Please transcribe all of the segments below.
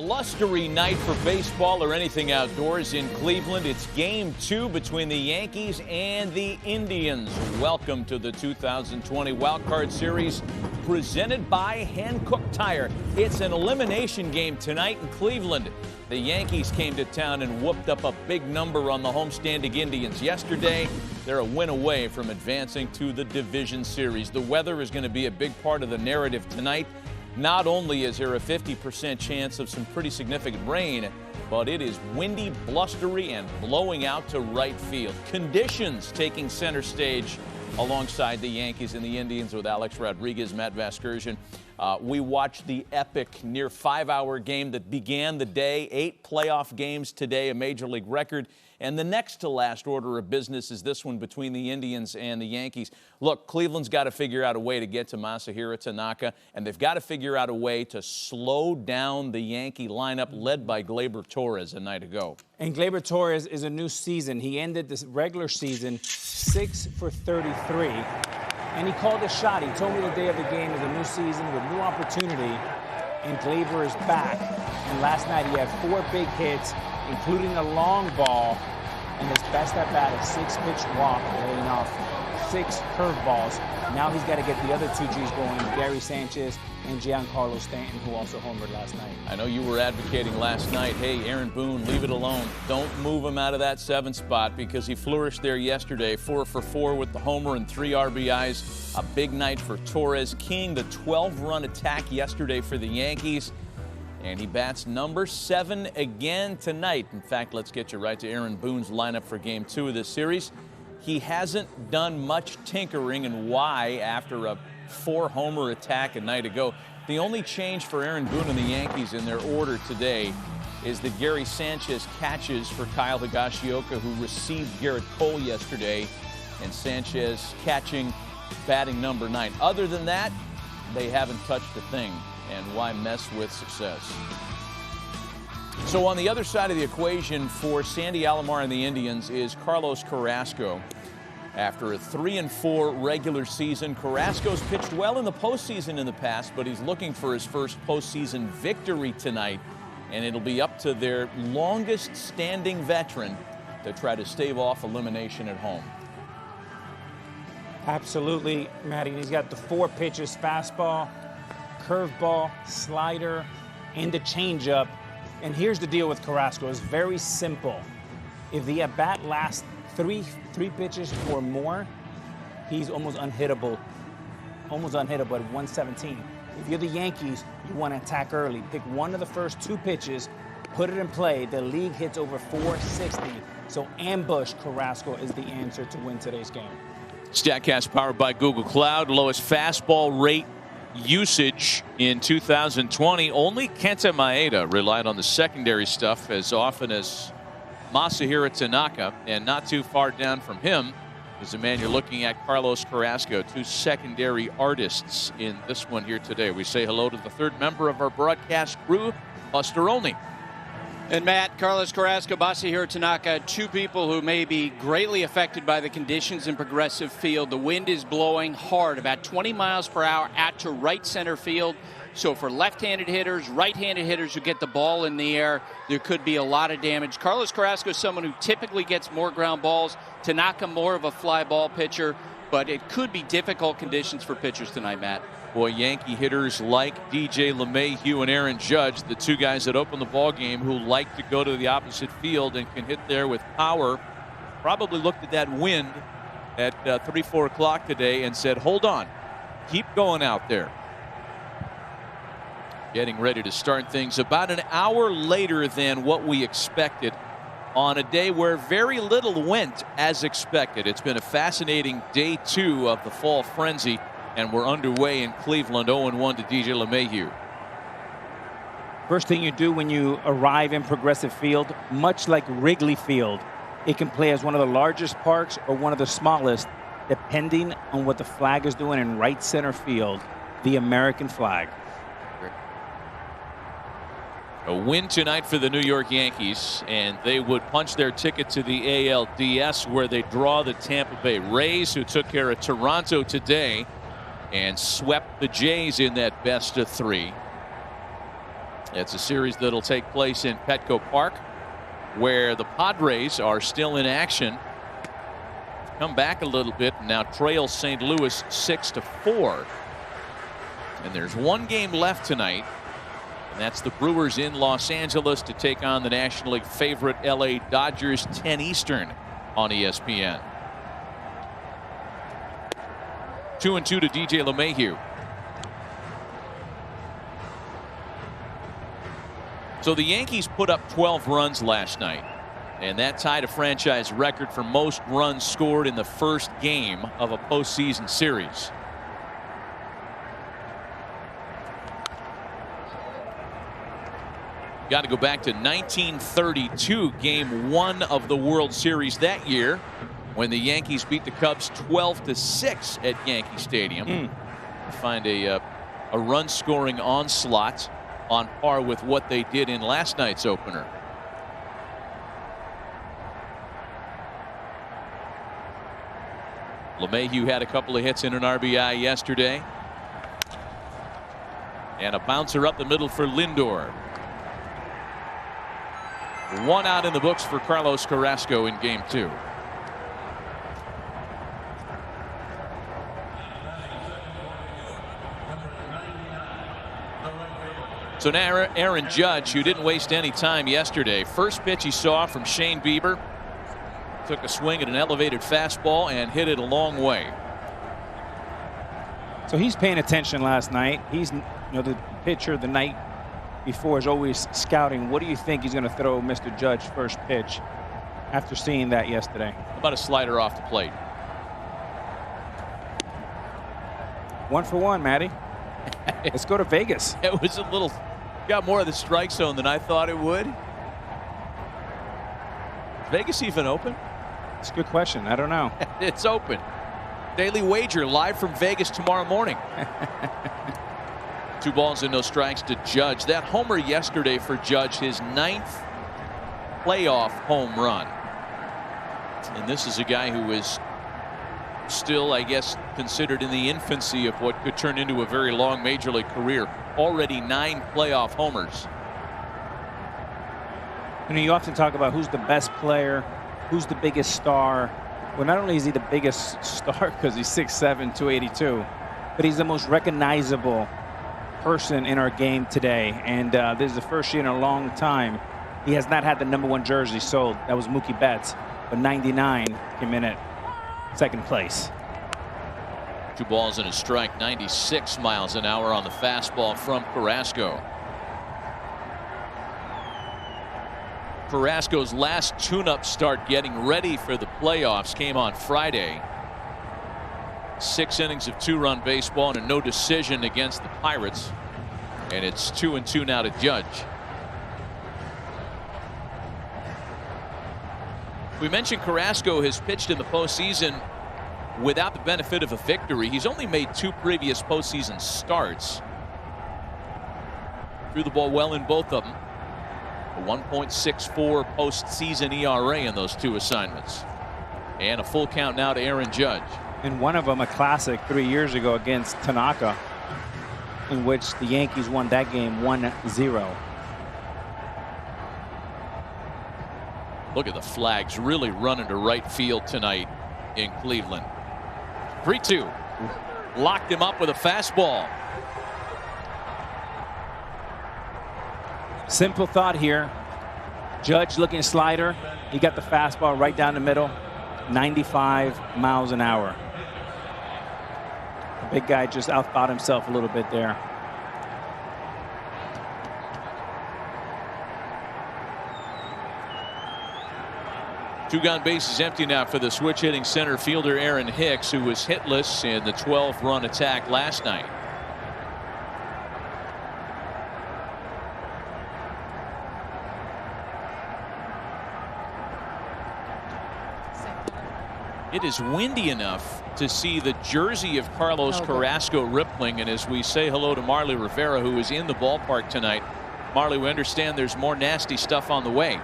Blustery night for baseball or anything outdoors in Cleveland. It's game 2 between the Yankees and the Indians. Welcome to the 2020 Wild Card Series presented by Hankook Tire. It's an elimination game tonight in Cleveland. The Yankees came to town and whooped up a big number on the homestanding Indians yesterday. They're a win away from advancing to the division series. The weather is going to be a big part of the narrative tonight. Not only is there a 50% chance of some pretty significant rain, but it is windy, blustery, and blowing out to right field. Conditions taking center stage alongside the Yankees and the Indians with Alex Rodriguez, Matt Vasgersian. We watched the epic near 5-hour game that began the day. 8 playoff games today, a major league record. And the next to last order of business is this one between the Indians and the Yankees. Look, Cleveland's got to figure out a way to get to Masahiro Tanaka, and they've got to figure out a way to slow down the Yankee lineup led by Gleyber Torres a night ago. And Gleyber Torres is a new season. He ended this regular season 6 for 33, and he called a shot. He told me the day of the game is a new season with new opportunity, and Gleyber is back. And last night he had 4 big hits, including a long ball, and his best at bat, a 6-pitch walk, laying off 6 curveballs. Now he's got to get the other 2 Gs going, Gary Sanchez and Giancarlo Stanton, who also homered last night. I know you were advocating last night, hey, Aaron Boone, leave it alone. Don't move him out of that 7th spot, because he flourished there yesterday, 4 for 4 with the homer and 3 RBIs. A big night for Torres, keying the 12-run attack yesterday for the Yankees. And he bats number 7 again tonight. In fact, let's get you right to Aaron Boone's lineup for game 2 of this series. He hasn't done much tinkering, and why after a 4-homer attack a night ago. The only change for Aaron Boone and the Yankees in their order today is that Gary Sanchez catches for Kyle Higashioka, who received Garrett Cole yesterday, and Sanchez catching, batting number 9. Other than that, they haven't touched a thing. And why mess with success? So on the other side of the equation for Sandy Alomar and the Indians is Carlos Carrasco. After a 3-4 regular season, Carrasco's pitched well in the postseason in the past, but he's looking for his first postseason victory tonight. And it'll be up to their longest standing veteran to try to stave off elimination at home. Absolutely, Matty. He's got the 4 pitches, fastball, curveball, slider, and the changeup. And here's the deal with Carrasco. It's very simple. If the at-bat lasts three pitches or more, he's almost unhittable. Almost unhittable at 117. If you're the Yankees, you want to attack early. Pick one of the first 2 pitches, put it in play. The league hits over 460. So ambush Carrasco is the answer to win today's game. StatCast powered by Google Cloud. Lowest fastball rate usage in 2020. Only Kenta Maeda relied on the secondary stuff as often as Masahiro Tanaka, and not too far down from him is the man you're looking at, Carlos Carrasco. 2 secondary artists in this one here today. We say hello to the 3rd member of our broadcast crew, Buster Olney. And Matt, Carlos Carrasco, Masahiro Tanaka, 2 people who may be greatly affected by the conditions in Progressive Field. The wind is blowing hard, about 20 miles per hour out to right center field. So for left-handed hitters, right-handed hitters who get the ball in the air, there could be a lot of damage. Carlos Carrasco is someone who typically gets more ground balls. Tanaka more of a fly ball pitcher, but it could be difficult conditions for pitchers tonight, Matt. Boy, Yankee hitters like DJ LeMahieu and Aaron Judge, the 2 guys that open the ball game, who like to go to the opposite field and can hit there with power, probably looked at that wind at 3-4 o'clock today and said, hold on, keep going out there. Getting ready to start things about an hour later than what we expected on a day where very little went as expected. It's been a fascinating day 2 of the fall frenzy. And we're underway in Cleveland, 0-1 to DJ LeMahieu. First thing you do when you arrive in Progressive Field, much like Wrigley Field, it can play as one of the largest parks or one of the smallest, depending on what the flag is doing in right center field, the American flag. A win tonight for the New York Yankees, and they would punch their ticket to the ALDS, where they draw the Tampa Bay Rays, who took care of Toronto today and swept the Jays in that best of 3. It's a series that'll take place in Petco Park, where the Padres are still in action. Come back a little bit and now trail St. Louis 6-4. And there's one game left tonight, and that's the Brewers in Los Angeles to take on the National League favorite LA Dodgers, 10 Eastern on ESPN. 2-2 to DJ LeMahieu. So the Yankees put up 12 runs last night, and that tied a franchise record for most runs scored in the first game of a postseason series. Got to go back to 1932, game 1 of the World Series that year, when the Yankees beat the Cubs 12-6 at Yankee Stadium. Find a run scoring onslaught on par with what they did in last night's opener. LeMahieu had a couple of hits and an RBI yesterday. And a bouncer up the middle for Lindor. One out in the books for Carlos Carrasco in game 2. So now Aaron Judge, who didn't waste any time yesterday. First pitch he saw from Shane Bieber. Took a swing at an elevated fastball and hit it a long way. So he's paying attention last night. He's, the pitcher the night before is always scouting. What do you think he's going to throw Mr. Judge first pitch after seeing that yesterday? How about a slider off the plate? 1 for 1, Matty. Let's go to Vegas. It was a little, got more of the strike zone than I thought it would. Is Vegas even open? It's a good question. I don't know. It's open. Daily Wager live from Vegas tomorrow morning. 2 balls and no strikes to Judge. That homer yesterday for Judge, his 9th playoff home run. And this is a guy who is still, I guess, considered in the infancy of what could turn into a very long major league career. Already 9 playoff homers. You often talk about who's the best player, who's the biggest star. Well, not only is he the biggest star because he's 6'7", 282, but he's the most recognizable person in our game today. And this is the first year in a long time he has not had the #1 jersey sold. That was Mookie Betts, but 99 came in at second place. 2 balls and a strike. 96 miles an hour on the fastball from Carrasco. Carrasco's last tune-up start getting ready for the playoffs came on Friday. 6 innings of 2-run baseball and a no decision against the Pirates. And it's 2-2 now to Judge. We mentioned Carrasco has pitched in the postseason without the benefit of a victory. He's only made 2 previous postseason starts. Threw the ball well in both of them. A 1.64 postseason ERA in those 2 assignments. And a full count now to Aaron Judge. And one of them a classic 3 years ago against Tanaka, in which the Yankees won that game 1-0. Look at the flags really running to right field tonight in Cleveland. 3-2. Locked him up with a fastball. Simple thought here. Judge looking slider. He got the fastball right down the middle. 95 miles an hour. The big guy just outthought himself a little bit there. Two-gun base is empty now for the switch-hitting center fielder Aaron Hicks, who was hitless in the 12-run attack last night. It is windy enough to see the jersey of Carlos Carrasco rippling. And as we say hello to Marley Rivera, who is in the ballpark tonight. Marley, we understand there's more nasty stuff on the way.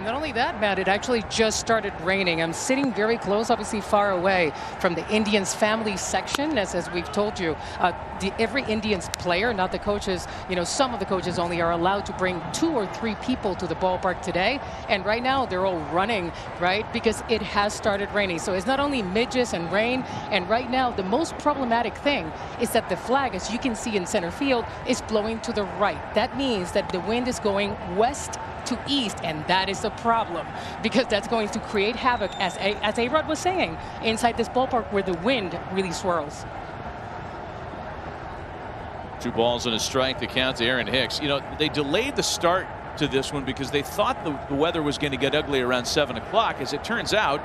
Not only that, Matt, it actually just started raining. I'm sitting very close, obviously far away from the Indians family section. As we've told you, every Indians player, not the coaches, some of the coaches only are allowed to bring 2 or 3 people to the ballpark today. And right now they're all running, right? Because it has started raining. So it's not only midges and rain. And right now the most problematic thing is that the flag, as you can see in center field, is blowing to the right. That means that the wind is going west to east, and that is a problem because that's going to create havoc, as A-Rod was saying, inside this ballpark where the wind really swirls. 2 balls and a strike to count to Aaron Hicks. They delayed the start to this one because they thought the weather was going to get ugly around 7 o'clock. As it turns out,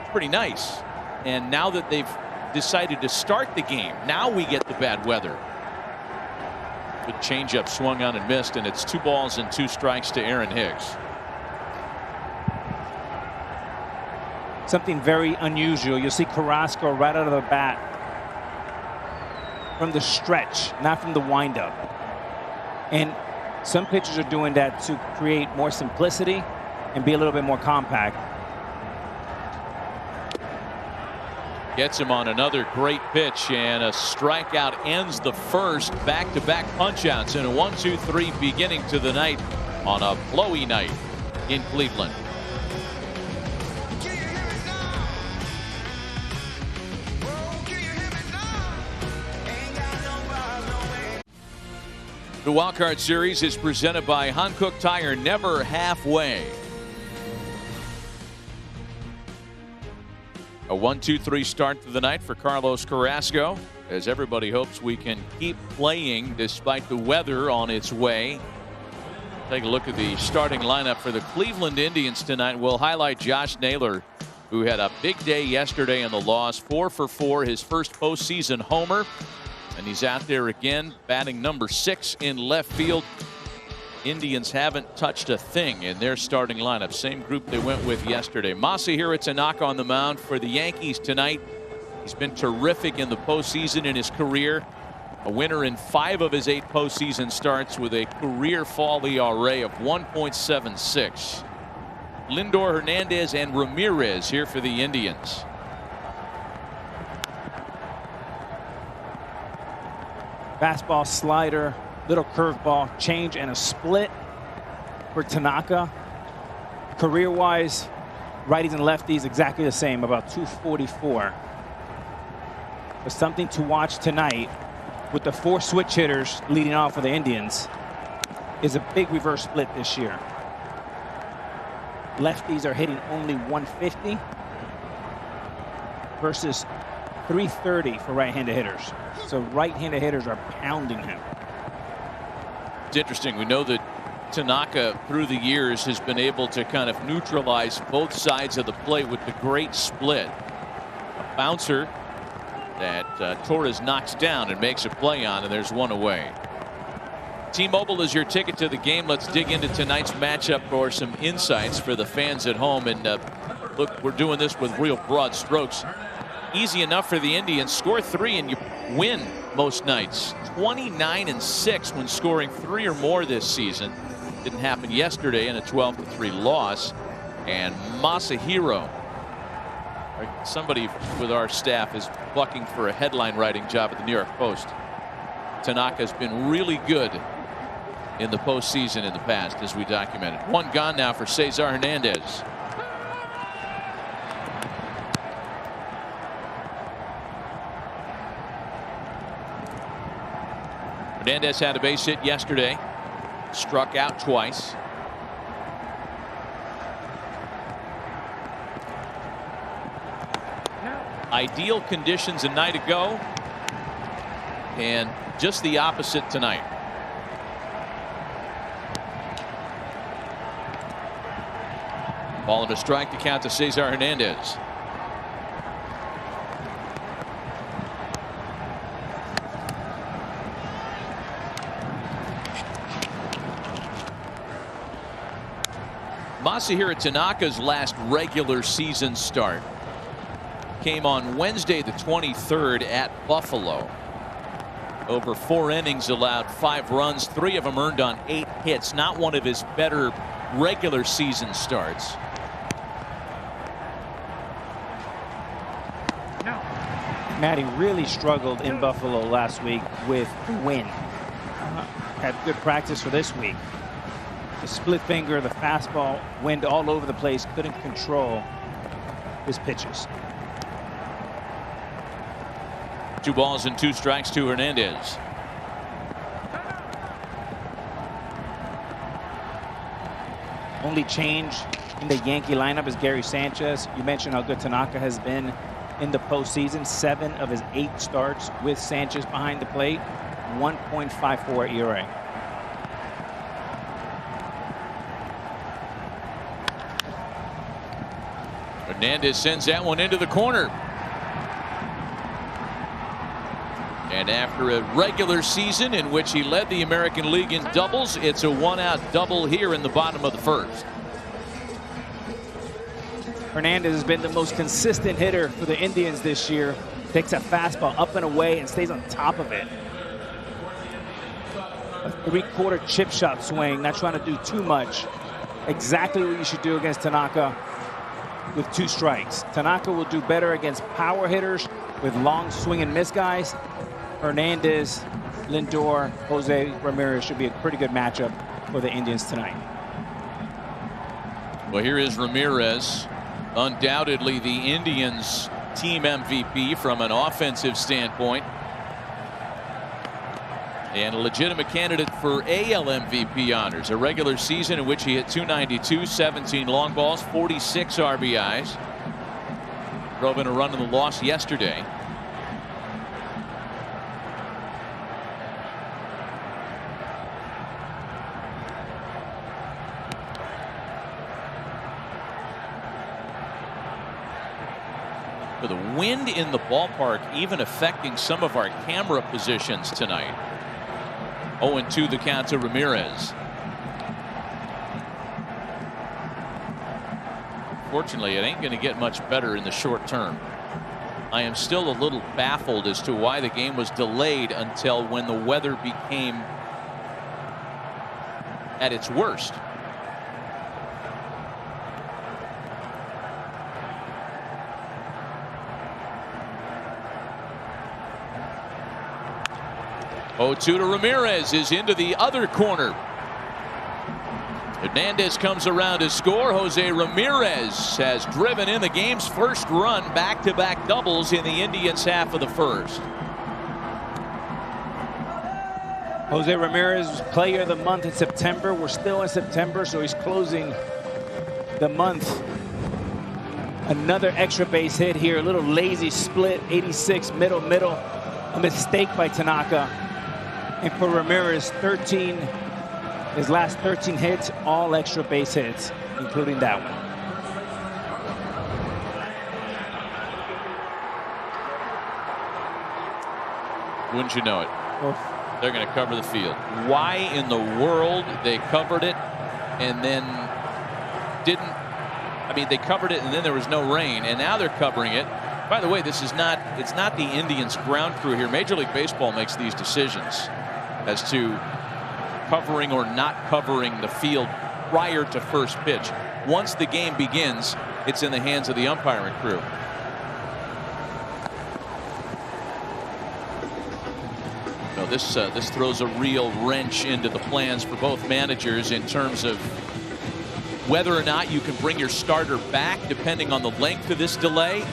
it's pretty nice. And now that they've decided to start the game, now we get the bad weather. The changeup swung on and missed, and it's 2 balls and 2 strikes to Aaron Hicks. Something very unusual. You'll see Carrasco right out of the bat from the stretch, not from the windup. And some pitchers are doing that to create more simplicity and be a little bit more compact. Gets him on another great pitch, and a strikeout ends the first. Back-to-back punch-outs and a 1-2-3 beginning to the night on a blowy night in Cleveland. The Wildcard Series is presented by Hankook Tire, never halfway. A 1-2-3 start to the night for Carlos Carrasco, as everybody hopes we can keep playing despite the weather on its way. Take a look at the starting lineup for the Cleveland Indians tonight. We'll highlight Josh Naylor, who had a big day yesterday in the loss. 4 for 4, his first postseason homer. And he's out there again, batting number 6 in left field. Indians haven't touched a thing in their starting lineup. Same group they went with yesterday. Masahiro Tanaka on the mound for the Yankees tonight. He's been terrific in the postseason in his career. A winner in 5 of his 8 postseason starts with a career fall ERA of 1.76. Lindor, Hernandez, and Ramirez here for the Indians. Fastball, slider, little curveball, change, and a split for Tanaka. Career-wise, righties and lefties exactly the same, about 244. But something to watch tonight with the 4 switch hitters leading off for the Indians is a big reverse split this year. Lefties are hitting only 150 versus 330 for right-handed hitters. So right-handed hitters are pounding him. It's interesting. We know that Tanaka through the years has been able to kind of neutralize both sides of the plate with the great split. A bouncer that Torres knocks down and makes a play on, and there's one away. T-Mobile is your ticket to the game. Let's dig into tonight's matchup for some insights for the fans at home. And look, we're doing this with real broad strokes. Easy enough for the Indians. Score 3 and you win most nights. 29-6 when scoring 3 or more this season. Didn't happen yesterday in a 12-3 loss. And Masahiro, somebody with our staff, is bucking for a headline writing job at the New York Post. Tanaka's been really good in the postseason in the past, as we documented. 1 gone now for Cesar Hernandez. Hernandez had a base hit yesterday, struck out twice. Ideal conditions a night ago, and just the opposite tonight. Ball and a strike to count to Cesar Hernandez. Masahiro Tanaka's last regular season start came on Wednesday the 23rd at Buffalo. Over 4 innings, allowed 5 runs, 3 of them earned on 8 hits. Not one of his better regular season starts. Matty really struggled in Buffalo last week with the wind. Had good practice for this week. The split finger, the fastball, wind all over the place, couldn't control his pitches. 2 balls and 2 strikes to Hernandez. Only change in the Yankee lineup is Gary Sanchez. You mentioned how good Tanaka has been in the postseason. 7 of his 8 starts with Sanchez behind the plate. 1.54 ERA. Hernandez sends that one into the corner. And after a regular season in which he led the American League in doubles, it's a 1-out double here in the bottom of the first. Hernandez has been the most consistent hitter for the Indians this year. Takes a fastball up and away and stays on top of it. A 3/4 chip shot swing, not trying to do too much. Exactly what you should do against Tanaka with 2 strikes. Tanaka will do better against power hitters with long swing and miss guys. Hernandez, Lindor, Jose Ramirez should be a pretty good matchup for the Indians tonight. Well, here is Ramirez, undoubtedly the Indians' team MVP from an offensive standpoint, and a legitimate candidate for AL MVP honors. A regular season in which he hit .292, 17 long balls, 46 RBIs. Drove in a run in the loss yesterday. The wind in the ballpark even affecting some of our camera positions tonight. 0-2 the count to Ramirez. Fortunately, it ain't going to get much better in the short term. I am still a little baffled as to why the game was delayed until when the weather became at its worst. Oh, 2 to Ramirez is into the other corner. Hernandez comes around to score. Jose Ramirez has driven in the game's first run, back-to-back doubles in the Indians' half of the first. Jose Ramirez was player of the month in September. We're still in September, so he's closing the month. Another extra base hit here, a little lazy split, 86 middle. A mistake by Tanaka. And for Ramirez, his last 13 hits, all extra base hits, including that one. Wouldn't you know it? They're going to cover the field. Why in the world they covered it and then didn't? I mean, they covered it and then there was no rain, and now they're covering it. By the way, it's not the Indians ground crew here. Major League Baseball makes these decisions as to covering or not covering the field prior to first pitch. Once the game begins, it's in the hands of the umpiring crew. No, this throws a real wrench into the plans for both managers in terms of whether or not you can bring your starter back depending on the length of this delay.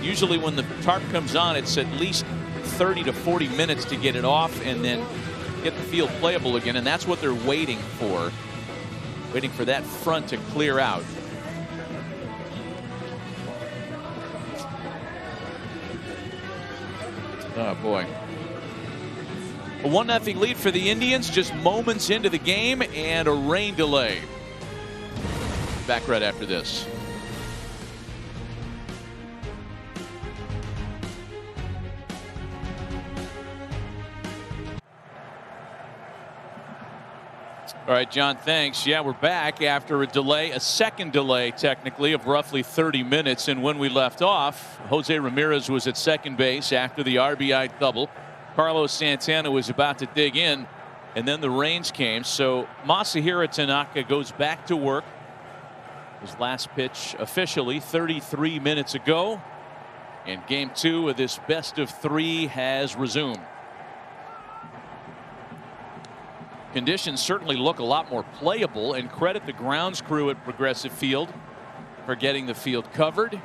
Usually when the tarp comes on, it's at least 30 to 40 minutes to get it off and then get the field playable again, and that's what they're waiting for that front to clear out. Oh boy. A 1-0 lead for the Indians just moments into the game, and a rain delay. Back right after this. All right, John, thanks. Yeah, we're back after a delay, a second delay technically of roughly 30 minutes. And when we left off, Jose Ramirez was at second base after the RBI double. Carlos Santana was about to dig in And then the rains came, so Masahiro Tanaka goes back to work. His last pitch officially 33 minutes ago. And game 2 of this best of 3 has resumed. Conditions certainly look a lot more playable, and credit the grounds crew at Progressive Field for getting the field covered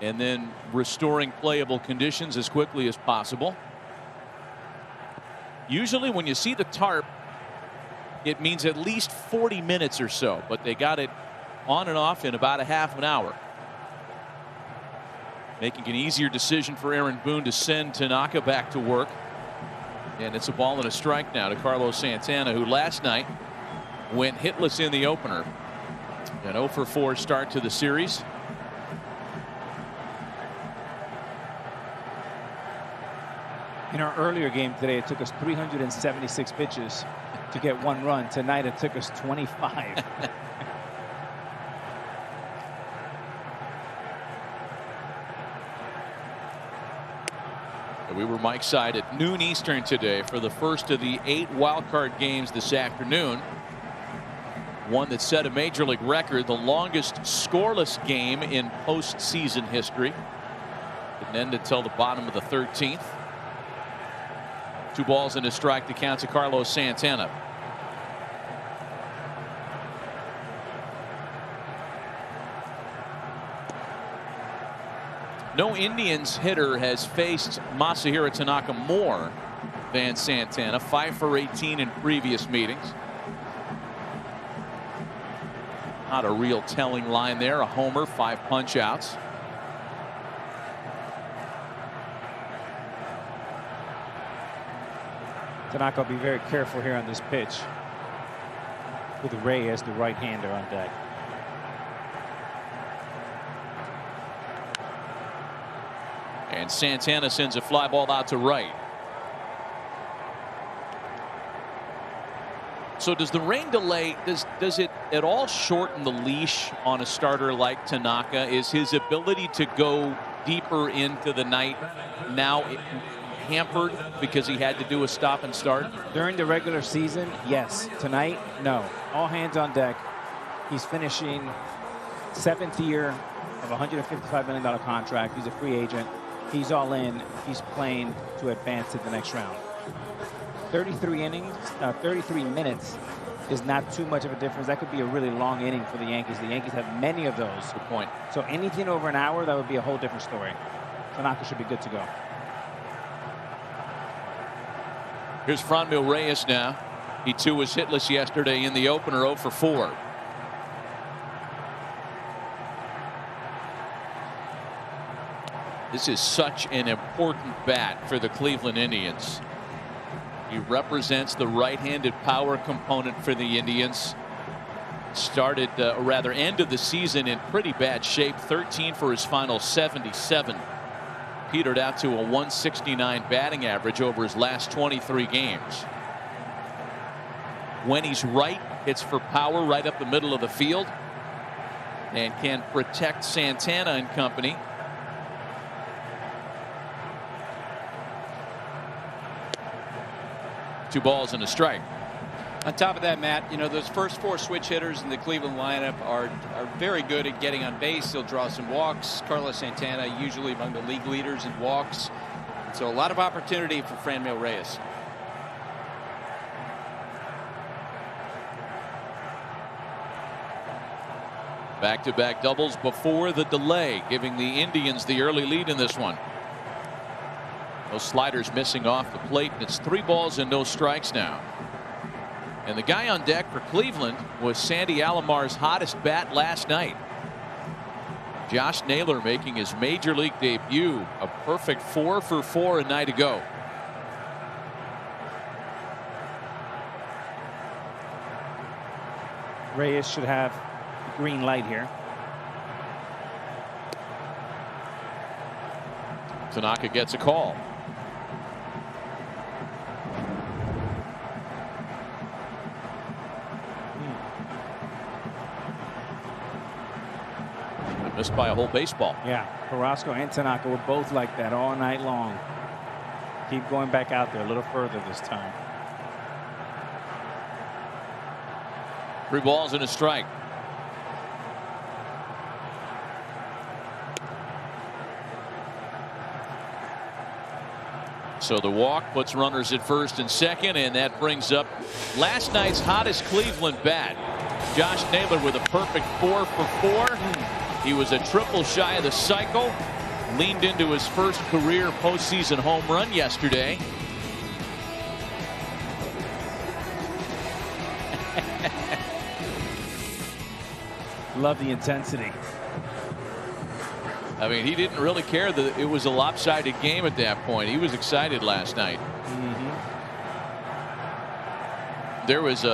and then restoring playable conditions as quickly as possible. Usually when you see the tarp, it means at least 40 minutes or so, but they got it on and off in about a half an hour. Making an easier decision for Aaron Boone to send Tanaka back to work. And it's a ball and a strike now to Carlos Santana, who last night went hitless in the opener. An 0 for 4 start to the series. In our earlier game today, it took us 376 pitches to get 1 run. Tonight, it took us 25. We were Mike side at noon Eastern today for the first of the 8 wild card games this afternoon. One that set a major league record, the longest scoreless game in postseason history. Didn't end until the bottom of the 13th. 2 balls and a strike to count to Carlos Santana. No Indians hitter has faced Masahiro Tanaka more than Santana. 5 for 18 in previous meetings. Not a real telling line there. A homer, 5 punch outs. Tanaka will be very careful here on this pitch with Reyes, the right-hander, on deck. And Santana sends a fly ball out to right. So does the rain delay, does it at all shorten the leash on a starter like Tanaka? Is his ability to go deeper into the night now hampered because he had to do a stop and start? During the regular season, yes. Tonight, no. All hands on deck. He's finishing 7th year of a $155 million contract. He's a free agent. He's all in. He's playing to advance to the next round. 33 innings, 33 minutes is not too much of a difference. That could be a really long inning for the Yankees. The Yankees have many of those. Good point. So anything over an hour, that would be a whole different story. Tanaka should be good to go. Here's Franmil Reyes now. He too was hitless yesterday in the opener, 0 for 4. This is such an important bat for the Cleveland Indians. He represents the right-handed power component for the Indians. Started, or rather ended the season in pretty bad shape. 13 for his final 77. Petered out to a 169 batting average over his last 23 games. When he's right, hits for power right up the middle of the field and can protect Santana and company. Two balls and a strike. On top of that, Matt, you know, those first 4 switch hitters in the Cleveland lineup are very good at getting on base. They'll draw some walks. Carlos Santana usually among the league leaders in walks. And so a lot of opportunity for Franmil Reyes. Back-to-back doubles before the delay, giving the Indians the early lead in this one. Those sliders missing off the plate. It's 3 balls and no strikes now. And the guy on deck for Cleveland was Sandy Alomar's hottest bat last night. Josh Naylor making his major league debut. A perfect 4 for 4 a night ago. Reyes should have the green light here. Tanaka gets a call. Missed by a whole baseball. Yeah, Carrasco and Tanaka were both like that all night long. Keep going back out there a little further this time. 3 balls and a strike. So the walk puts runners at first and second, and that brings up last night's hottest Cleveland bat. Josh Naylor with a perfect 4 for 4. He was a triple shy of the cycle. Leaned into his first career postseason home run yesterday. Love the intensity. I mean, he didn't really care that it was a lopsided game at that point. He was excited last night. There was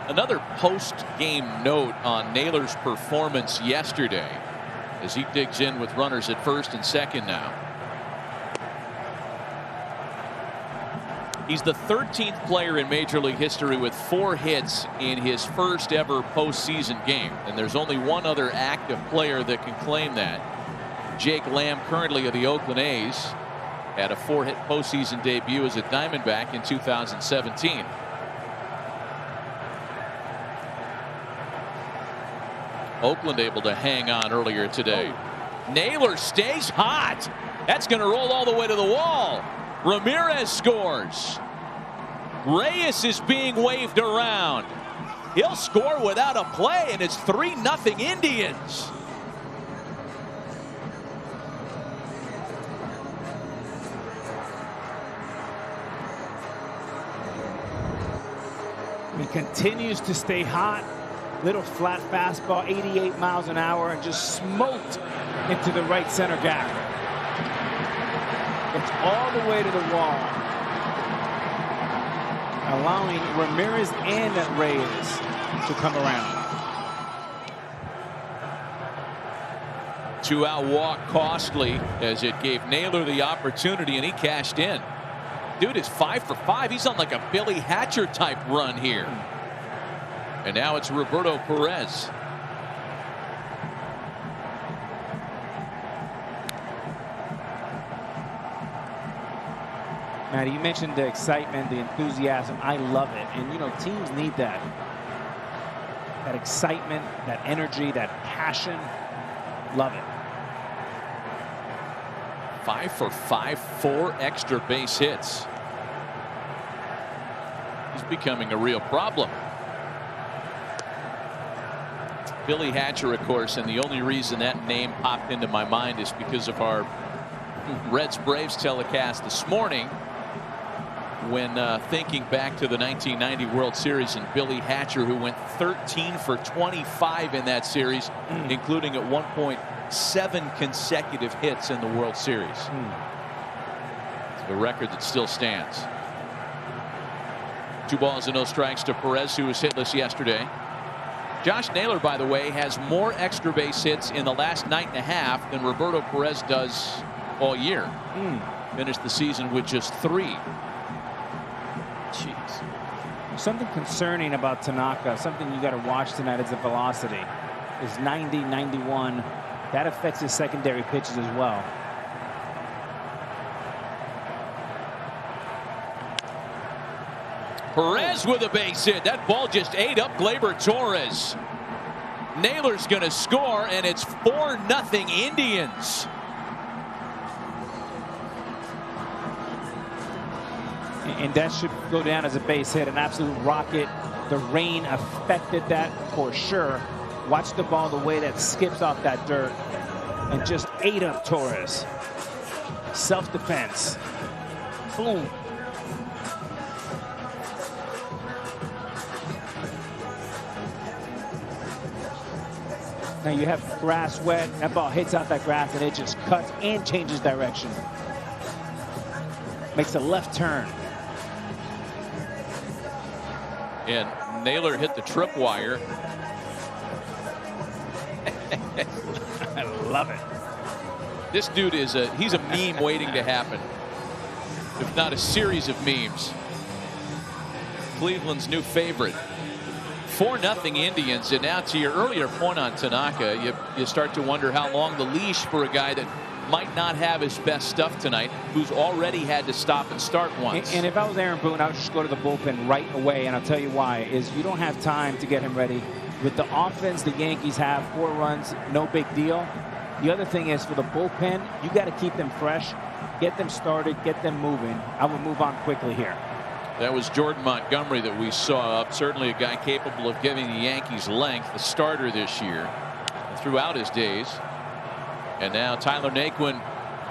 another post-game note on Naylor's performance yesterday as he digs in with runners at first and second now. He's the 13th player in Major League history with 4 hits in his first ever postseason game. And there's only one other active player that can claim that. Jake Lamb, currently of the Oakland A's, had a 4-hit postseason debut as a Diamondback in 2017. Oakland able to hang on earlier today. Naylor stays hot. That's going to roll all the way to the wall. Ramirez scores. Reyes is being waved around. He'll score without a play, and it's 3-0 Indians. He continues to stay hot. Little flat fastball, 88 miles an hour, and just smoked into the right center gap. It's all the way to the wall, allowing Ramirez and Reyes to come around. 2-out walk costly as it gave Naylor the opportunity, and he cashed in. Dude is 5 for 5. He's on like a Billy Hatcher type run here. And now it's Roberto Perez. Matty, you mentioned the excitement, the enthusiasm. I love it. And, you know, teams need that. That excitement, that energy, that passion. Love it. 5 for 5, 4 extra base hits. He's becoming a real problem. Billy Hatcher, of course, and the only reason that name popped into my mind is because of our Reds-Braves telecast this morning when thinking back to the 1990 World Series and Billy Hatcher, who went 13 for 25 in that series, including at one point 7 consecutive hits in the World Series. It's a record that still stands. 2 balls and no strikes to Perez, who was hitless yesterday. Josh Naylor, by the way, has more extra base hits in the last night and a half than Roberto Perez does all year. Finished the season with just 3. Jeez. Something concerning about Tanaka, something you got to watch tonight, is the velocity. Is 90, 91. That affects his secondary pitches as well. Perez with a base hit. That ball just ate up Gleyber Torres. Naylor's going to score, and it's 4-0 Indians. And that should go down as a base hit, an absolute rocket. The rain affected that for sure. Watch the ball, the way that skips off that dirt, and just ate up Torres. Self-defense. Boom. Now you have grass wet. That ball hits out that grass, and it just cuts and changes direction. Makes a left turn. And Naylor hit the tripwire. I love it. This dude is he's a meme waiting to happen, if not a series of memes. Cleveland's new favorite. 4-0 Indians. And now, to your earlier point on Tanaka, you start to wonder how long the leash for a guy that might not have his best stuff tonight, who's already had to stop and start once. And if I was Aaron Boone, I would just go to the bullpen right away, and I'll tell you why. Is you don't have time to get him ready. With the offense the Yankees have, 4 runs, no big deal. The other thing is for the bullpen, you got to keep them fresh, get them started, get them moving. I would move on quickly here. That was Jordan Montgomery that we saw up. Certainly a guy capable of giving the Yankees length, the starter this year throughout his days. And now Tyler Naquin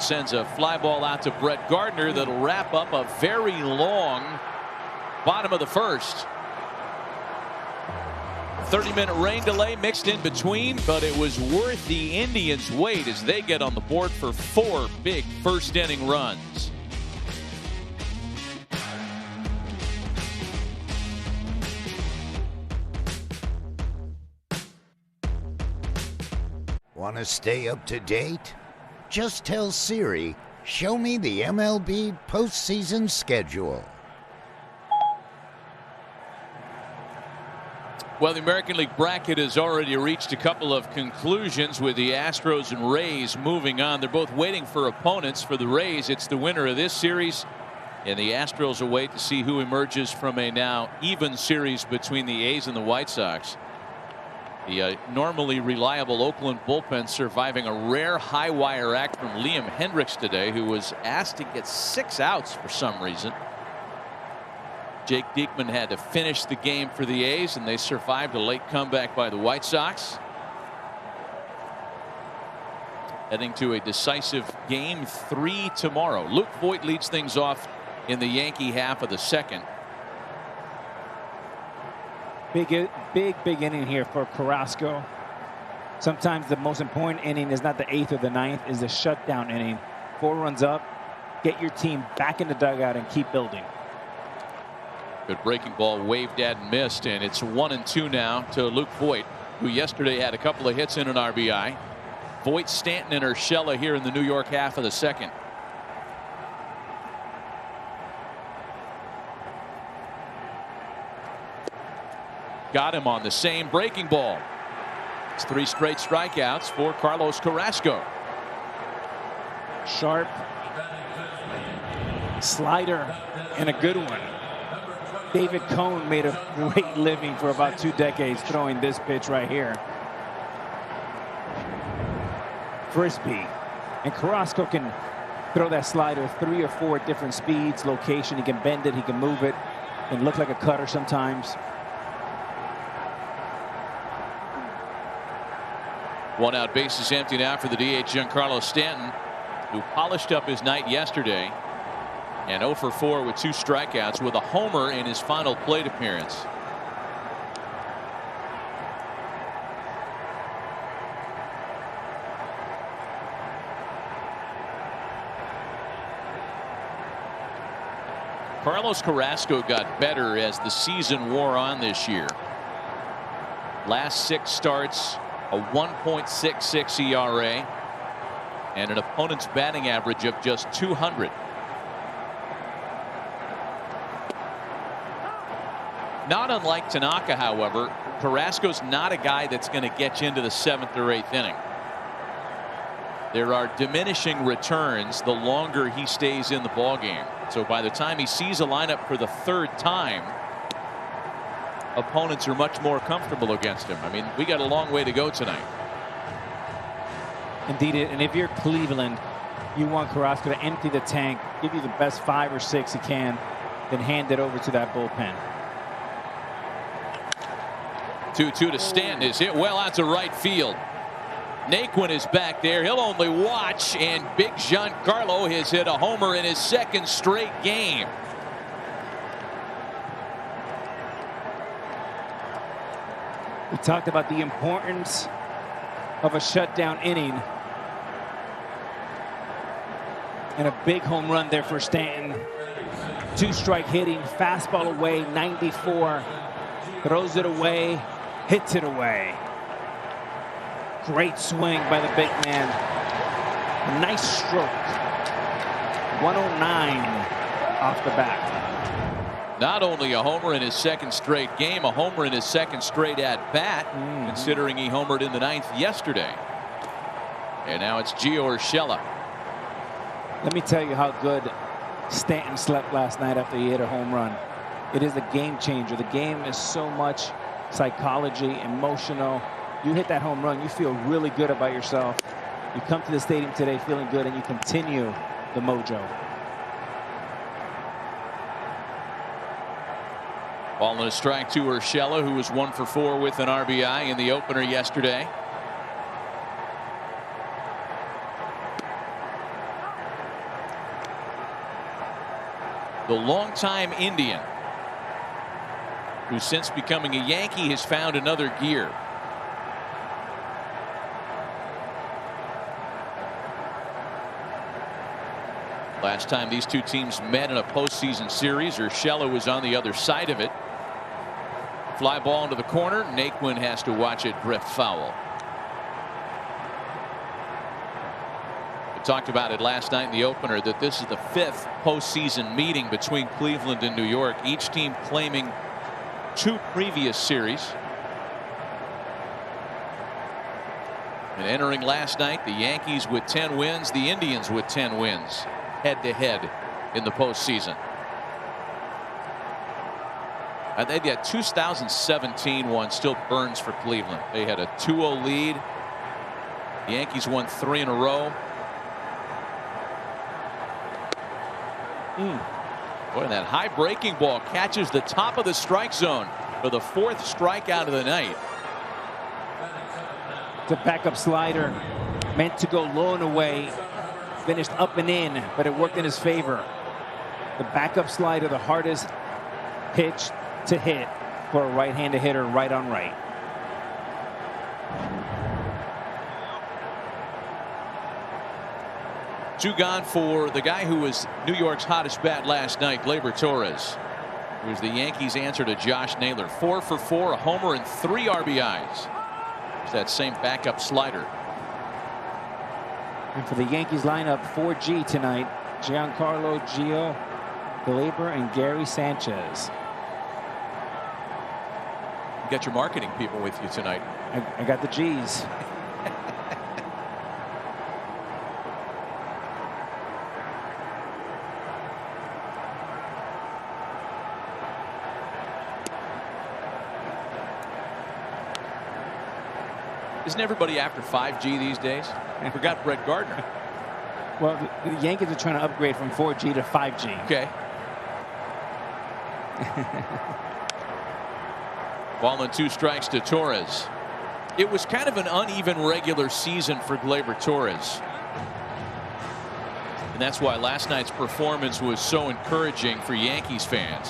sends a fly ball out to Brett Gardner that'll wrap up a very long bottom of the first. 30-minute rain delay mixed in between, but it was worth the Indians' wait as they get on the board for 4 big first inning runs. Want to stay up to date? Just tell Siri, show me the MLB postseason schedule. Well, the American League bracket has already reached a couple of conclusions with the Astros and Rays moving on. They're both waiting for opponents. For the Rays, it's the winner of this series, and the Astros await to see who emerges from a now even series between the A's and the White Sox. The normally reliable Oakland bullpen surviving a rare high wire act from Liam Hendricks today, who was asked to get 6 outs for some reason. Jake Diekman had to finish the game for the A's, and they survived a late comeback by the White Sox. Heading to a decisive game 3 tomorrow. Luke Voit leads things off in the Yankee half of the second. Big inning here for Carrasco. Sometimes the most important inning is not the 8th or the 9th, is the shutdown inning. 4 runs up, get your team back in the dugout and keep building. Good breaking ball waved at and missed, and it's 1-2 now to Luke Voit, who yesterday had a couple of hits and an RBI. Voit, Stanton, and Urshela here in the New York half of the second. Got him on the same breaking ball. It's 3 straight strikeouts for Carlos Carrasco. Sharp slider and a good one. David Cone made a great living for about 2 decades throwing this pitch right here. Frisbee. And Carrasco can throw that slider 3 or 4 different speeds, location. He can bend it, he can move it, and look like a cutter sometimes. 1 out, bases empty now for the DH Giancarlo Stanton, who polished up his night yesterday, and 0 for 4 with 2 strikeouts with a homer in his final plate appearance. Carlos Carrasco got better as the season wore on this year. Last 6 starts, a 1.66 ERA, and an opponent's batting average of just 200. Not unlike Tanaka, however, Carrasco's not a guy that's going to get you into the 7th or 8th inning. There are diminishing returns the longer he stays in the ballgame. So by the time he sees a lineup for the 3rd time, opponents are much more comfortable against him. I mean, we got a long way to go tonight. Indeed, and if you're Cleveland, you want Carrasco to empty the tank, give you the best 5 or 6 he can, then hand it over to that bullpen. 2-2 to Stanton is hit well out to right field. Naquin is back there. He'll only watch, and big Giancarlo has hit a homer in his 2nd straight game. We talked about the importance of a shutdown inning. And a big home run there for Stanton. 2-strike hitting, fastball away, 94. Throws it away, hits it away. Great swing by the big man. Nice stroke. 109 off the bat. Not only a homer in his 2nd straight game, a homer in his 2nd straight at bat, considering he homered in the 9th yesterday. And now it's Gio Urshela. Let me tell you how good Stanton slept last night after he hit a home run. It is a game changer. The game is so much psychology, emotional. You hit that home run, you feel really good about yourself. You come to the stadium today feeling good, and you continue the mojo. Ball and a strike to Urshela, who was 1 for 4 with an RBI in the opener yesterday. The longtime Indian, who since becoming a Yankee has found another gear. Last time these two teams met in a postseason series, Urshela was on the other side of it. Fly ball into the corner. Naquin has to watch it drift foul. We talked about it last night in the opener that this is the 5th postseason meeting between Cleveland and New York, each team claiming 2 previous series. And entering last night, the Yankees with 10 wins, the Indians with 10 wins, head-to-head in the postseason. And they had 2017 one still burns for Cleveland. They had a 2-0 lead. The Yankees won 3 in a row. Boy, and that high breaking ball catches the top of the strike zone for the 4th strikeout of the night. The backup slider meant to go low and away, finished up and in, but it worked in his favor. The backup slider, the hardest pitch to hit for a right-handed hitter, right on right. Two gone for the guy who was New York's hottest bat last night, Gleyber Torres. It was the Yankees' answer to Josh Naylor. 4 for 4, a homer and 3 RBIs. It's that same backup slider. And for the Yankees lineup, 4G tonight, Giancarlo Gio, Gleyber, and Gary Sanchez. You got your marketing people with you tonight. I got the G's. Isn't everybody after 5G these days? I forgot Brett Gardner. Well, the Yankees are trying to upgrade from 4G to 5G. Okay. Ball and 2 strikes to Torres. It was kind of an uneven regular season for Gleyber Torres. And that's why last night's performance was so encouraging for Yankees fans.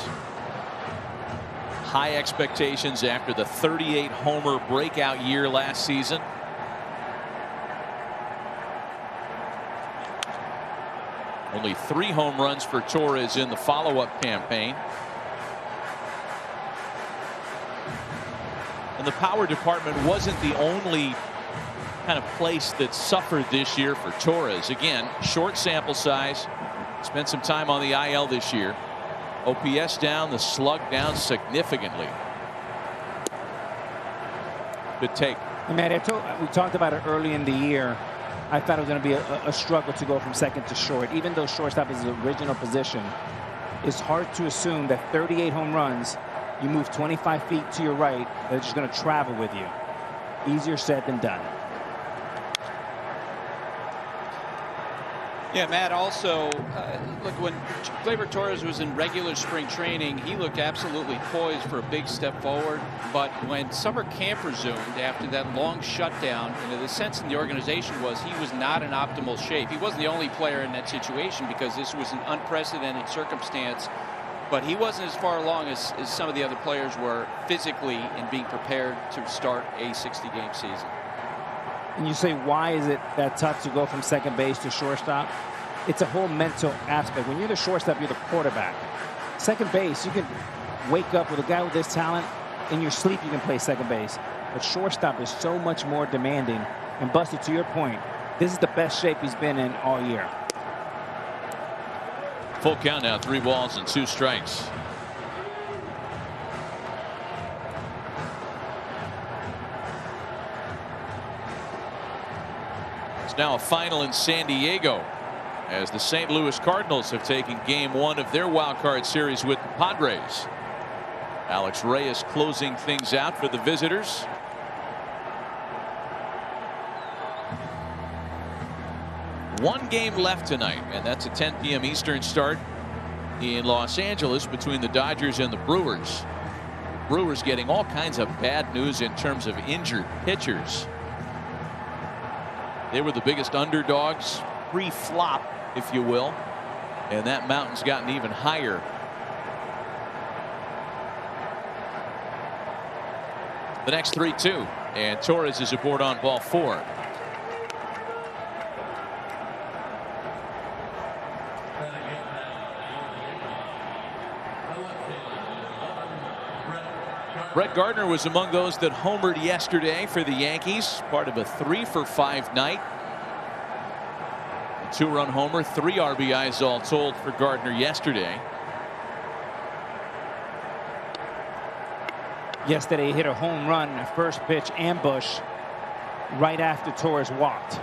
High expectations after the 38 homer breakout year last season. Only 3 home runs for Torres in the follow-up campaign. And the power department wasn't the only kind of place that suffered this year for Torres. Again, short sample size. Spent some time on the IL this year. OPS down, the slug down significantly. Good take. And man, we talked about it early in the year. I thought it was going to be a struggle to go from second to short. Even though shortstop is his original position, it's hard to assume that 38 home runs, you move 25 feet to your right, they're just going to travel with you. Easier said than done. Yeah, Matt, also, look, when Gleyber Torres was in regular spring training, he looked absolutely poised for a big step forward. But when summer camp resumed after that long shutdown, the sense in the organization was he was not in optimal shape. He wasn't the only player in that situation because this was an unprecedented circumstance. But he wasn't as far along as some of the other players were physically in being prepared to start a 60-game season. And you say, why is it that tough to go from second base to shortstop? It's a whole mental aspect. When you're the shortstop, you're the quarterback. Second base, you can wake up with a guy with this talent. In your sleep, you can play second base. But shortstop is so much more demanding. And Buster, to your point, this is the best shape he's been in all year. Full count now, 3 balls and 2 strikes. It's now a final in San Diego. as the St. Louis Cardinals have taken game 1 of their wild card series with the Padres. Alex Reyes closing things out for the visitors. One game left tonight, and that's a 10 p.m. Eastern start in Los Angeles between the Dodgers and the Brewers. Brewers getting all kinds of bad news in terms of injured pitchers. They were the biggest underdogs pre-flop, if you will, and that mountain's gotten even higher. The next 3-2, and Torres is aboard on ball 4. Brett Gardner was among those that homered yesterday for the Yankees, part of a 3-for-5 night. A 2-run homer, 3 RBIs all told for Gardner yesterday. Yesterday he hit a home run, a first pitch ambush right after Torres walked.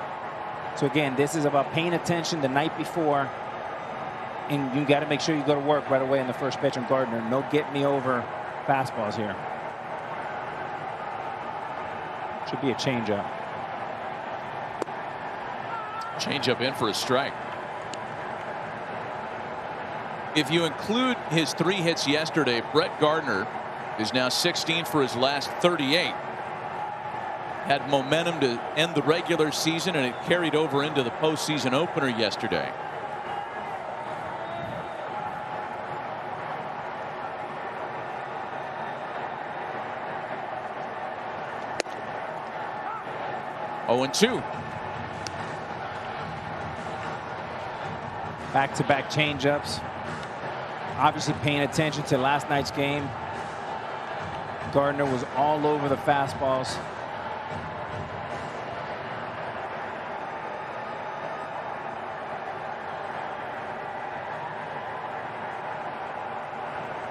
So again, this is about paying attention the night before, and you got to make sure you go to work right away in the first pitch on Gardner. No get me over fastballs here. Should be a changeup. Changeup in for a strike. If you include his 3 hits yesterday, Brett Gardner is now 16 for his last 38. Had momentum to end the regular season, and it carried over into the postseason opener yesterday. Oh, 0-2. Back-to-back changeups. Obviously paying attention to last night's game. Gardner was all over the fastballs.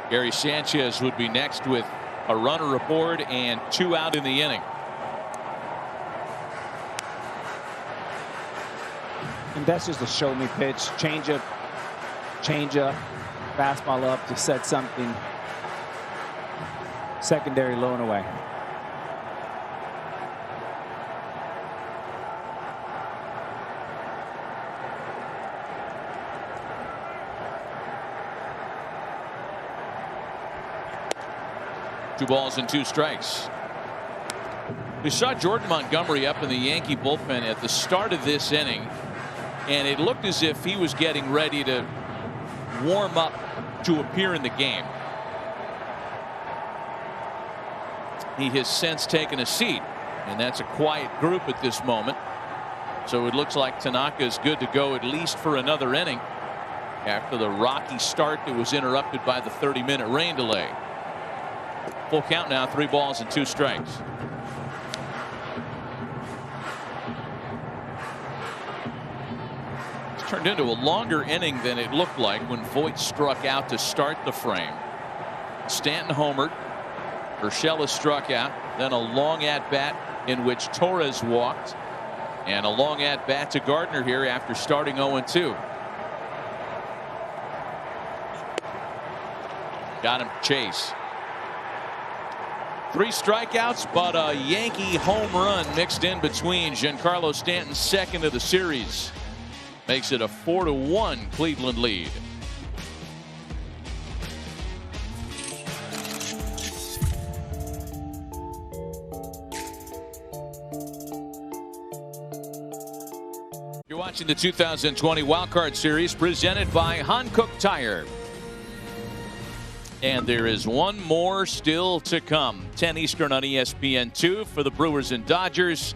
Gary Sanchez would be next with a runner aboard and 2 out in the inning. And that's just a show me pitch. Changeup, fastball up to set something. Secondary low and away. Two balls and 2 strikes. We saw Jordan Montgomery up in the Yankee bullpen at the start of this inning, and it looked as if he was getting ready to warm up to appear in the game. He has since taken a seat, and that's a quiet group at this moment. So it looks like Tanaka is good to go at least for another inning after the rocky start that was interrupted by the 30-minute rain delay. Full count now, 3 balls and 2 strikes. It's turned into a longer inning than it looked like when Voit struck out to start the frame. Stanton homered. Urshela struck out. Then a long at bat in which Torres walked. And a long at bat to Gardner here after starting 0-2. Got him, Chase. 3 strikeouts, but a Yankee home run mixed in between. Giancarlo Stanton's second of the series makes it a 4-1 Cleveland lead. You're watching the 2020 Wild Card Series presented by Hankook Tire. And there is one more still to come. 10 Eastern on ESPN2 for the Brewers and Dodgers.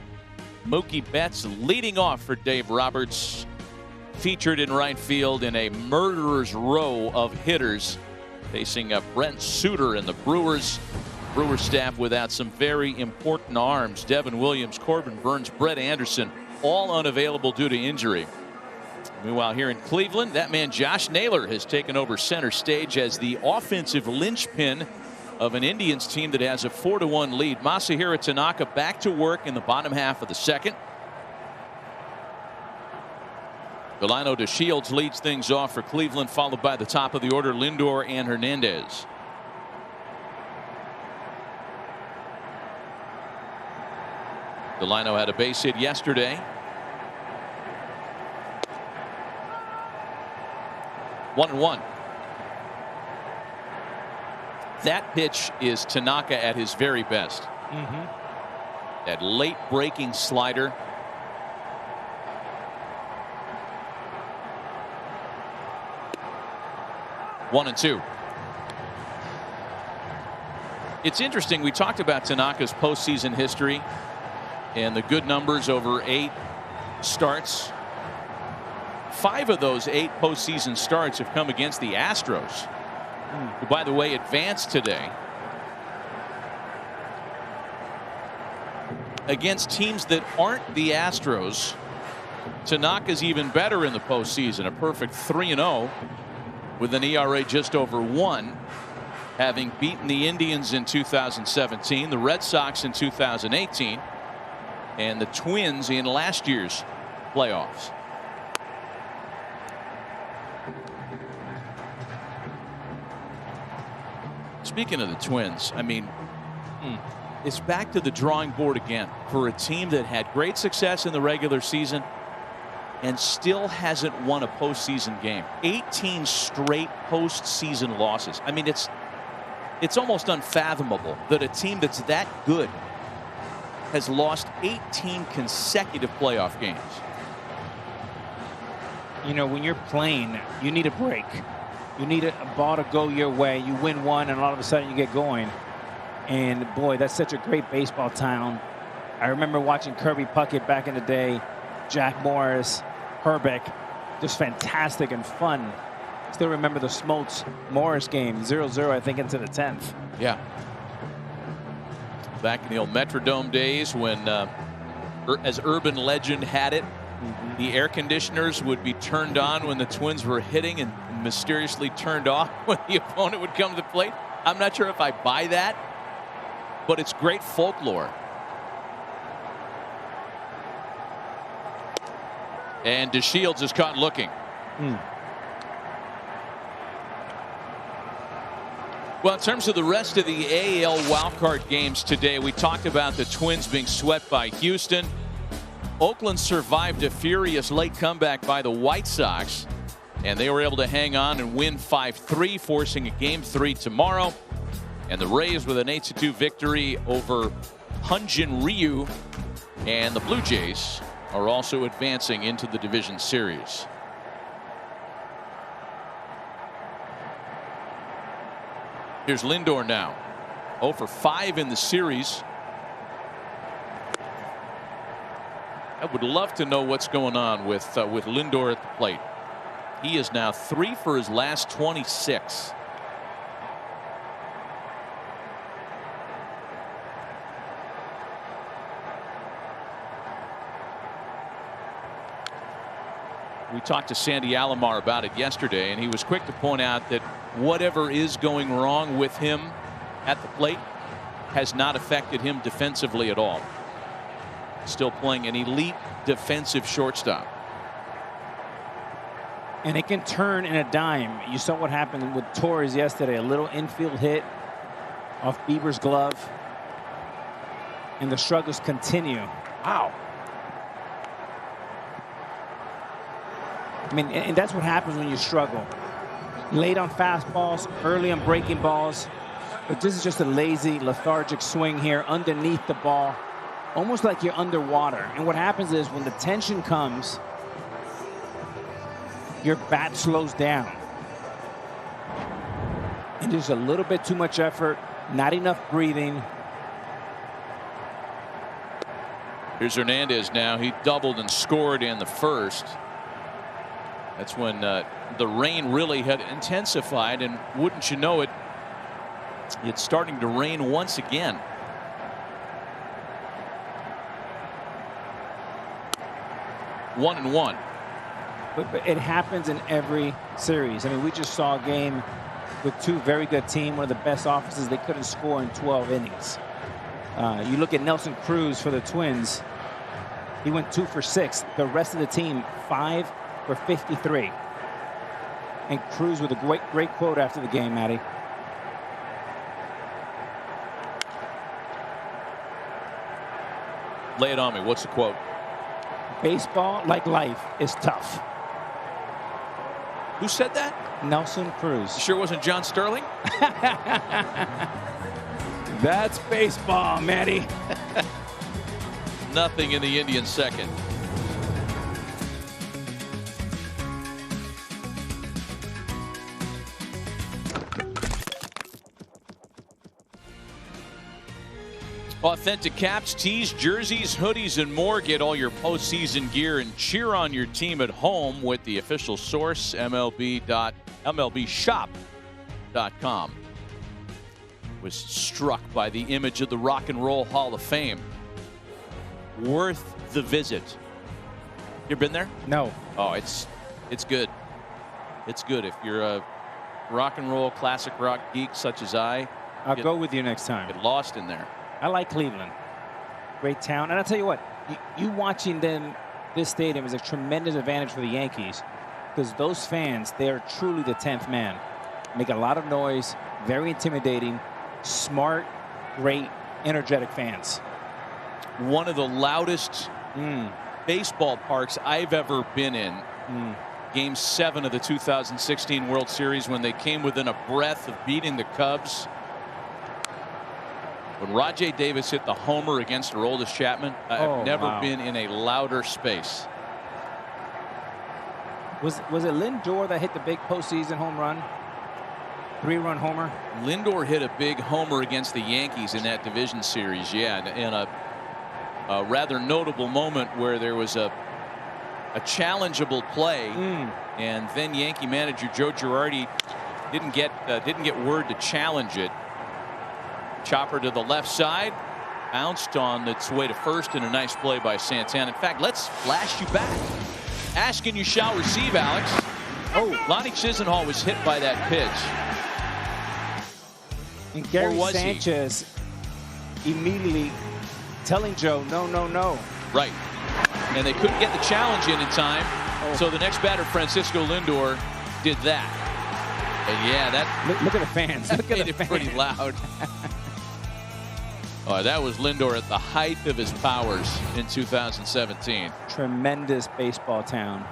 Mookie Betts leading off for Dave Roberts. Featured in right field in a murderer's row of hitters. Facing Brent Suter and the Brewers. Brewers staff without some very important arms. Devin Williams, Corbin Burns, Brett Anderson, all unavailable due to injury. Meanwhile, here in Cleveland, that man Josh Naylor has taken over center stage as the offensive linchpin of an Indians team that has a 4-1 lead. Masahiro Tanaka back to work in the bottom half of the second. Delino DeShields leads things off for Cleveland, followed by the top of the order, Lindor and Hernandez. Delino had a base hit yesterday. 1-1. That pitch is Tanaka at his very best. That late breaking slider. One and two. It's interesting. We talked about Tanaka's postseason history and the good numbers over 8 starts. 5 of those 8 postseason starts have come against the Astros, who, by the way, advanced today. Against teams that aren't the Astros, Tanaka's even better in the postseason. A perfect 3-0 with an ERA just over 1, having beaten the Indians in 2017, the Red Sox in 2018, and the Twins in last year's playoffs. Speaking of the Twins, I mean, it's back to the drawing board again for a team that had great success in the regular season and still hasn't won a postseason game. 18 straight postseason losses. I mean, it's almost unfathomable that a team that's that good has lost 18 consecutive playoff games. You know, when you're playing, you need a break. You need a ball to go your way. You win one, and all of a sudden you get going. And boy, that's such a great baseball town. I remember watching Kirby Puckett back in the day, Jack Morris, Herbeck, just fantastic and fun. Still remember the Smoltz Morris game, 0-0, I think, into the 10th. Yeah. Back in the old Metrodome days when, as urban legend had it, the air conditioners would be turned on when the Twins were hitting and mysteriously turned off when the opponent would come to the plate. I'm not sure if I buy that, but it's great folklore. And DeShields is caught looking. Well, in terms of the rest of the AL wildcard games today, we talked about the Twins being swept by Houston. Oakland survived a furious late comeback by the White Sox, and they were able to hang on and win 5-3, forcing a Game 3 tomorrow. And the Rays with an 8-2 victory over Hyunjin Ryu, and the Blue Jays are also advancing into the division series. Here's Lindor now, 0 for 5 in the series. I would love to know what's going on with Lindor at the plate. He is now 3 for his last 26. We talked to Sandy Alomar about it yesterday, and he was quick to point out that whatever is going wrong with him at the plate has not affected him defensively at all. Still playing an elite defensive shortstop. And it can turn in a dime. You saw what happened with Torres yesterday. A little infield hit off Bieber's glove. And the struggles continue. Wow. I mean, and that's what happens when you struggle. Late on fastballs, early on breaking balls. But this is just a lazy, lethargic swing here underneath the ball. Almost like you're underwater. And what happens is when the tension comes, your bat slows down. And there's a little bit too much effort, not enough breathing. Here's Hernandez now. He doubled and scored in the first. That's when the rain really had intensified, and wouldn't you know it, it's starting to rain once again. One and one. But it happens in every series. I mean, we just saw a game with two very good teams, one of the best offenses. They couldn't score in 12 innings. You look at Nelson Cruz for the Twins. He went 2 for 6. The rest of the team, 5 for 53. And Cruz with a great quote after the game, Matty. Lay it on me. What's the quote? Baseball, like life, is tough. Who said that? Nelson Cruz. Sure wasn't John Sterling? That's baseball, Matty. Nothing in the Indians' second. Authentic caps, tees, jerseys, hoodies, and more. Get all your postseason gear and cheer on your team at home with the official source, MLBshop.com. Was struck by the image of the Rock and Roll Hall of Fame. Worth the visit. You ever been there? No. Oh, it's good. It's good. If you're a rock and roll, classic rock geek such as I'll go with you next time. Get lost in there. I like Cleveland. Great town. And I'll tell you what, you watching them, this stadium is a tremendous advantage for the Yankees because those fans, they are truly the 10th man. Make a lot of noise, very intimidating, smart, great, energetic fans. One of the loudest baseball parks I've ever been in. Game 7 of the 2016 World Series when they came within a breath of beating the Cubs. When Rajay Davis hit the homer against Aroldis Chapman, I've never been in a louder space. Was it Lindor that hit the big postseason home run? 3-run homer? Lindor hit a big homer against the Yankees in that division series, yeah, in a rather notable moment where there was a challengeable play, and then Yankee manager Joe Girardi didn't get word to challenge it. Chopper to the left side, bounced on its way to first, and a nice play by Santana. In fact, let's flash you back. Ask and you shall receive, Alex. Oh, Lonnie Chisenhall was hit by that pitch. And Gary Sanchez immediately telling Joe, no, no, no. Right. And they couldn't get the challenge in time. So the next batter, Francisco Lindor, did that. And yeah, that look at the fans. Look at made it pretty loud. That was Lindor at the height of his powers in 2017. Tremendous baseball town.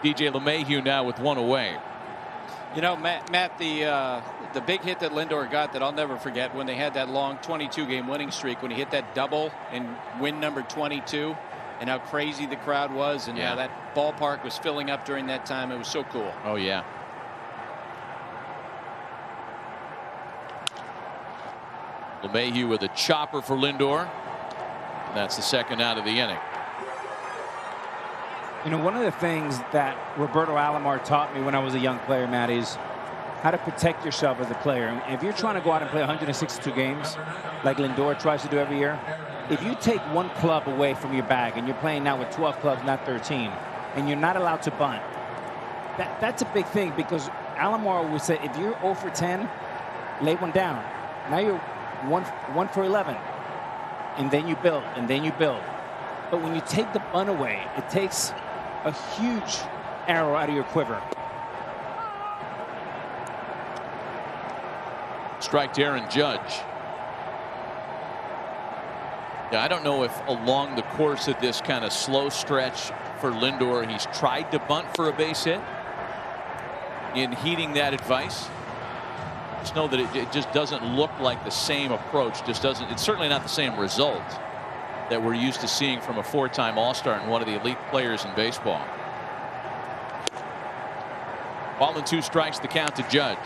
DJ LeMahieu now with one away. You know, Matt, the big hit that Lindor got that I'll never forget when they had that long 22-game winning streak, when he hit that double in win number 22, and how crazy the crowd was, and how that ballpark was filling up during that time. It was so cool. Oh, yeah. LeMahieu with a chopper for Lindor. And that's the second out of the inning. You know, one of the things that Roberto Alomar taught me when I was a young player, Matt, is how to protect yourself as a player. And if you're trying to go out and play 162 games, like Lindor tries to do every year, if you take one club away from your bag and you're playing now with 12 clubs, not 13, and you're not allowed to bunt, that's a big thing, because Alomar would say, if you're 0 for 10, lay one down. Now you're 1 for 11, and then you build, and then you build. But when you take the bunt away, it takes a huge arrow out of your quiver. Strike to Aaron Judge. Yeah, I don't know if along the course of this kind of slow stretch for Lindor, he's tried to bunt for a base hit in heeding that advice. Just know that it just doesn't look like the same approach. Just doesn't. It's certainly not the same result that we're used to seeing from a 4-time All-Star and one of the elite players in baseball. Ball and 2 strikes, the count to Judge.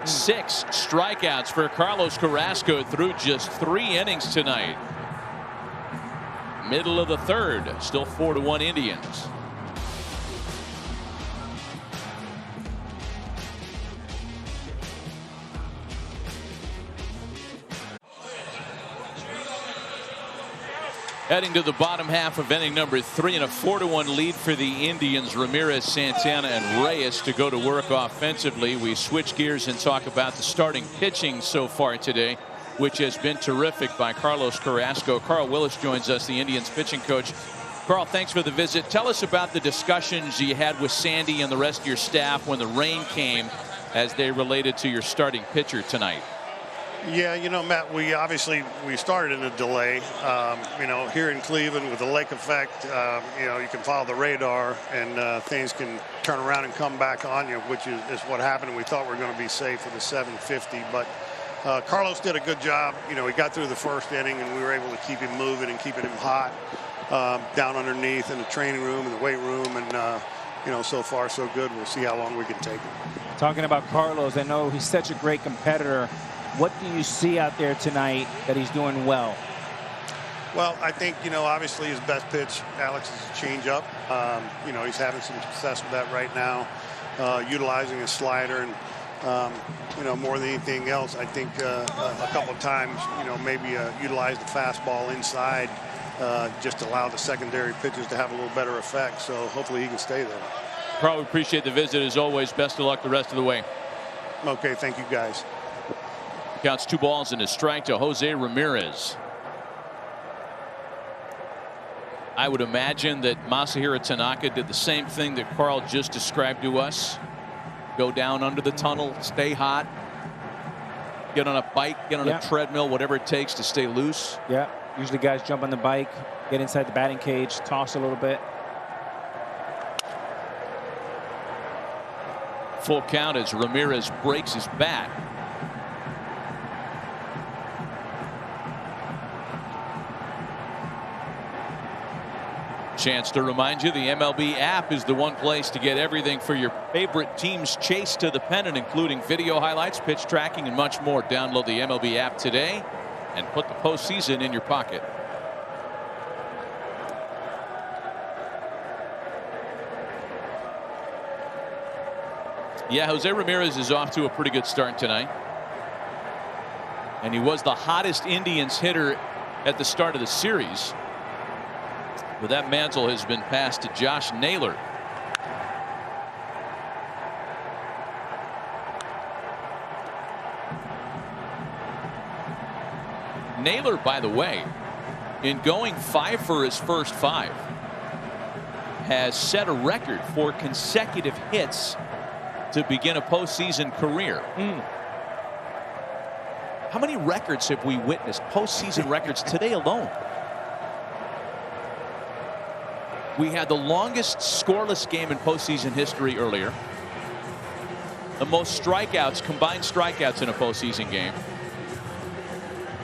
Six strikeouts for Carlos Carrasco through just 3 innings tonight. Middle of the third, still 4-1 Indians. Heading to the bottom half of inning number 3, and a 4-1 lead for the Indians. Ramirez, Santana, and Reyes to go to work offensively. We switch gears and talk about the starting pitching so far today, which has been terrific by Carlos Carrasco. Carl Willis joins us, the Indians pitching coach. Carl, thanks for the visit. Tell us about the discussions you had with Sandy and the rest of your staff when the rain came as they related to your starting pitcher tonight. Yeah, you know, Matt, we started in a delay. You know, here in Cleveland with the lake effect, you know, you can follow the radar and things can turn around and come back on you, which is what happened. We thought we were going to be safe for the 750, but Carlos did a good job. You know, he got through the first inning and we were able to keep him moving and keeping him hot down underneath in the training room and the weight room. And, you know, so far so good. We'll see how long we can take him. Talking about Carlos, I know he's such a great competitor. What do you see out there tonight that he's doing well? Well, I think, you know, obviously his best pitch, Alex, is a changeup. You know, he's having some success with that right now, utilizing his slider. And, you know, more than anything else, I think a couple of times, you know, maybe utilize the fastball inside, just allow the secondary pitches to have a little better effect. So hopefully he can stay there. Carl, we appreciate the visit as always. Best of luck the rest of the way. Okay, thank you, guys. Counts 2 balls and a strike to Jose Ramirez. I would imagine that Masahiro Tanaka did the same thing that Carl just described to us. Go down under the tunnel, stay hot, get on a bike, get on a treadmill, whatever it takes to stay loose. Yeah, usually guys jump on the bike, get inside the batting cage, toss a little bit. Full count as Ramirez breaks his bat. Chance to remind you, the MLB app is the one place to get everything for your favorite team's chase to the pennant, including video highlights, pitch tracking, and much more. Download the MLB app today and put the postseason in your pocket. Yeah, Jose Ramirez is off to a pretty good start tonight. And he was the hottest Indians hitter at the start of the series. But that mantle has been passed to Josh Naylor. Naylor, by the way, in going 5 for his first 5, has set a record for consecutive hits to begin a postseason career. How many records have we witnessed? Postseason records today alone. We had the longest scoreless game in postseason history earlier. The most strikeouts, combined strikeouts in a postseason game.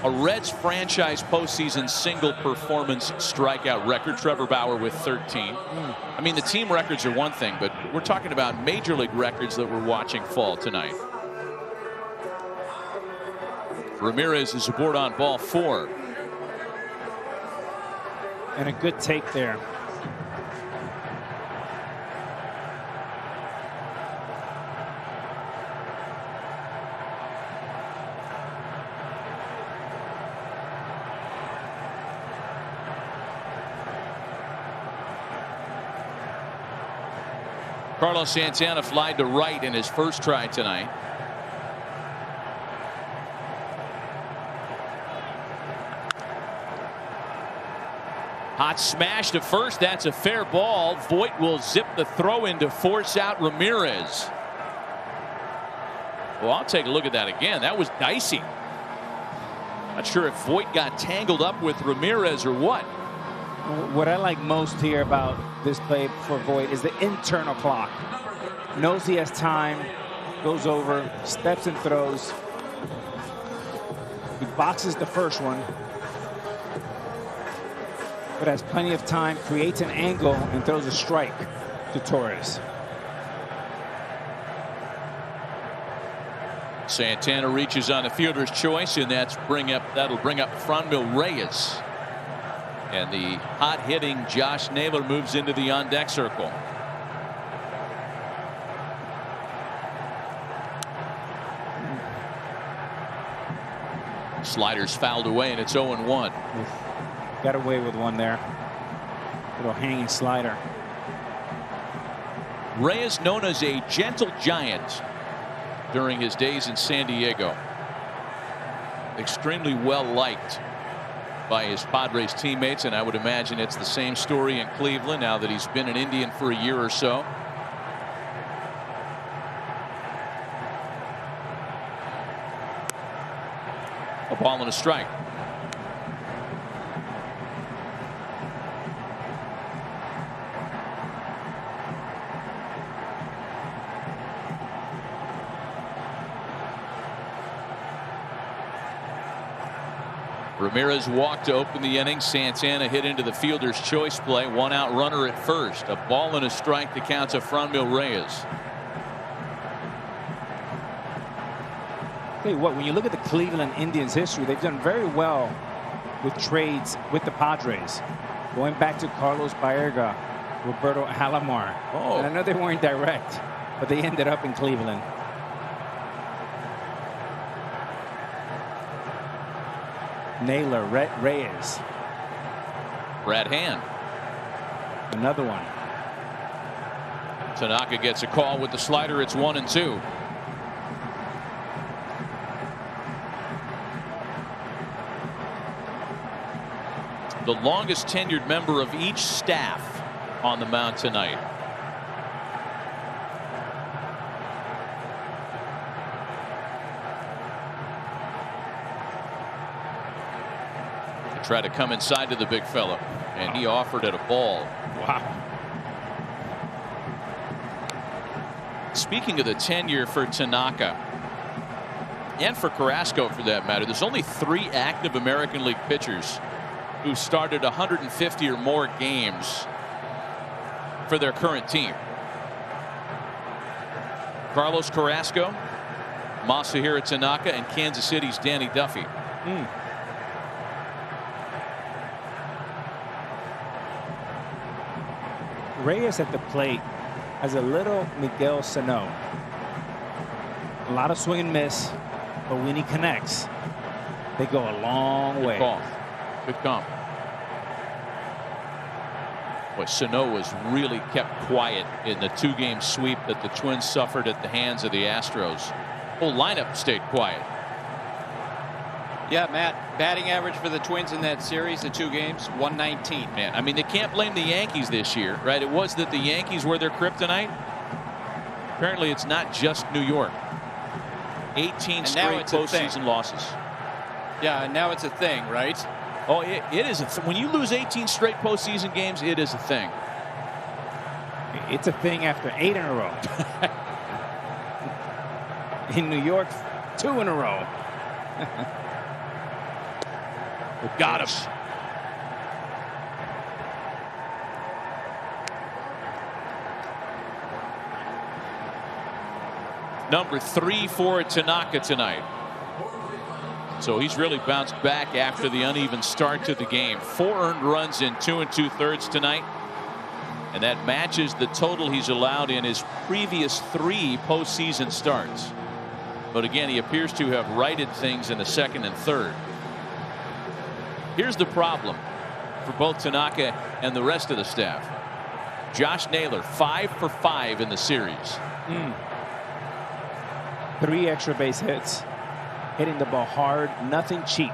A Reds franchise postseason single performance strikeout record. Trevor Bauer with 13. I mean, the team records are one thing, but we're talking about major league records that we're watching fall tonight. Ramirez is aboard on ball 4. And a good take there. Carlos Santana flied to right in his first try tonight. Hot smash to first. That's a fair ball. Voit will zip the throw in to force out Ramirez. Well, I'll take a look at that again. That was dicey. Not sure if Voit got tangled up with Ramirez or what. What I like most here about this play for Voit is the internal clock. Knows he has time, goes over, steps and throws. He boxes the first one, but has plenty of time, creates an angle, and throws a strike to Torres. Santana reaches on a fielder's choice, and that'll bring up Franmil Reyes. And the hot-hitting Josh Naylor moves into the on-deck circle. Sliders fouled away, and it's 0-1. Got away with one there. Little hanging slider. Reyes, known as a gentle giant during his days in San Diego. Extremely well liked by his Padres teammates, and I would imagine it's the same story in Cleveland now that he's been an Indian for a year or so. A ball and a strike. Ramirez walked to open the inning. Santana hit into the fielder's choice play. One out runner at first. A ball and a strike to count to Franmil Reyes. Tell you what, when you look at the Cleveland Indians history, they've done very well with trades with the Padres. Going back to Carlos Baerga, Roberto Alomar. Oh. And I know they weren't direct, but they ended up in Cleveland. Naylor, Reyes. Brad Hand. Another one. Tanaka gets a call with the slider. It's 1-2. The longest tenured member of each staff on the mound tonight. Try to come inside to the big fella, and he offered it a ball. Wow. Speaking of the tenure for Tanaka and for Carrasco for that matter, there's only 3 active American League pitchers who started 150 or more games for their current team. Carlos Carrasco, Masahiro Tanaka, and Kansas City's Danny Duffy. Reyes at the plate has a little Miguel Sano. A lot of swing and miss, but when he connects, they go a long way. Good call. Good call. Boy, Sano was really kept quiet in the 2-game sweep that the Twins suffered at the hands of the Astros. Whole lineup stayed quiet. Yeah, Matt, batting average for the Twins in that series, the 2 games, 119. Man, I mean, they can't blame the Yankees this year, right? It was that the Yankees were their kryptonite. Apparently, it's not just New York. 18 straight postseason losses. Yeah, and now it's a thing, right? Oh, it is. When you lose 18 straight postseason games, it is a thing. It's a thing after 8 in a row. In New York, 2 in a row. Got him. Number 3 for Tanaka tonight. So he's really bounced back after the uneven start to the game. 4 earned runs in 2 2/3 tonight. And that matches the total he's allowed in his previous 3 postseason starts. But again, he appears to have righted things in the 2nd and 3rd. Here's the problem for both Tanaka and the rest of the staff. Josh Naylor, 5 for 5 in the series. 3 extra base hits. Hitting the ball hard, nothing cheap.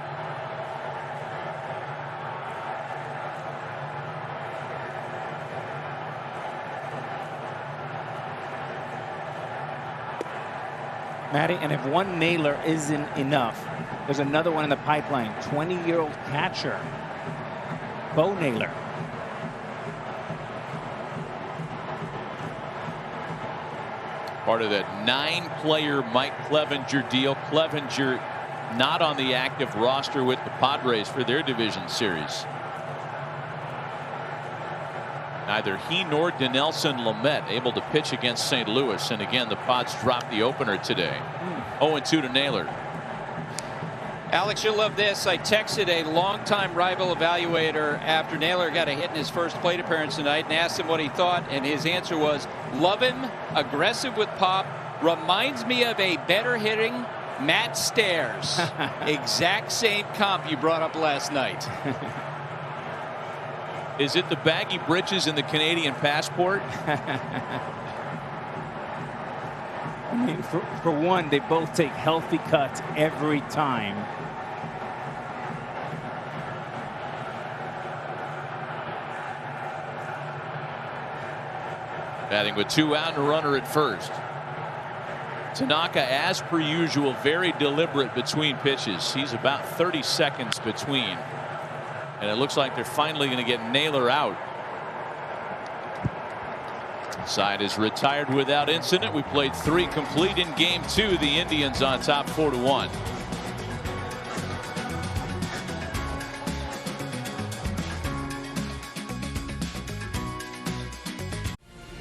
Matty, and if one Naylor isn't enough, there's another one in the pipeline. 20-year-old catcher, Bo Naylor. Part of that 9-player Mike Clevenger deal. Clevenger not on the active roster with the Padres for their division series. Neither he nor Dinelson Lamet able to pitch against St. Louis. And again, the Pods dropped the opener today. 0-2 to Naylor. Alex, you'll love this. I texted a longtime rival evaluator after Naylor got a hit in his first plate appearance tonight and asked him what he thought, and his answer was, love him, aggressive with pop, reminds me of a better hitting Matt Stairs. Exact same comp you brought up last night. Is it the baggy britches and the Canadian passport? I mean, for one, they both take healthy cuts every time. Batting with 2 out and a runner at first. Tanaka, as per usual, very deliberate between pitches. He's about 30 seconds between. And it looks like they're finally going to get Naylor out. Side is retired without incident. We played 3 complete in game 2. The Indians on top 4-1.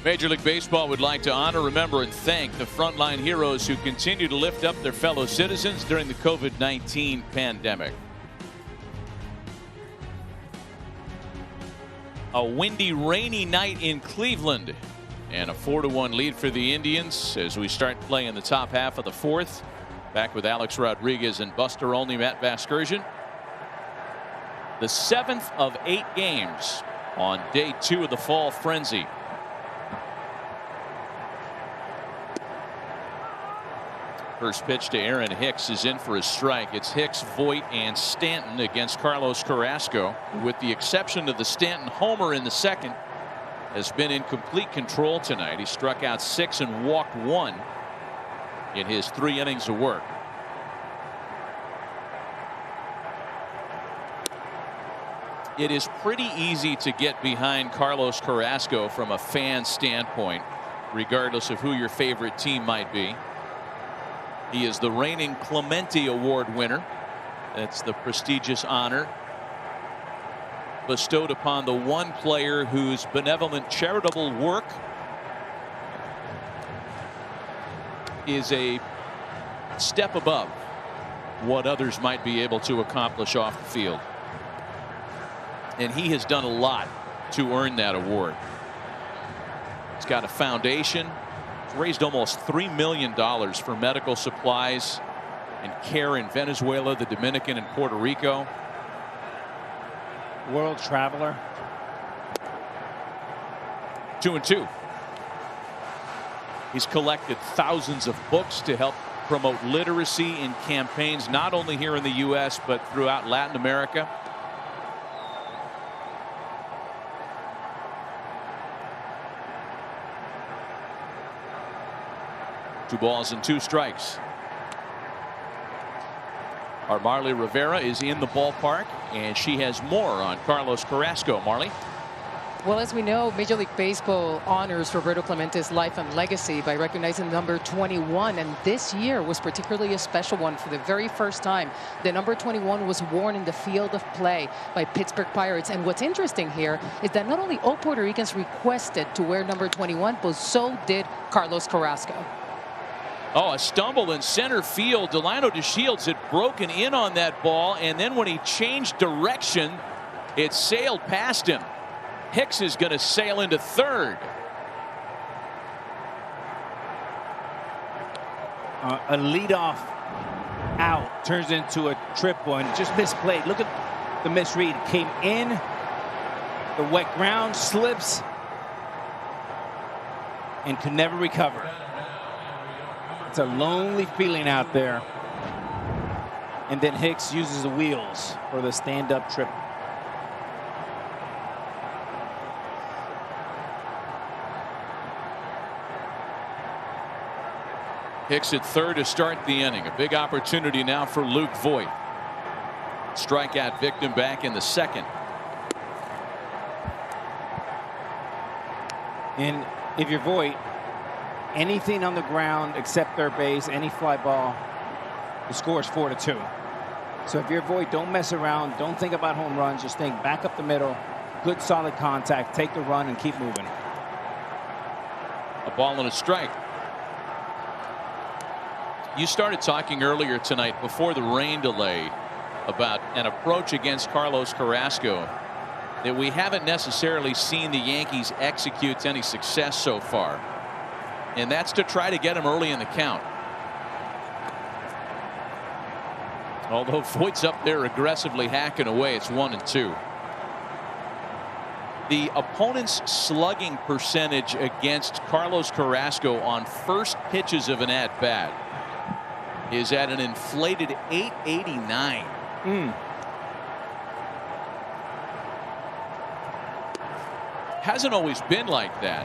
Major League Baseball would like to honor, remember, and thank the frontline heroes who continue to lift up their fellow citizens during the COVID-19 pandemic. A windy, rainy night in Cleveland and a 4-1 lead for the Indians as we start playing the top half of the 4th. Back with Alex Rodriguez and Buster Olney, Matt Vasgersian. The 7th of 8 games on day 2 of the fall frenzy. First pitch to Aaron Hicks is in for a strike. It's Hicks, Voit, and Stanton against Carlos Carrasco. With the exception of the Stanton homer in the second, has been in complete control tonight. He struck out 6 and walked 1 in his 3 innings of work. It is pretty easy to get behind Carlos Carrasco from a fan standpoint, regardless of who your favorite team might be. He is the reigning Clemente Award winner. That's the prestigious honor bestowed upon the one player whose benevolent charitable work is a step above what others might be able to accomplish off the field. And he has done a lot to earn that award. He's got a foundation. He's raised almost $3 million for medical supplies and care in Venezuela, the Dominican, and Puerto Rico. World traveler. 2-2. He's collected thousands of books to help promote literacy in campaigns not only here in the U.S. but throughout Latin America. Two balls and 2 strikes. Our Marly Rivera is in the ballpark, and she has more on Carlos Carrasco. Marly. Well, as we know, Major League Baseball honors Roberto Clemente's life and legacy by recognizing number 21. And this year was particularly a special one. For the very first time, the number 21 was worn in the field of play by Pittsburgh Pirates. And what's interesting here is that not only all Puerto Ricans requested to wear number 21, but so did Carlos Carrasco. Oh, a stumble in center field. Delino DeShields had broken in on that ball, and then when he changed direction, it sailed past him. Hicks is going to sail into third. A leadoff out turns into a triple and just misplayed. Look at the misread. Came in, the wet ground, slips, and could never recover. It's a lonely feeling out there. And then Hicks uses the wheels for the stand-up triple. Hicks at third to start the inning. A big opportunity now for Luke Voit. Strikeout victim back in the second. And if you're Voit, anything on the ground except third base, any fly ball, the score is 4-2. So if you're Voit, don't mess around. Don't think about home runs. Just think back up the middle. Good solid contact. Take the run and keep moving. A ball and a strike. You started talking earlier tonight before the rain delay about an approach against Carlos Carrasco that we haven't necessarily seen the Yankees execute to any success so far. And that's to try to get him early in the count. Although Voigt's up there aggressively hacking away, it's 1-2. The opponent's slugging percentage against Carlos Carrasco on first pitches of an at-bat is at an inflated 889. Hasn't always been like that.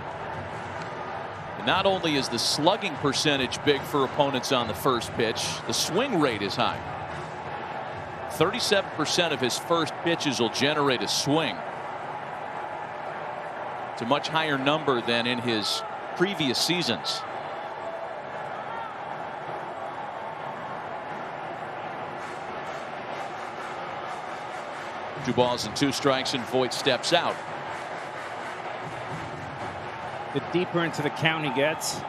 And not only is the slugging percentage big for opponents on the first pitch, the swing rate is high. 37% of his first pitches will generate a swing. It's a much higher number than in his previous seasons. Two balls and two strikes, and Voit steps out. The deeper into the count he gets,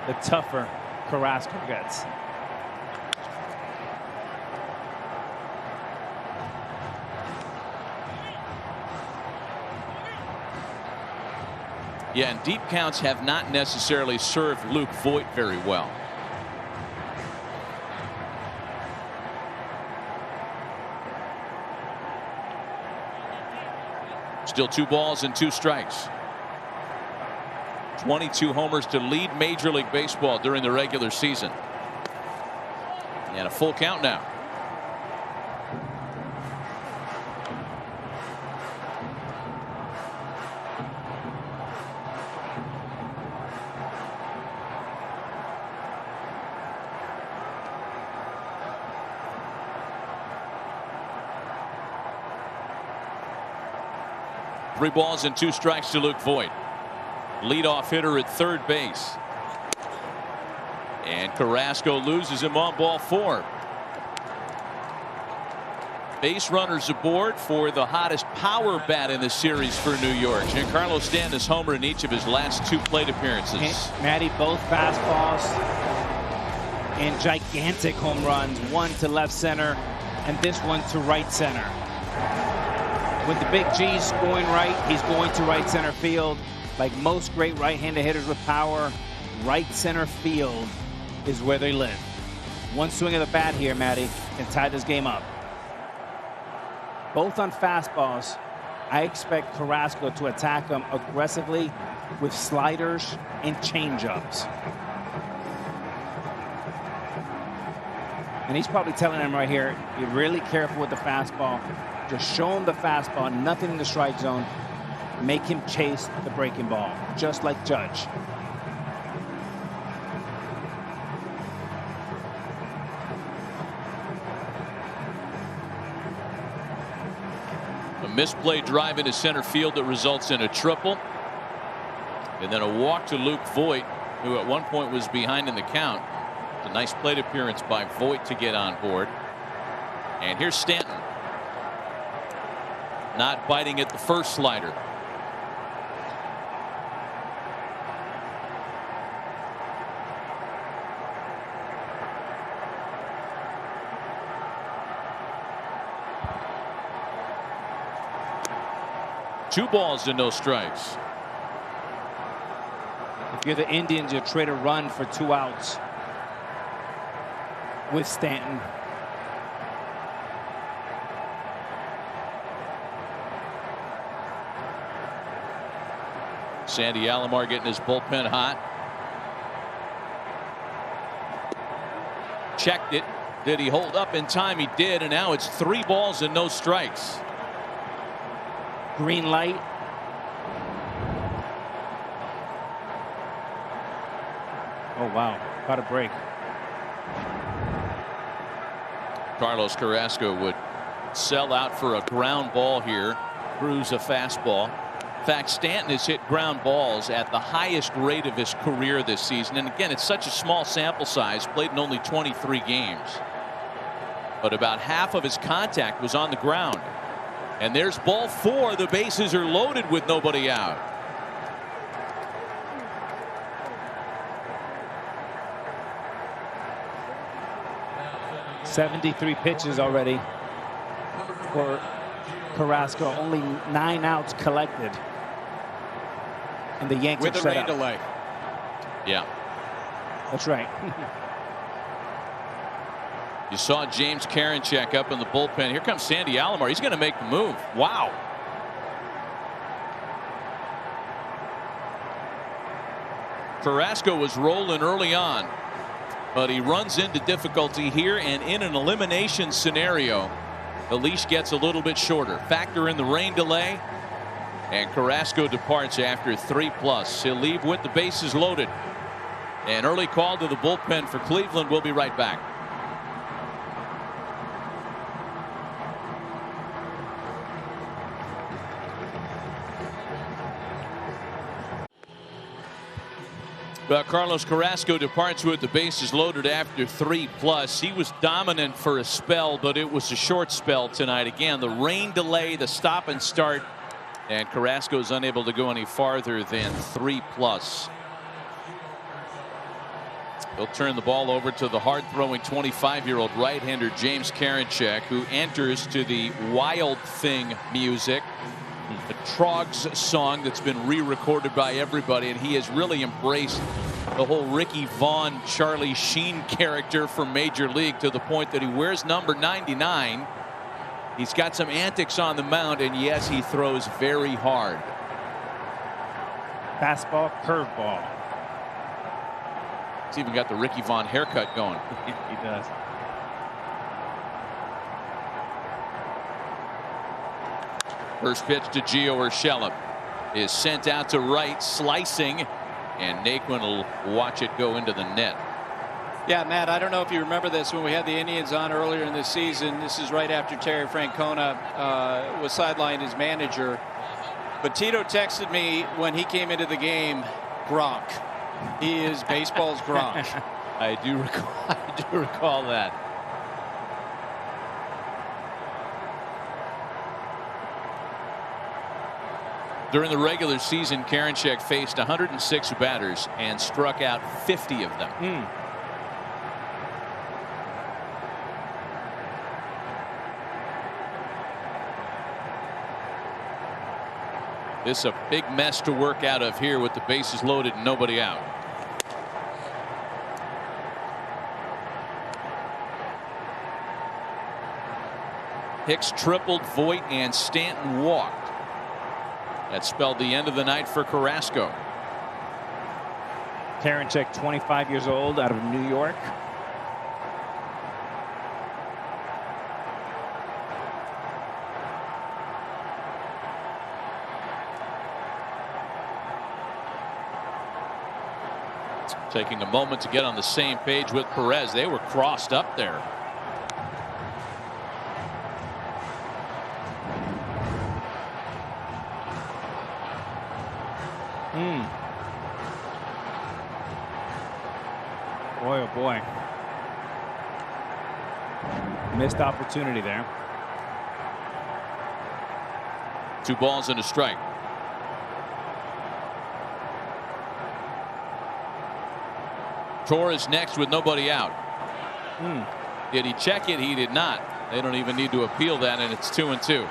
the tougher Carrasco gets. Yeah, and deep counts have not necessarily served Luke Voit very well. Still 2 balls and 2 strikes. 22 homers to lead Major League Baseball during the regular season. And a full count now. Three balls and 2 strikes to Luke Voit. Leadoff hitter at third base. And Carrasco loses him on ball 4. Base runners aboard for the hottest power bat in the series for New York. Giancarlo Stanton's homer in each of his last 2 plate appearances. Matty, both fastballs and gigantic home runs. One to left center and this one to right center. With the big G's going right, he's going to right center field. Like most great right-handed hitters with power, right center field is where they live. One swing of the bat here, Matty, can tie this game up. Both on fastballs. I expect Carrasco to attack him aggressively with sliders and changeups. And he's probably telling him right here, be really careful with the fastball. Just show him the fastball, nothing in the strike zone. Make him chase the breaking ball, just like Judge. A misplay drive into center field that results in a triple. And then a walk to Luke Voit, who at one point was behind in the count. A nice plate appearance by Voit to get on board. And here's Stanton. Not biting at the first slider. Two balls and no strikes. If you're the Indians, you trade a run for 2 outs with Stanton. Sandy Alomar getting his bullpen hot. Checked it. Did he hold up in time? He did, and now it's 3 balls and no strikes. Green light. Oh, wow. Got a break. Carlos Carrasco would sell out for a ground ball here. Bruise a fastball. In fact, Stanton has hit ground balls at the highest rate of his career this season. And again, it's such a small sample size, played in only 23 games. But about half of his contact was on the ground. And there's ball 4. The bases are loaded with nobody out. '73 pitches already for Carrasco. Only 9 outs collected. And the Yankees with a rain delay. Yeah. That's right. You saw James Karinchak up in the bullpen. Here comes Sandy Alomar. He's going to make the move. Wow. Carrasco was rolling early on, but he runs into difficulty here, and in an elimination scenario, the leash gets a little bit shorter. Factor in the rain delay, and Carrasco departs after 3+. He'll leave with the bases loaded. An early call to the bullpen for Cleveland. We'll be right back. Carlos Carrasco departs with the bases loaded after 3+. He was dominant for a spell, but it was a short spell tonight. Again, the rain delay, the stop and start, and Carrasco is unable to go any farther than 3+. He'll turn the ball over to the hard-throwing 25-year-old right-hander James Karinchak, who enters to the Wild Thing music, a Trogs song that's been re-recorded by everybody, and he has really embraced the whole Ricky Vaughn, Charlie Sheen character from Major League, to the point that he wears number 99. He's got some antics on the mound, and yes, he throws very hard. Fastball, curveball. He's even got the Ricky Vaughn haircut going. He does. First pitch to Gio Urshela is sent out to right, slicing, and Naquin will watch it go into the net. Yeah, Matt, I don't know if you remember this when we had the Indians on earlier in this season. This is right after Terry Francona was sidelined as manager. But Tito texted me when he came into the game, Gronk. He is baseball's Gronk. I do recall that. During the regular season, Karinchak faced 106 batters and struck out 50 of them. This is a big mess to work out of here with the bases loaded and nobody out. Hicks tripled, Voit and Stanton walked. That spelled the end of the night for Carrasco. Karinchak, 25 years old, out of New York. Taking a moment to get on the same page with Perez. They were crossed up there. Boy, oh boy. Missed opportunity there. 2 balls and a strike. Torres next with nobody out. Did he check it? He did not. They don't even need to appeal that, and it's 2-2.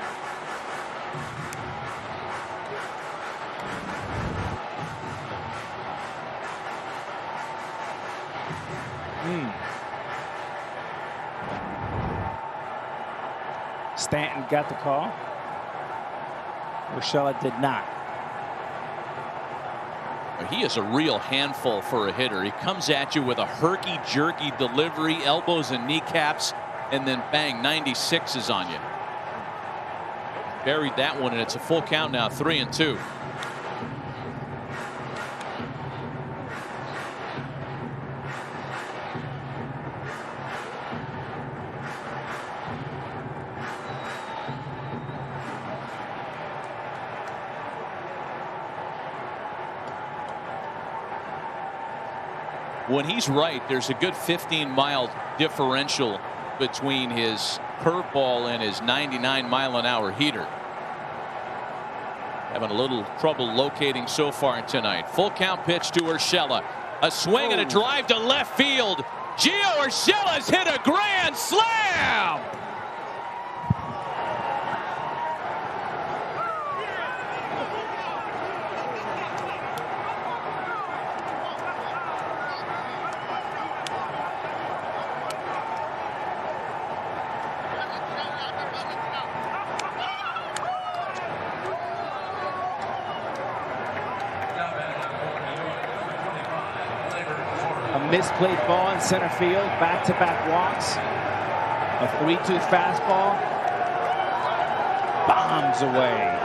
Stanton got the call. Urshela did not. He is a real handful for a hitter. He comes at you with a herky-jerky delivery, elbows and kneecaps, and then bang, 96 is on you. Buried that one, and it's a full count now, 3-2. When he's right, there's a good 15-mile differential between his curveball and his 99-mile-an-hour heater. Having a little trouble locating so far tonight. Full count pitch to Urshela. A swing and a drive to left field. Gio Urshela's hit a grand slam. Misplayed ball in center field. Back-to-back walks. A 3-2 fastball. Bombs away.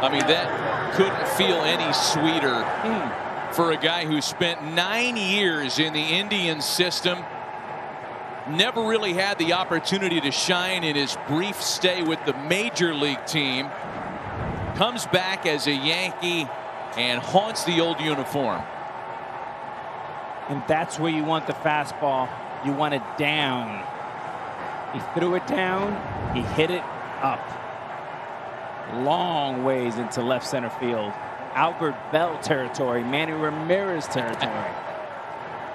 I mean, that couldn't feel any sweeter for a guy who spent 9 years in the Indians system. Never really had the opportunity to shine in his brief stay with the major league team. Comes back as a Yankee and haunts the old uniform. And that's where you want the fastball. You want it down. He threw it down. He hit it up. Long ways into left center field. Albert Bell territory. Manny Ramirez territory.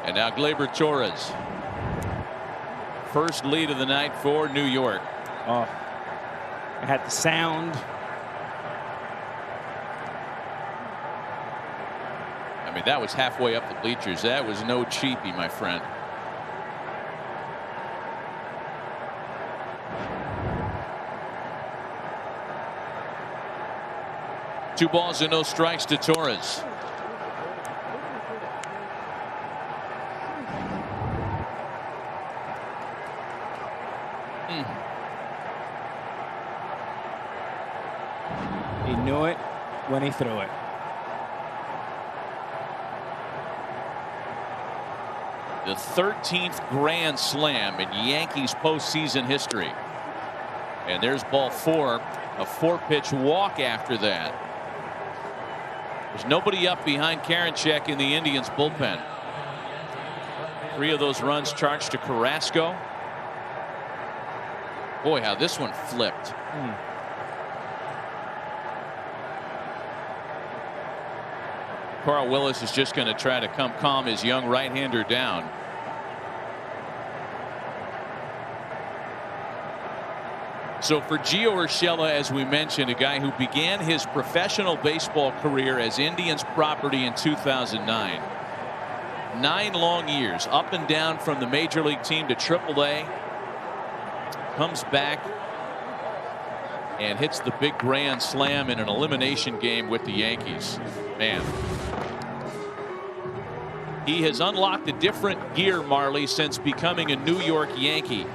And now Gleyber Torres. First lead of the night for New York. Oh, it had the sound. I mean, that was halfway up the bleachers. That was no cheapie, my friend. Two balls and no strikes to Torres. He knew it when he threw it. The 13th grand slam in Yankees postseason history. And there's ball 4, a 4-pitch walk after that. There's nobody up behind Karinchak in the Indians bullpen. 3 of those runs charged to Carrasco. Boy, how this one flipped. Carl Willis is just going to try to come calm his young right-hander down. So for Gio Urshela, as we mentioned, a guy who began his professional baseball career as Indians property in 2009. 9 long years, up and down from the major league team to AAA. Comes back and hits the big grand slam in an elimination game with the Yankees. Man, he has unlocked a different gear, Marley, since becoming a New York Yankee.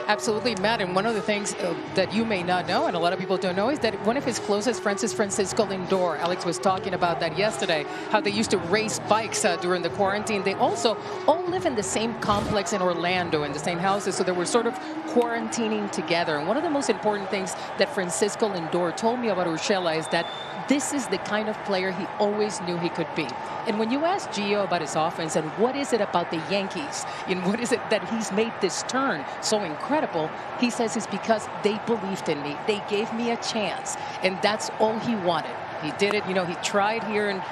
Absolutely, Matt. And one of the things that you may not know, and a lot of people don't know, is that one of his closest friends is Francisco Lindor. Alex was talking about that yesterday, how they used to race bikes during the quarantine. They also all live in the same complex in Orlando, in the same houses, so they were sort of quarantining together. And one of the most important things that Francisco Lindor told me about Urshela is that this is the kind of player he always knew he could be. And when you ask Gio about his offense and what is it about the Yankees and what is it that he's made this turn so incredible, he says it's because they believed in me. They gave me a chance. And that's all he wanted. He did it. You know, he tried here, and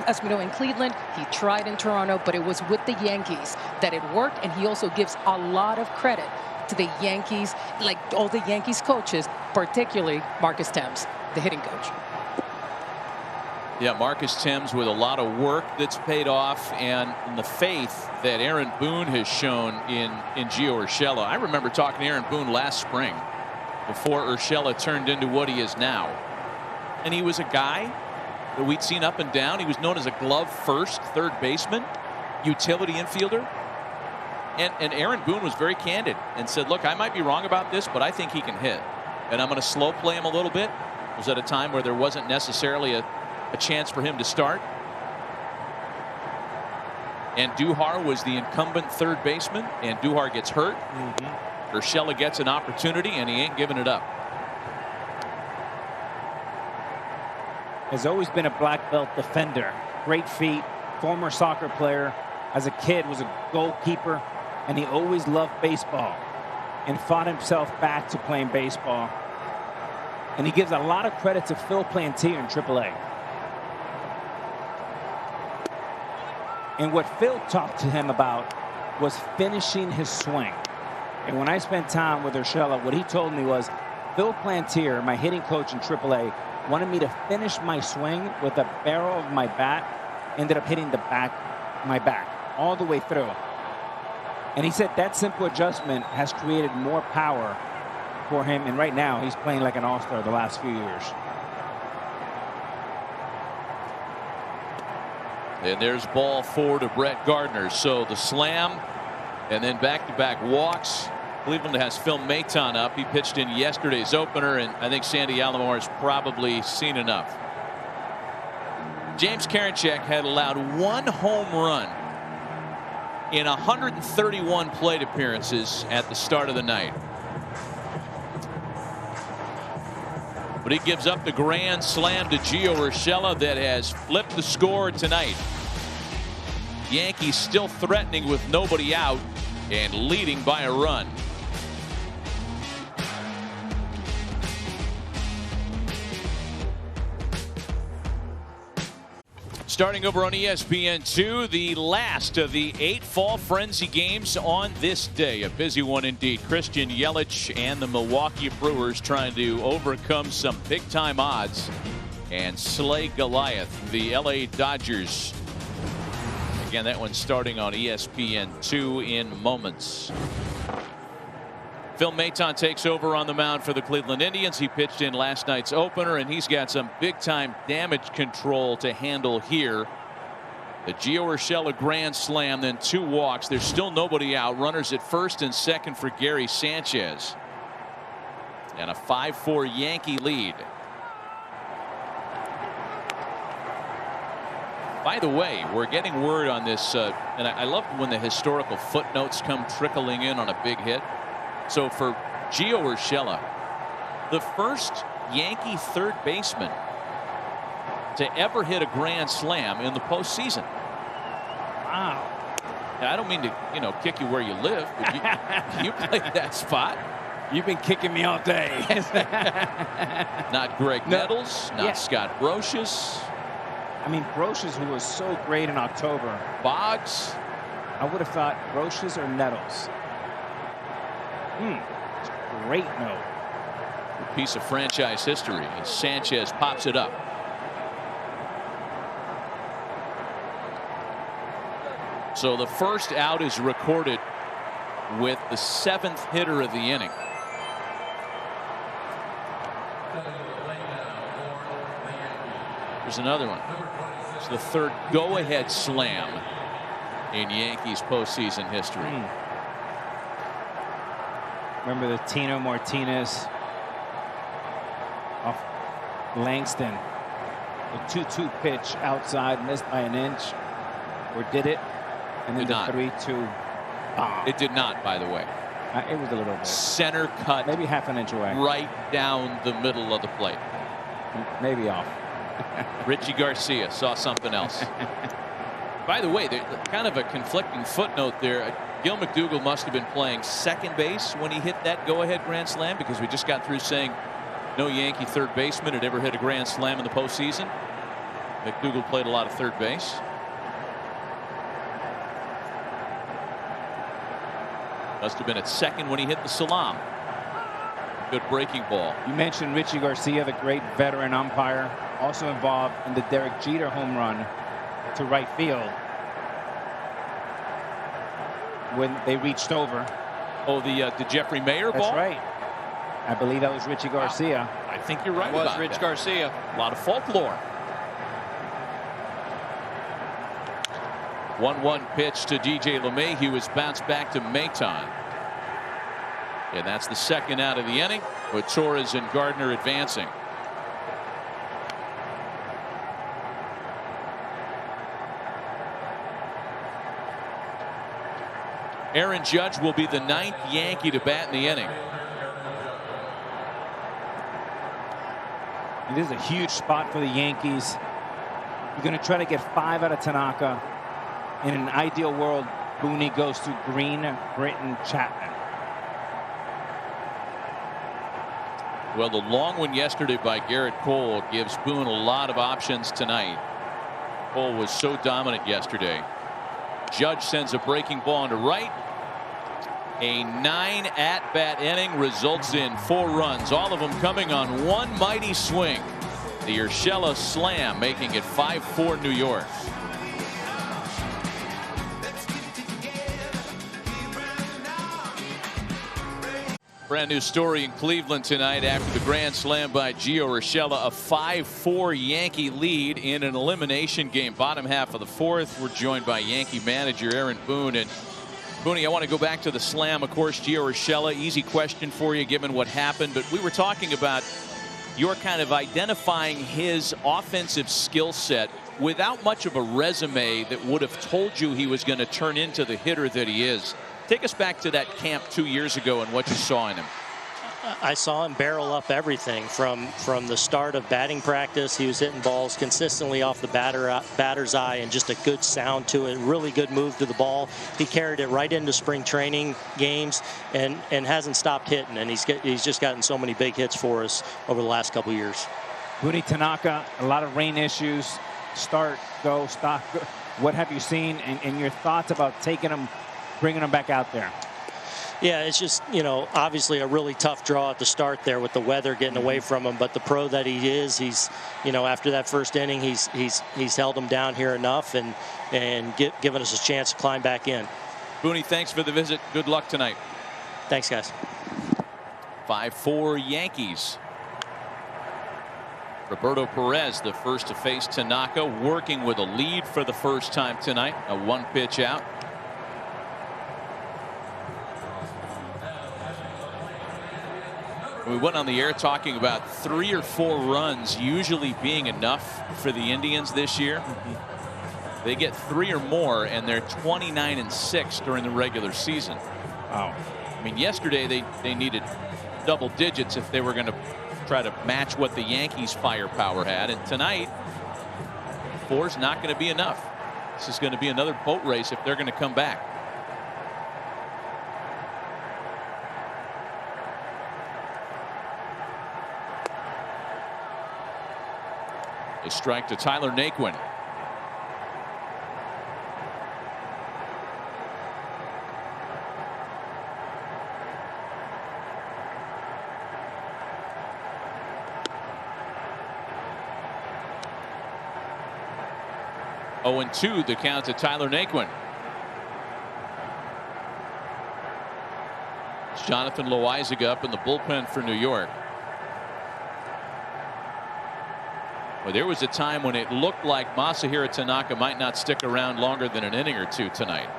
as we know, in Cleveland. He tried in Toronto, but it was with the Yankees that it worked. And he also gives a lot of credit to the Yankees, like all the Yankees coaches, particularly Marcus Thames, the hitting coach. Yeah, Marcus Thames with a lot of work that's paid off, and the faith that Aaron Boone has shown in Gio Urshela. I remember talking to Aaron Boone last spring before Urshela turned into what he is now. And he was a guy that we'd seen up and down. He was known as a glove first third baseman, utility infielder. And Aaron Boone was very candid and said, look, I might be wrong about this, but I think he can hit. And I'm going to slow play him a little bit. It was at a time where there wasn't necessarily a chance for him to start. And Duhar was the incumbent third baseman, and Duhar gets hurt. Urshela gets an opportunity, and he ain't giving it up. Has always been a black belt defender. Great feet, former soccer player. As a kid was a goalkeeper, and he always loved baseball and fought himself back to playing baseball. And he gives a lot of credit to Phil Plantier in AAA. And what Phil talked to him about was finishing his swing. And when I spent time with Urshela, what he told me was Phil Plantier, my hitting coach in AAA, wanted me to finish my swing with the barrel of my bat. Ended up hitting my back all the way through. And he said that simple adjustment has created more power for him. And right now he's playing like an all-star the last few years. And there's ball 4 to Brett Gardner. So the slam and then back-to-back walks. Cleveland has Phil Maton up. He pitched in yesterday's opener, and I think Sandy Alomar has probably seen enough. James Karinchak had allowed 1 home run in 131 plate appearances at the start of the night. But he gives up the grand slam to Gio Urshela that has flipped the score tonight. Yankees still threatening with nobody out and leading by a run. Starting over on ESPN2, the last of the 8 Fall Frenzy games on this day. A busy one indeed. Christian Yelich and the Milwaukee Brewers trying to overcome some big-time odds and slay Goliath, the LA Dodgers. Again, that one starting on ESPN2 in moments. Phil Maton takes over on the mound for the Cleveland Indians. He pitched in last night's opener, and he's got some big-time damage control to handle here. The Gio Urshela grand slam, then 2 walks. There's still nobody out. Runners at first and second for Gary Sanchez. And a 5-4 Yankee lead. By the way, we're getting word on this, and I love when the historical footnotes come trickling in on a big hit. So for Gio Urshela, the first Yankee third baseman to ever hit a grand slam in the postseason. Wow. Now, I don't mean to, kick you where you live, but you played that spot. You've been kicking me all day. Not Greg Nettles, not Scott Brocious. I mean, Brocious, who was so great in October. Boggs. I would have thought Brocious or Nettles. Great note. A piece of franchise history as Sanchez pops it up. So the first out is recorded with the 7th hitter of the inning. There's another one. It's the 3rd go-ahead slam in Yankees postseason history. Remember the Tino Martinez off Langston. The 2-2 pitch outside, missed by an inch. Or did it? And then the 3-2 bomb. It did not, by the way. It was a little bit. Center cut. Maybe half an inch away. Right down the middle of the plate. Maybe off. Richie Garcia saw something else. By the way, kind of a conflicting footnote there. Gil McDougall must have been playing second base when he hit that go-ahead grand slam, because we just got through saying no Yankee third baseman had ever hit a grand slam in the postseason. McDougall played a lot of third base. Must have been at second when he hit the salam. Good breaking ball. You mentioned Richie Garcia, the great veteran umpire, also involved in the Derek Jeter home run to right field when they reached over. Oh, the Jeffrey Mayer ball? That's right. I believe that was Richie Garcia. I think you're right. It was about Rich that. Garcia. A lot of folklore. 1-1 pitch to DJ LeMahieu is bounced back to Maton. And that's the 2nd out of the inning, with Torres and Gardner advancing. Aaron Judge will be the 9th Yankee to bat in the inning. And this is a huge spot for the Yankees. You're going to try to get 5 out of Tanaka. In an ideal world, Booney goes to Green, Britton, Chapman. Well, the long one yesterday by Garrett Cole gives Boone a lot of options tonight. Cole was so dominant yesterday. Judge sends a breaking ball into right. A 9 at-bat inning results in 4 runs, all of them coming on one mighty swing. The Urshela slam making it 5-4 New York. Brand new story in Cleveland tonight after the grand slam by Gio Urshela. A 5-4 Yankee lead in an elimination game. Bottom half of the fourth. We're joined by Yankee manager Aaron Boone. And Booney, I want to go back to the slam. Of course, Gio Urshela, easy question for you given what happened. But we were talking about your kind of identifying his offensive skill set without much of a resume that would have told you he was going to turn into the hitter that he is. Take us back to that camp 2 years ago and what you saw in him. I saw him barrel up everything from the start of batting practice. He was hitting balls consistently off the batter's eye, and just a good sound to it. Really good move to the ball. He carried it right into spring training games and hasn't stopped hitting. And he's just gotten so many big hits for us over the last couple years. Booney, Tanaka, a lot of rain issues. Start, go, stop. Go. What have you seen, and your thoughts about taking him, bringing him back out there? Yeah, it's just, obviously a really tough draw at the start there with the weather getting away from him. But the pro that he is, he's, after that first inning, he's held him down here enough and given us a chance to climb back in. Booney, thanks for the visit. Good luck tonight. Thanks, guys. 5-4 Yankees. Roberto Perez, the first to face Tanaka, working with a lead for the first time tonight. A 1-pitch out. We went on the air talking about 3 or 4 runs usually being enough for the Indians this year. They get 3 or more, and they're 29-6 during the regular season. Wow. I mean, yesterday they needed double digits if they were going to try to match what the Yankees' firepower had. And tonight, 4's not going to be enough. This is going to be another boat race if they're going to come back. A strike to Tyler Naquin. Oh, 0-2 the count to Tyler Naquin. It's Jonathan Loaizaga up in the bullpen for New York. Well, there was a time when it looked like Masahiro Tanaka might not stick around longer than an inning or two tonight.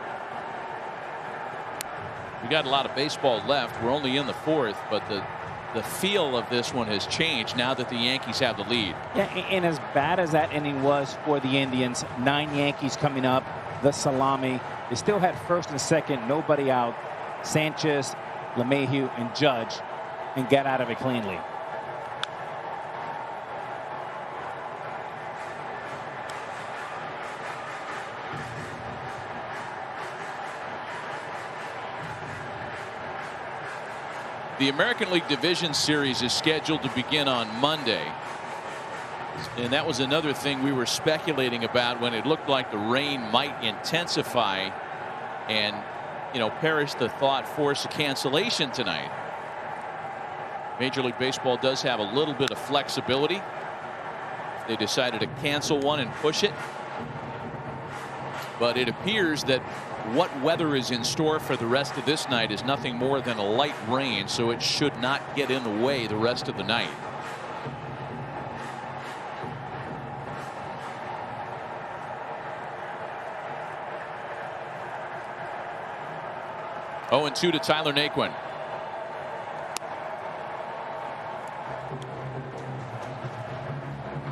We got a lot of baseball left. We're only in the fourth, but the feel of this one has changed now that the Yankees have the lead. Yeah, and as bad as that inning was for the Indians, 9 Yankees coming up, the salami. They still had first and second, nobody out. Sanchez, LeMahieu, and Judge, and get out of it cleanly. The American League Division Series is scheduled to begin on Monday. And that was another thing we were speculating about when it looked like the rain might intensify and, perish the thought force a cancellation tonight. Major League Baseball does have a little bit of flexibility. They decided to cancel one and push it. But it appears that what weather is in store for the rest of this night is nothing more than a light rain, so it should not get in the way the rest of the night. Oh, 0-2 to Tyler Naquin.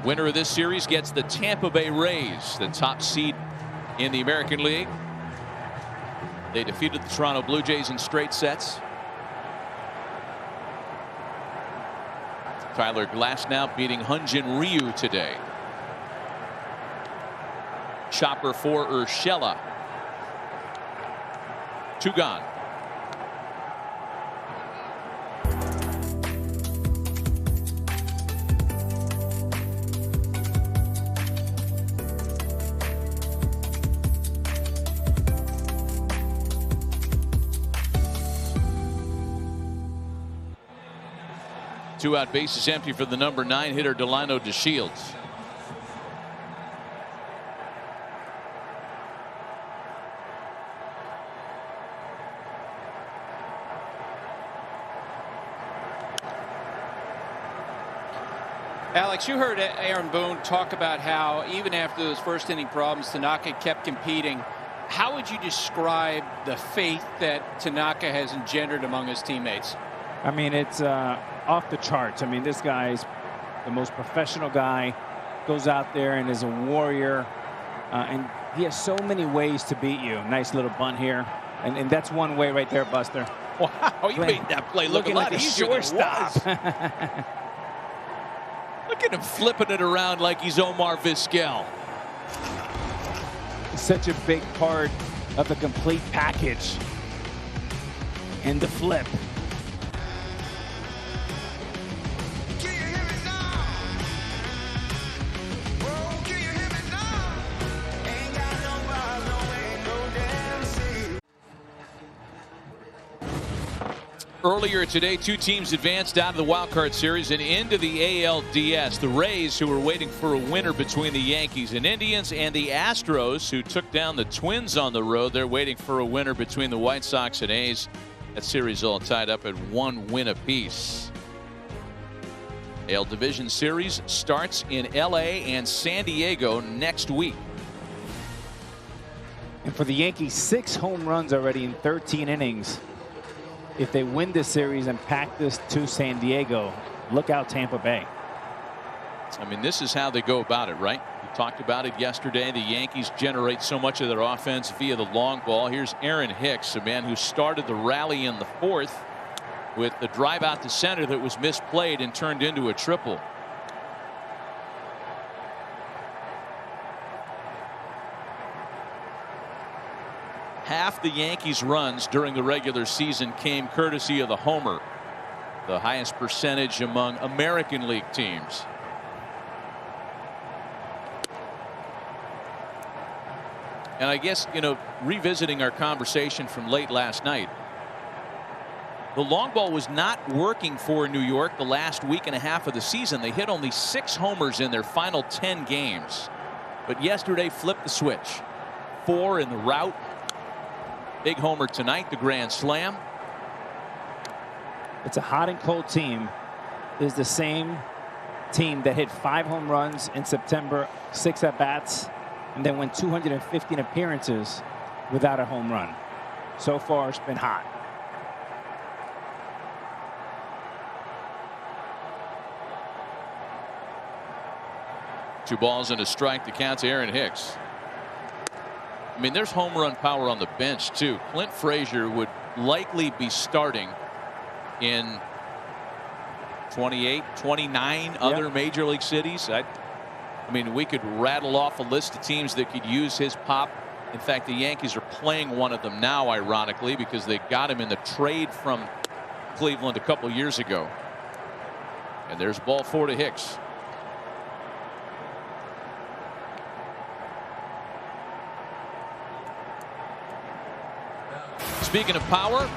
Winner of this series gets the Tampa Bay Rays, the top seed in the American League. They defeated the Toronto Blue Jays in straight sets. Tyler Glasnow beating Hyun-Jin Ryu today. Chopper for Urshela. 2 gone. Two out, bases empty for the number 9 hitter Delano DeShields. Alex, you heard Aaron Boone talk about how even after those first inning problems, Tanaka kept competing. How would you describe the faith that Tanaka has engendered among his teammates? I mean, it's off the charts. I mean, this guy's the most professional guy, goes out there and is a warrior. And he has so many ways to beat you. Nice little bunt here. And that's one way right there, Buster. Wow, you made that play look a lot easier than it was. Look at him flipping it around like he's Omar Vizquel. Such a big part of the complete package. And the flip. Earlier today, two teams advanced out of the wild card series and into the ALDS. The Rays, who were waiting for a winner between the Yankees and Indians, and the Astros, who took down the Twins on the road. They're waiting for a winner between the White Sox and A's. That series all tied up at 1 win apiece. AL Division Series starts in LA and San Diego next week. And for the Yankees, 6 home runs already in 13 innings. If they win this series and pack this to San Diego, look out Tampa Bay. I mean, this is how they go about it, right? We talked about it yesterday. The Yankees generate so much of their offense via the long ball. Here's Aaron Hicks, a man who started the rally in the 4th with the drive out to center that was misplayed and turned into a triple. Half the Yankees' runs during the regular season came courtesy of the homer, the highest percentage among American League teams. And I guess, you know, revisiting our conversation from late last night, the long ball was not working for New York the last week and a half of the season. They hit only 6 homers in their final 10 games. But yesterday flipped the switch. 4 in the rout. Big homer tonight, the grand slam. It's a hot and cold team. Is the same team that hit 5 home runs in September, 6 at-bats, and then went 215 appearances without a home run. So far, it's been hot. Two balls and a strike to count to Aaron Hicks. I mean, there's home run power on the bench, too. Clint Frazier would likely be starting in 28, 29 other major league cities. I mean, we could rattle off a list of teams that could use his pop. In fact, the Yankees are playing one of them now, ironically, because they got him in the trade from Cleveland a couple years ago. And there's ball 4 to Hicks. Speaking of power,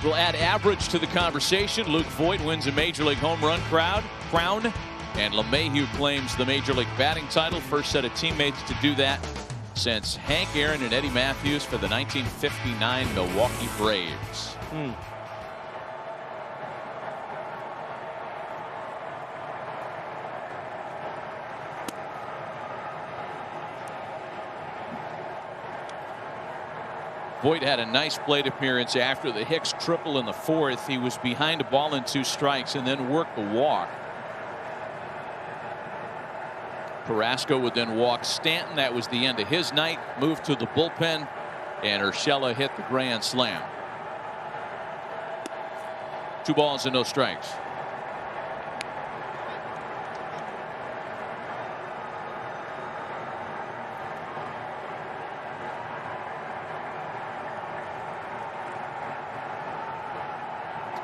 we'll add average to the conversation. Luke Voit wins a Major League home run crown. And LeMahieu claims the Major League batting title. First set of teammates to do that since Hank Aaron and Eddie Matthews for the 1959 Milwaukee Braves. Voit had a nice plate appearance after the Hicks triple in the 4th. He was behind a ball and 2 strikes and then worked the walk. Carrasco would then walk Stanton. That was the end of his night. Moved to the bullpen, and Urshela hit the grand slam. 2 balls and no strikes.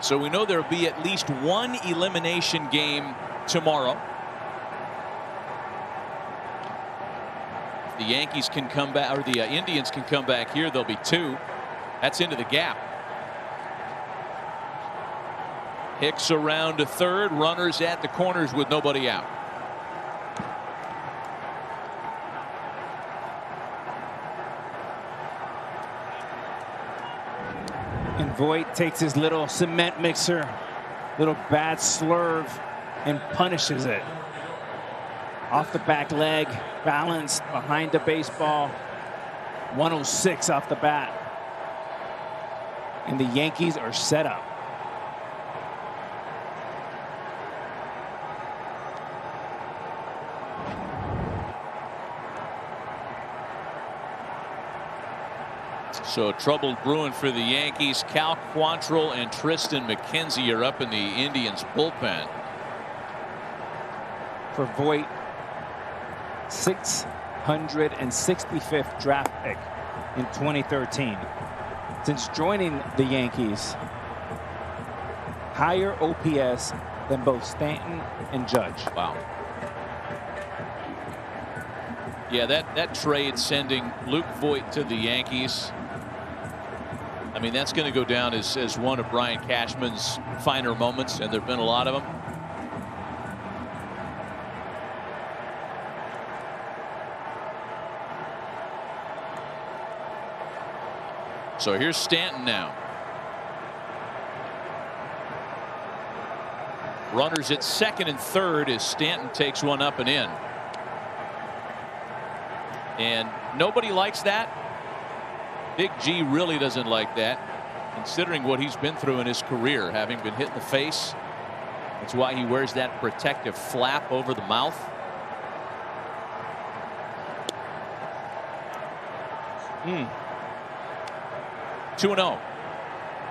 So we know there will be at least 1 elimination game tomorrow. If the Yankees can come back, or the Indians can come back here, there'll be 2. That's into the gap. Hicks around to third, runners at the corners with nobody out. And Voit takes his little cement mixer, little bad slurve, and punishes it. Off the back leg, balanced behind the baseball. 106 off the bat. And the Yankees are set up. So trouble brewing for the Yankees. Cal Quantrill and Tristan McKenzie are up in the Indians bullpen. For Voit, 665th draft pick in 2013. Since joining the Yankees, higher OPS than both Stanton and Judge. Wow. Yeah, that trade sending Luke Voit to the Yankees, I mean, that's going to go down as one of Brian Cashman's finer moments, and there have been a lot of them. So here's Stanton now. Runners at second and third as Stanton takes one up and in. And nobody likes that. Big G really doesn't like that, considering what he's been through in his career, having been hit in the face. That's why he wears that protective flap over the mouth. Hmm. 2-0.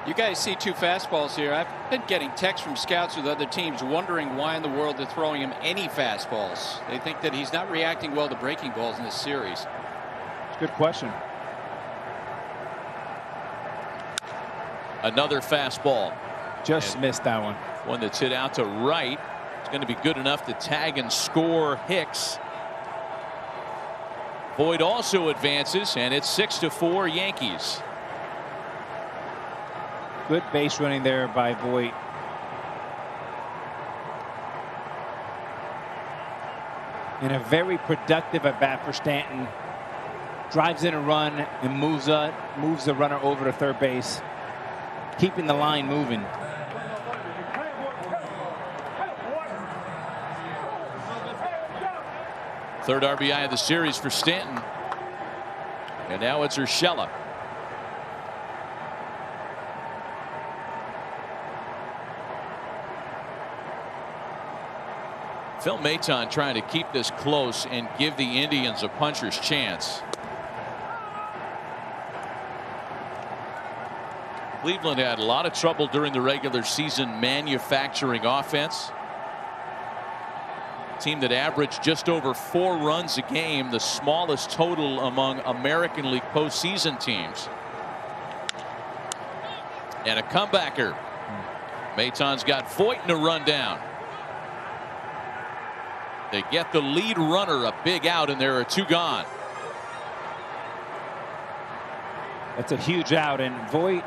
You guys see two fastballs here. I've been getting texts from scouts with other teams wondering why in the world they're throwing him any fastballs. They think that he's not reacting well to breaking balls in this series. Good question. Another fastball. Just missed that one. One that's hit out to right. It's going to be good enough to tag and score Hicks. Voit also advances, and it's 6-4 Yankees. Good base running there by Voit. And a very productive at bat for Stanton. Drives in a run and moves the runner over to third base, keeping the line moving. Third RBI of the series for Stanton. And now it's Urshela. Phil Maton trying to keep this close and give the Indians a puncher's chance. Cleveland had a lot of trouble during the regular season manufacturing offense. Team that averaged just over 4 runs a game, the smallest total among American League postseason teams. And a comebacker. Maton's got Voit in a rundown. They get the lead runner a big out, and there are 2 gone. That's a huge out, and Voit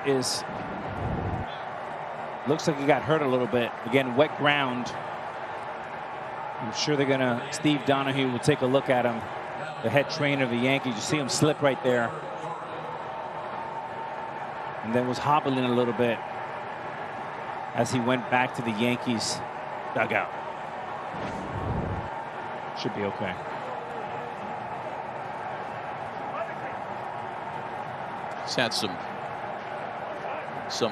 looks like he got hurt a little bit. Again, wet ground. I'm sure they're gonna, Steve Donahue will take a look at him, the head trainer of the Yankees. You see him slip right there, and then was hobbling a little bit as he went back to the Yankees dugout. Should be okay. He's had some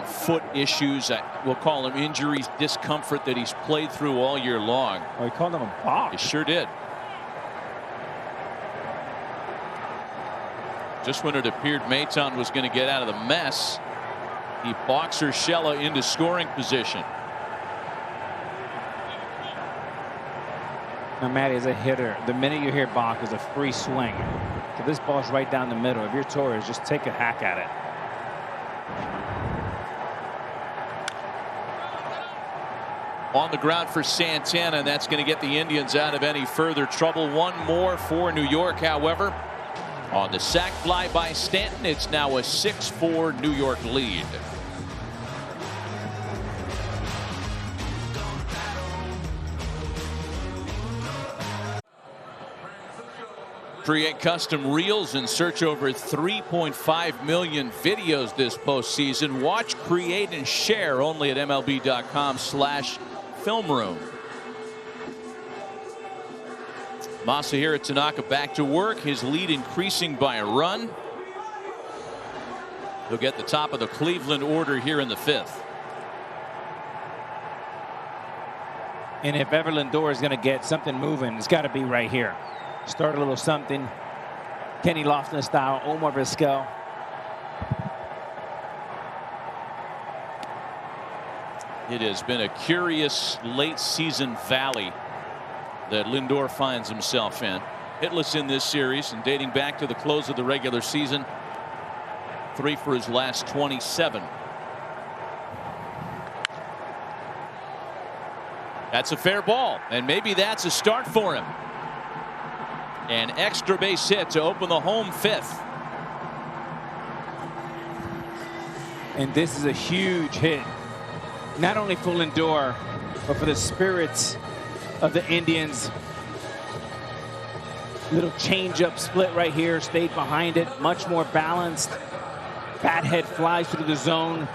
foot issues. We'll call them injuries, discomfort that he's played through all year long. Oh, he called him a balk. He sure did. Just when it appeared Maton was going to get out of the mess, he balks Urshela into scoring position. Now, Matty, as a hitter, the minute you hear balk is a free swing. So this ball's right down the middle. If you're Torres, just take a hack at it. On the ground for Santana, and that's going to get the Indians out of any further trouble. One more for New York, however. On the sac fly by Stanton, it's now a 6-4 New York lead. Create custom reels and search over 3.5 million videos this postseason. Watch, create, and share only at MLB.com/filmroom. Masahiro Tanaka back to work, his lead increasing by a run. He'll get the top of the Cleveland order here in the 5th. And if ever Lindor is going to get something moving, it's got to be right here. Start a little something. Kenny Lofton style, Omar Vizquel. It has been a curious late season valley that Lindor finds himself in. Hitless in this series and dating back to the close of the regular season. 3 for his last 27. That's a fair ball, and maybe that's a start for him. An extra base hit to open the home 5th. And this is a huge hit, not only for Lindor, but for the spirits of the Indians. Little changeup split right here, stayed behind it, much more balanced. Bat head flies through the zone,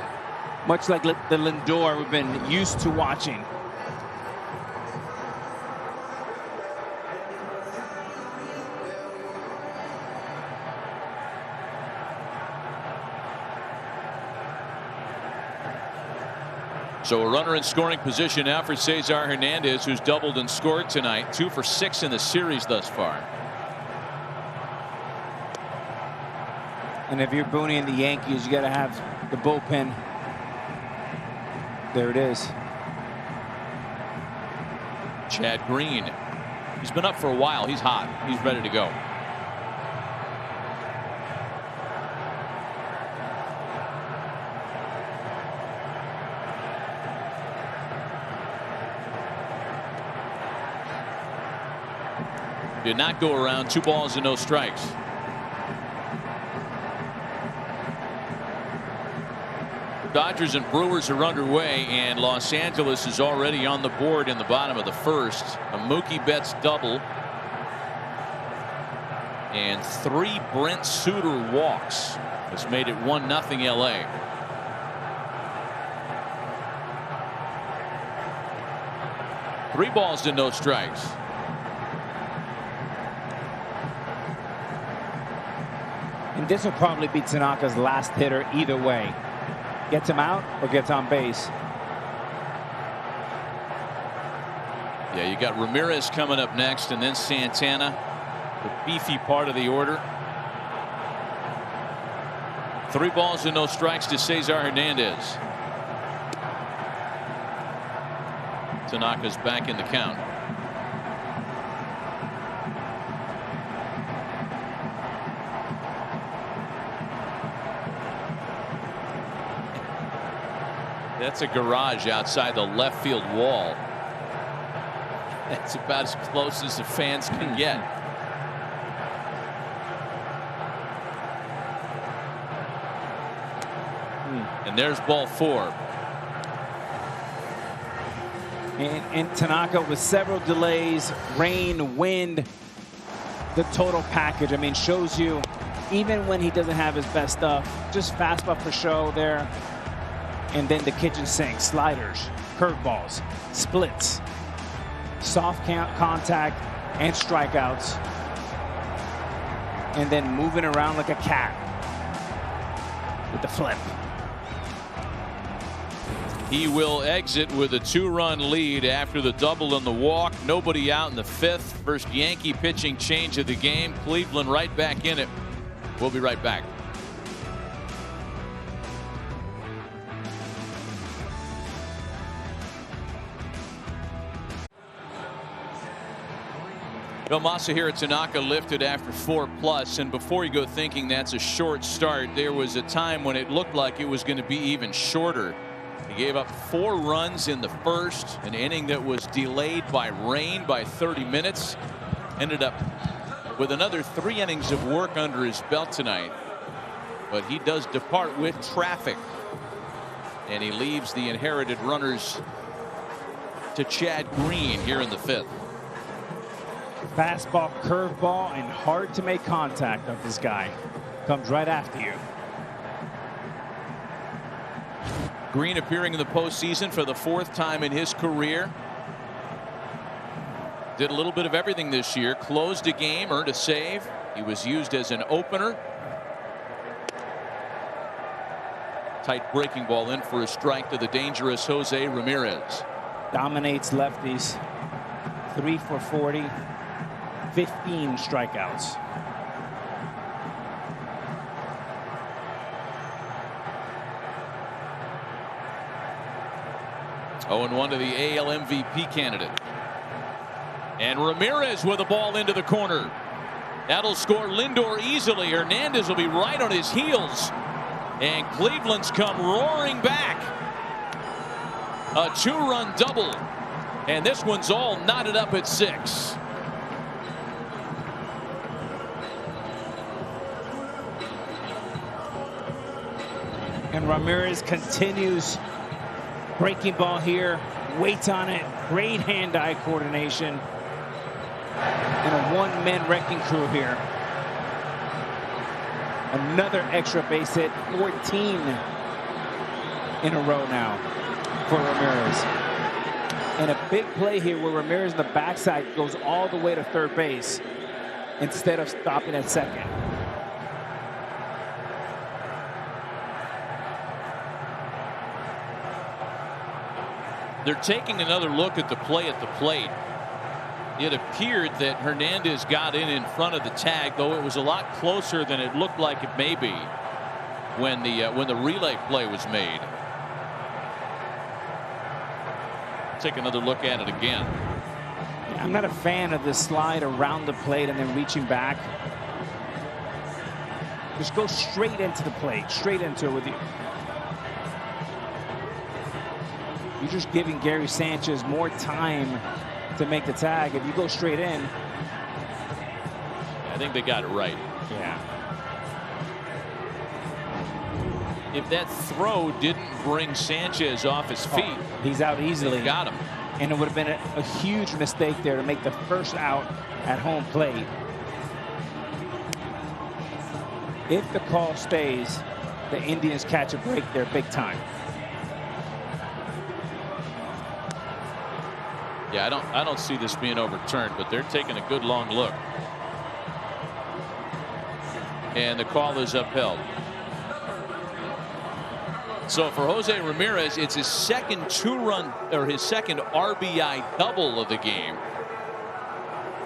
much like the Lindor we've been used to watching. So a runner in scoring position now for Cesar Hernandez, who's doubled and scored tonight. 2 for 6 in the series thus far. And if you're booning the Yankees, you got to have the bullpen. There it is. Chad Green. He's been up for a while. He's hot. He's ready to go. Did not go around. 2 balls and no strikes. Dodgers and Brewers are underway, and Los Angeles is already on the board in the bottom of the 1st. A Mookie Betts double and 3 Brent Suter walks. This made it 1-0 LA. Three balls and no strikes. And this will probably be Tanaka's last hitter either way. Gets him out or gets on base. Yeah, you got Ramirez coming up next, and then Santana, the beefy part of the order. 3 balls and no strikes to Cesar Hernandez. Tanaka's back in the count. That's a garage outside the left field wall. That's about as close as the fans can get. And there's ball 4. And Tanaka with several delays, rain, wind, the total package. I mean, shows you even when he doesn't have his best stuff, just fastball for show there. And then the kitchen sink, sliders, curveballs, splits, soft contact, and strikeouts. And then moving around like a cat with the flip. He will exit with a 2-run lead after the double and the walk. Nobody out in the 5th. First Yankee pitching change of the game. Cleveland right back in it. We'll be right back. Masahiro Tanaka lifted after 4+, and before you go thinking that's a short start, there was a time when it looked like it was going to be even shorter. He gave up 4 runs in the 1st, an inning that was delayed by rain by 30 minutes. Ended up with another 3 innings of work under his belt tonight, but he does depart with traffic, and he leaves the inherited runners to Chad Green here in the 5th. Fastball, curveball, and hard to make contact of this guy. Comes right after you. Green appearing in the postseason for the 4th time in his career. Did a little bit of everything this year. Closed a game, earned a save. He was used as an opener. Tight breaking ball in for a strike to the dangerous Jose Ramirez. Dominates lefties. 3 for 40. 15 strikeouts. Oh, and 1 to the AL MVP candidate. And Ramirez with a ball into the corner. That'll score Lindor easily. Hernandez will be right on his heels. And Cleveland's come roaring back. A 2-run double. And this one's all knotted up at 6. And Ramirez continues. Breaking ball here. Waits on it. Great hand-eye coordination. And a one-man wrecking crew here. Another extra base hit. 14 in a row now for Ramirez. And a big play here where Ramirez in the backside goes all the way to third base instead of stopping at second. They're taking another look at the play at the plate. It appeared that Hernandez got in front of the tag, though it was a lot closer than it looked like it may be when the relay play was made. Take another look at it again. I'm not a fan of this slide around the plate and then reaching back. Just go straight into the plate, straight into it with you. You're just giving Gary Sanchez more time to make the tag. If you go straight in. I think they got it right. Yeah. If that throw didn't bring Sanchez off his feet, he's out easily. They got him. And it would have been a huge mistake there to make the first out at home plate. If the call stays, the Indians catch a break there big time. Yeah, I don't see this being overturned, but they're taking a good long look. And the call is upheld. So for Jose Ramirez, it's his second 2-run or his second RBI double of the game.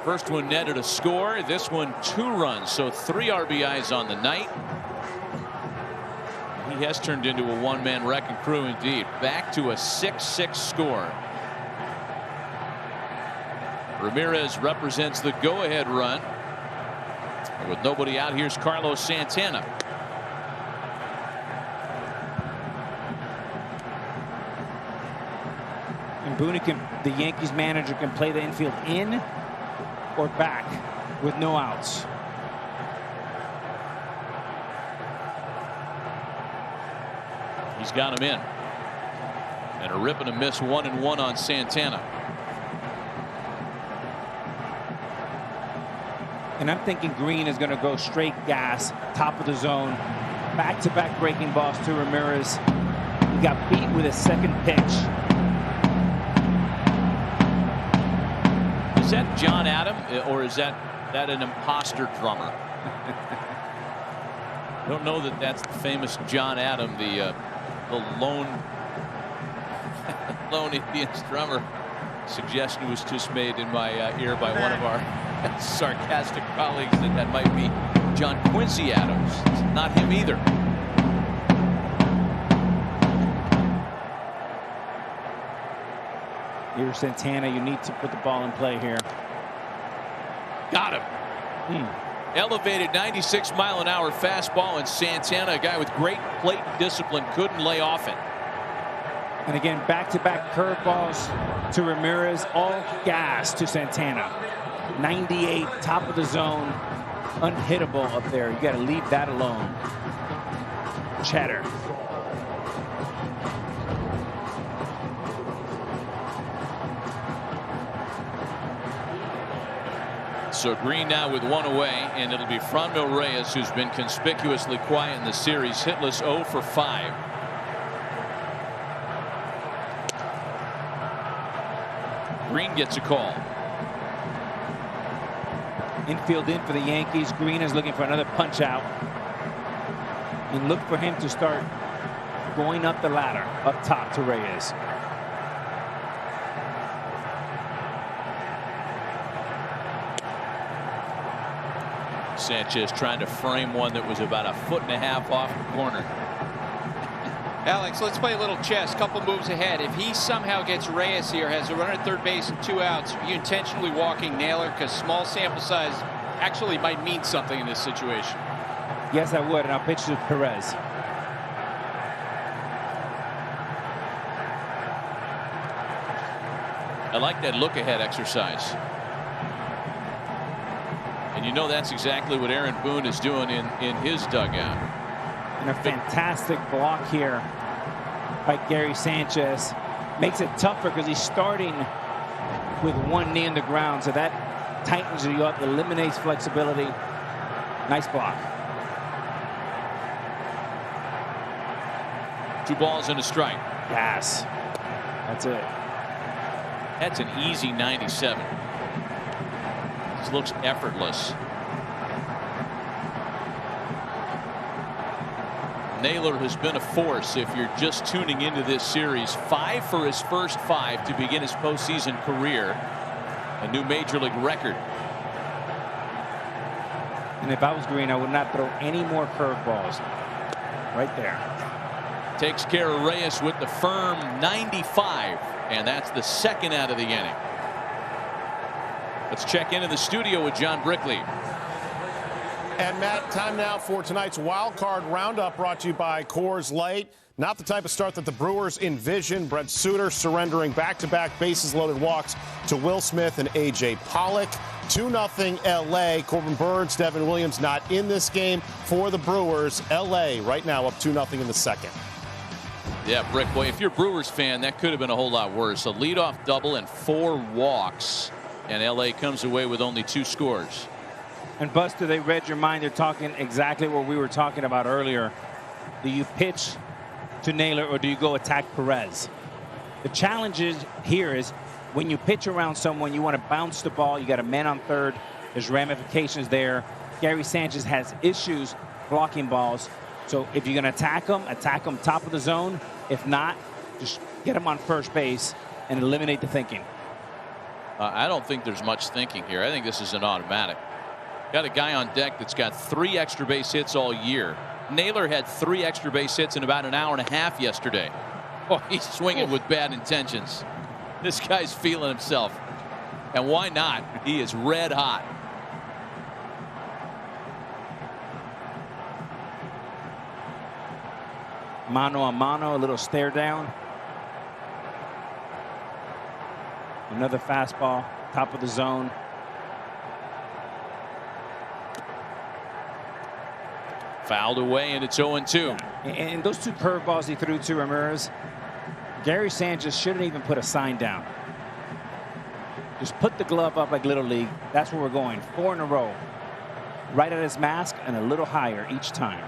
First one netted a score. This one 2 runs, so 3 RBIs on the night. He has turned into a one-man wrecking crew indeed. Back to a 6-6 score. Ramirez represents the go-ahead run. And with nobody out, here's Carlos Santana. And Boone the Yankees manager can play the infield in or back with no outs. He's got him in. And a rip and a miss 1-1 on Santana. And I'm thinking Green is going to go straight gas, top of the zone. Back-to-back breaking balls to Ramirez. He got beat with his second pitch. Is that John Adam, or is that an imposter drummer? I don't know that that's the famous John Adam, the lone Indians drummer. Suggestion was just made in my ear by one of our sarcastic colleagues that might be John Quincy Adams. It's not him either. Here, Santana, you need to put the ball in play here. Got him. Elevated 96-mile-an-hour fastball, and Santana, a guy with great plate discipline, couldn't lay off it. And again, back-to-back curveballs to Ramirez, all gas to Santana. 98, top of the zone, unhittable up there. You got to leave that alone. Cheddar. So Green now with 1 away, and it'll be Franmil Reyes, who's been conspicuously quiet in the series, hitless 0 for 5. Green gets a call. Infield in for the Yankees. Green is looking for another punch out. And look for him to start going up the ladder, up top to Reyes. Sanchez trying to frame one that was about 1.5 feet off the corner. Alex, let's play a little chess. Couple moves ahead. If he somehow gets Reyes here, has a runner at third base and 2 outs, are you intentionally walking Naylor? Because small sample size actually might mean something in this situation. Yes, I would, and I'll pitch to Perez. I like that look-ahead exercise. And you know that's exactly what Aaron Boone is doing in his dugout. And a fantastic block here by Gary Sanchez. Makes it tougher because he's starting with one knee in the ground, so that tightens you up, eliminates flexibility. Nice block. 2 balls and a strike. Yes. That's it. That's an easy 97. This looks effortless. Naylor has been a force if you're just tuning into this series. 5 for his first 5 to begin his postseason career. A new major league record. And if I was Green, I would not throw any more curveballs. Right there. Takes care of Reyes with the firm 95. And that's the second out of the inning. Let's check into the studio with John Brickley. And Matt, time now for tonight's wild card roundup, brought to you by Coors Light. Not the type of start that the Brewers envisioned. Brent Suter surrendering back-to-back bases-loaded walks to Will Smith and A.J. Pollock. 2-0 L.A. Corbin Burns, Devin Williams not in this game for the Brewers. L.A. right now up 2-0 in the second. Yeah, Brick, boy, if you're a Brewers fan, that could have been a whole lot worse. A leadoff double and 4 walks, and L.A. comes away with only 2 scores. And Buster, they read your mind. They're talking exactly what we were talking about earlier. Do you pitch to Naylor or do you go attack Perez? The challenge here is when you pitch around someone, you want to bounce the ball. You got a man on third. There's ramifications there. Gary Sanchez has issues blocking balls. So if you're going to attack him top of the zone. If not, just get him on first base and eliminate the thinking. I don't think there's much thinking here. I think this is an automatic. Got a guy on deck that's got 3 extra base hits all year. Naylor had 3 extra base hits in about an hour and a half yesterday. Oh, he's swinging with bad intentions. This guy's feeling himself. And why not? He is red hot. Mano a mano, a little stare down. Another fastball, top of the zone. Fouled away, and it's 0-2. And those 2 curveballs he threw to Ramirez, Gary Sanchez shouldn't even put a sign down. Just put the glove up like Little League. That's where we're going. 4 in a row. Right at his mask and a little higher each time.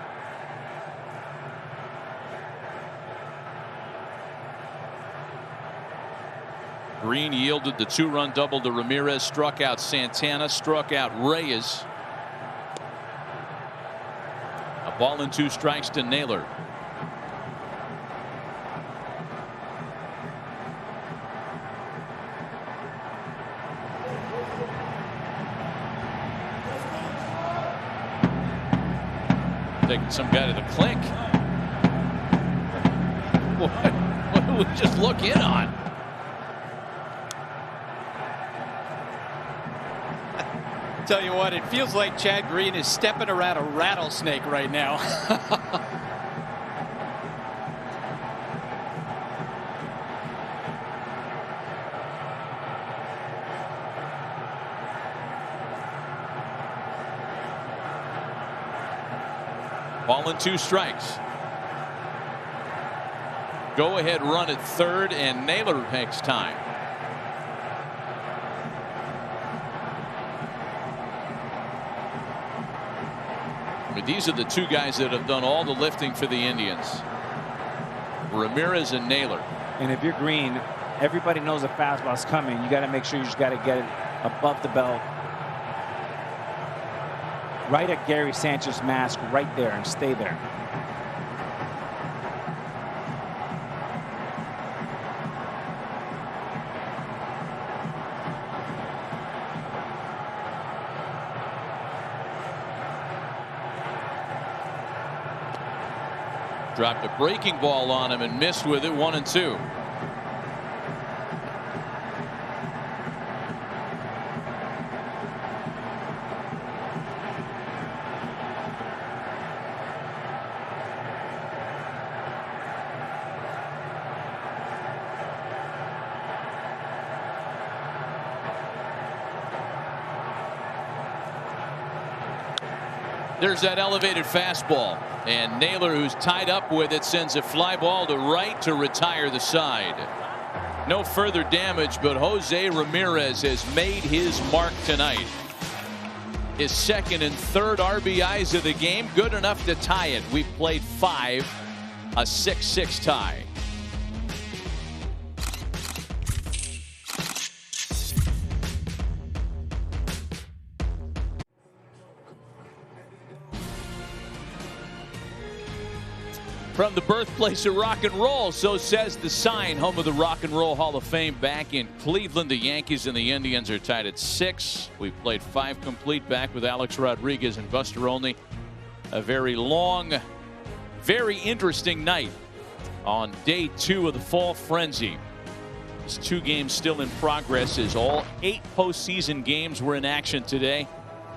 Green yielded the 2-run double to Ramirez, struck out Santana, struck out Reyes. A ball and 2 strikes to Naylor. Taking some guy to the clink. What did we just look in on? Tell you what, it feels like Chad Green is stepping around a rattlesnake right now. Ball and 2 strikes. Go ahead run at third, and Naylor takes time. But these are the 2 guys that have done all the lifting for the Indians. Ramirez and Naylor. And if you're Green, everybody knows the fastball's coming. You got to make sure you just got to get it above the belt. right at Gary Sanchez's mask right there and stay there. Dropped a breaking ball on him and missed with it. 1-2. There's that elevated fastball. And Naylor, who's tied up with it, sends a fly ball to right to retire the side. No further damage, but Jose Ramirez has made his mark tonight. His second and third RBIs of the game, good enough to tie it. We've played 5, a 6-6 tie. From the birthplace of rock and roll, so says the sign, home of the Rock and Roll Hall of Fame back in Cleveland. The Yankees and the Indians are tied at 6. We've played 5 complete back with Alex Rodriguez and Buster Olney. A very long, very interesting night on day 2 of the Fall Frenzy. There's 2 games still in progress as all 8 postseason games were in action today.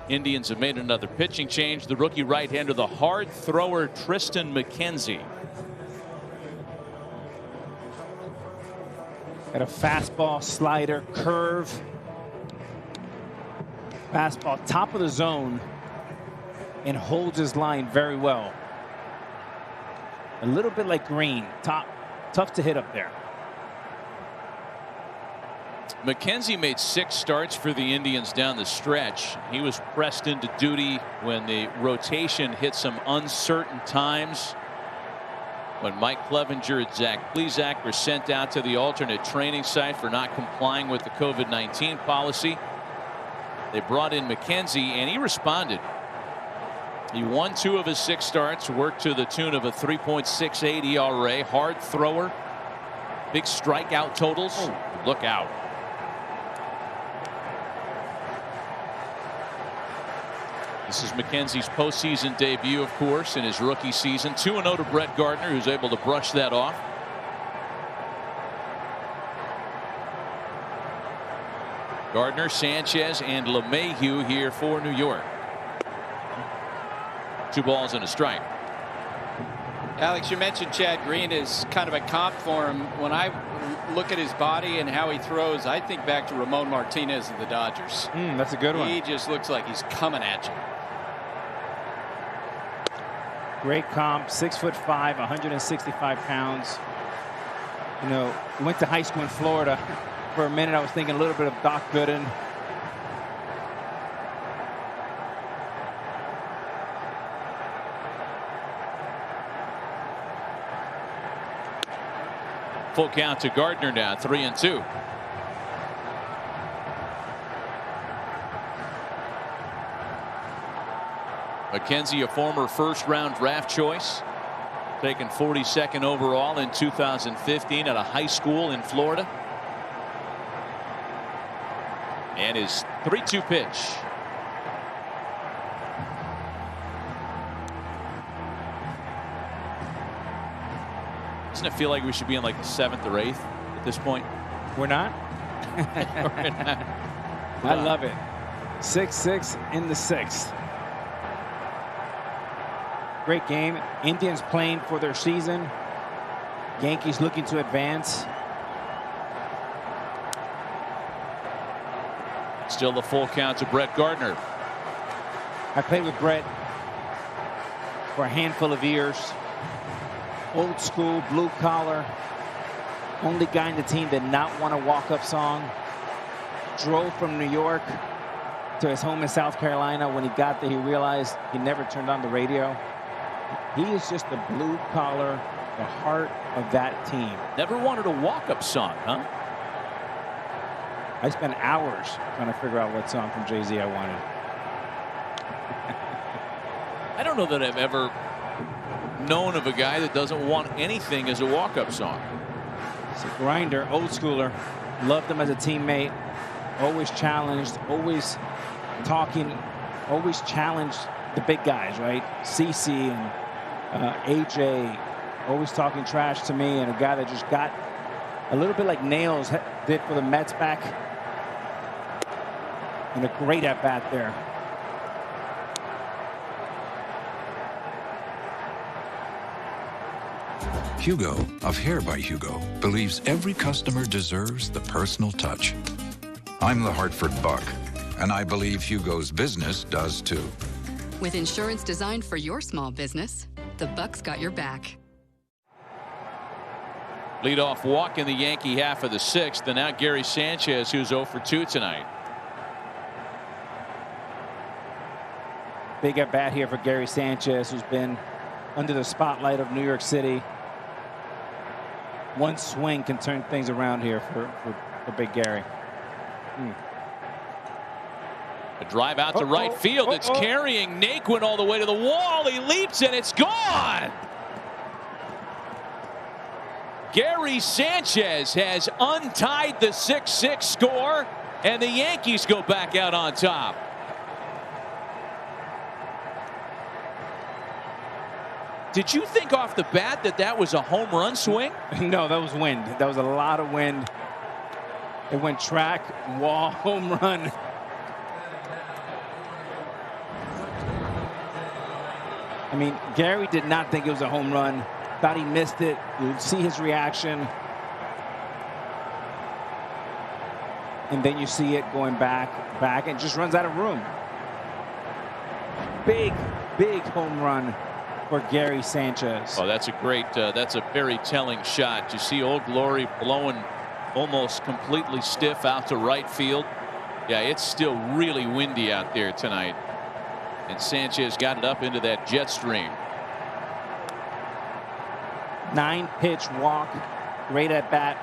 Indians have made another pitching change. The rookie right-hander, the hard thrower Tristan McKenzie. Got a fastball, slider, curve. Fastball, top of the zone, and holds his line very well. A little bit like Green, tough to hit up there. McKenzie made 6 starts for the Indians down the stretch. He was pressed into duty when the rotation hit some uncertain times. When Mike Clevenger and Zach Plesac were sent out to the alternate training site for not complying with the COVID-19 policy, they brought in McKenzie, and he responded. He won 2 of his 6 starts, worked to the tune of a 3.68 ERA, hard thrower, big strikeout totals. Oh, look out. This is McKenzie's postseason debut, of course, in his rookie season. 2-0 to Brett Gardner, who's able to brush that off. Gardner, Sanchez, and LeMahieu here for New York. 2 balls and a strike. Alex, you mentioned Chad Green is kind of a comp for him. When I look at his body and how he throws, I think back to Ramon Martinez of the Dodgers. That's a good one. He just looks like he's coming at you. Great comp, 6'5", 165 pounds. You know, went to high school in Florida. For a minute, I was thinking a little bit of Doc Gooden. Full count to Gardner now, 3-2. McKenzie, a former first-round draft choice, taken 42nd overall in 2015 at a high school in Florida. And his 3-2 pitch. Doesn't it feel like we should be in like the 7th or 8th at this point? We're not? We're not. I love it. 6-6 in the 6th. Great game. Indians playing for their season. Yankees looking to advance. Still the full count to Brett Gardner. I played with Brett for a handful of years. Old school, blue collar. Only guy in the team did not want a walk-up song. Drove from New York to his home in South Carolina. When he got there, he realized he never turned on the radio. He is just the blue collar, the heart of that team. Never wanted a walk-up song, huh? I spent hours trying to figure out what song from Jay-Z I wanted. don't know that I've ever known of a guy that doesn't want anything as a walk-up song. He's a grinder, old schooler. Loved him as a teammate. Always challenged, always talking, always challenged the big guys, right? CC and AJ, always talking trash to me, and a guy that just got a little bit like Nails did for the Mets back. And a great at-bat there. Hugo of Hair by Hugo believes every customer deserves the personal touch. I'm the Hartford Buck, and I believe Hugo's business does too. With insurance designed for your small business, the Buck's got your back. Leadoff walk in the Yankee half of the 6th, and now Gary Sanchez, who's 0 for 2 tonight. Big at bat here for Gary Sanchez, who's been under the spotlight of New York City. One swing can turn things around here for Big Gary. A drive out to right field. It's carrying Naquin all the way to the wall. He leaps and it's gone. Gary Sanchez has untied the 6-6 score, and the Yankees go back out on top. Did you think off the bat that that was a home run swing? No, that was wind. That was a lot of wind. It went track, wall, home run. I mean, Gary did not think it was a home run. Thought he missed it. You see his reaction. And then you see it going back, and just runs out of room. Big home run for Gary Sanchez. Oh, that's a great, that's a very telling shot. You see Old Glory blowing almost completely stiff out to right field. Yeah, it's still really windy out there tonight. And Sanchez got it up into that jet stream. 9-pitch walk. Great at bat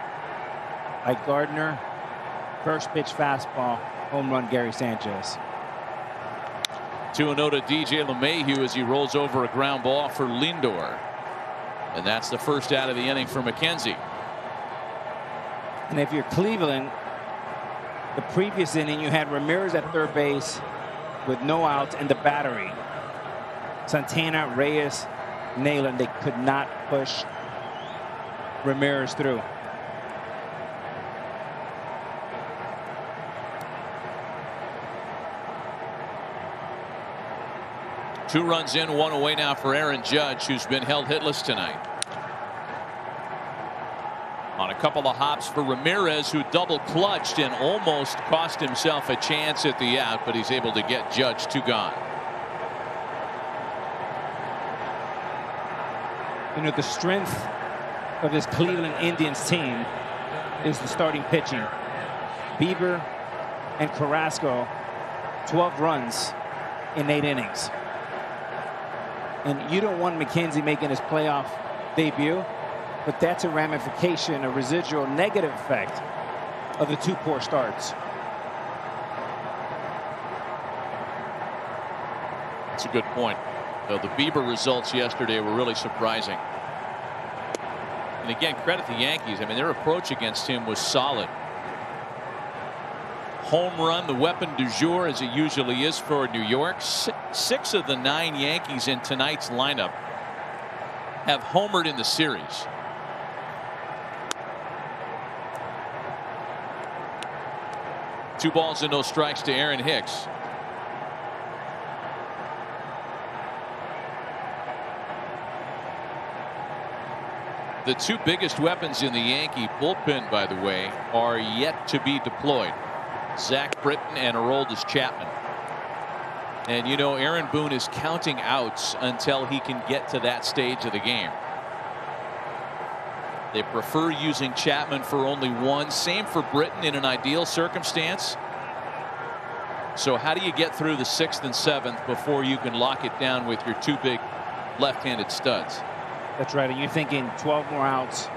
by Gardner. First pitch fastball. Home run Gary Sanchez. 2-0 to DJ LeMahieu as he rolls over a ground ball for Lindor. And that's the first out of the inning for McKenzie. And if you're Cleveland, the previous inning you had Ramirez at third base with no outs and the battery. Santana, Reyes, Naylor, they could not push Ramirez through. Two runs in, one away now for Aaron Judge, who's been held hitless tonight. On a couple of hops for Ramirez, who double clutched and almost cost himself a chance at the out, but he's able to get Judge 2 gone. You know, the strength of this Cleveland Indians team is the starting pitching. Bieber and Carrasco, 12 runs in 8 innings. And you don't want McKenzie making his playoff debut, but that's a ramification, a residual negative effect of the 2 poor starts. That's a good point. Though the Bieber results yesterday were really surprising. And again, credit the Yankees. I mean, their approach against him was solid. Home run, the weapon du jour, as it usually is for New York. 6 of the 9 Yankees in tonight's lineup have homered in the series. Two balls and no strikes to Aaron Hicks. The 2 biggest weapons in the Yankee bullpen, by the way, are yet to be deployed. Zach Britton and Aroldis Chapman. And you know, Aaron Boone is counting outs until he can get to that stage of the game. They prefer using Chapman for only 1. Same for Britton in an ideal circumstance. So how do you get through the 6th and 7th before you can lock it down with your 2 big left-handed studs? That's right. And you're thinking 12 more outs,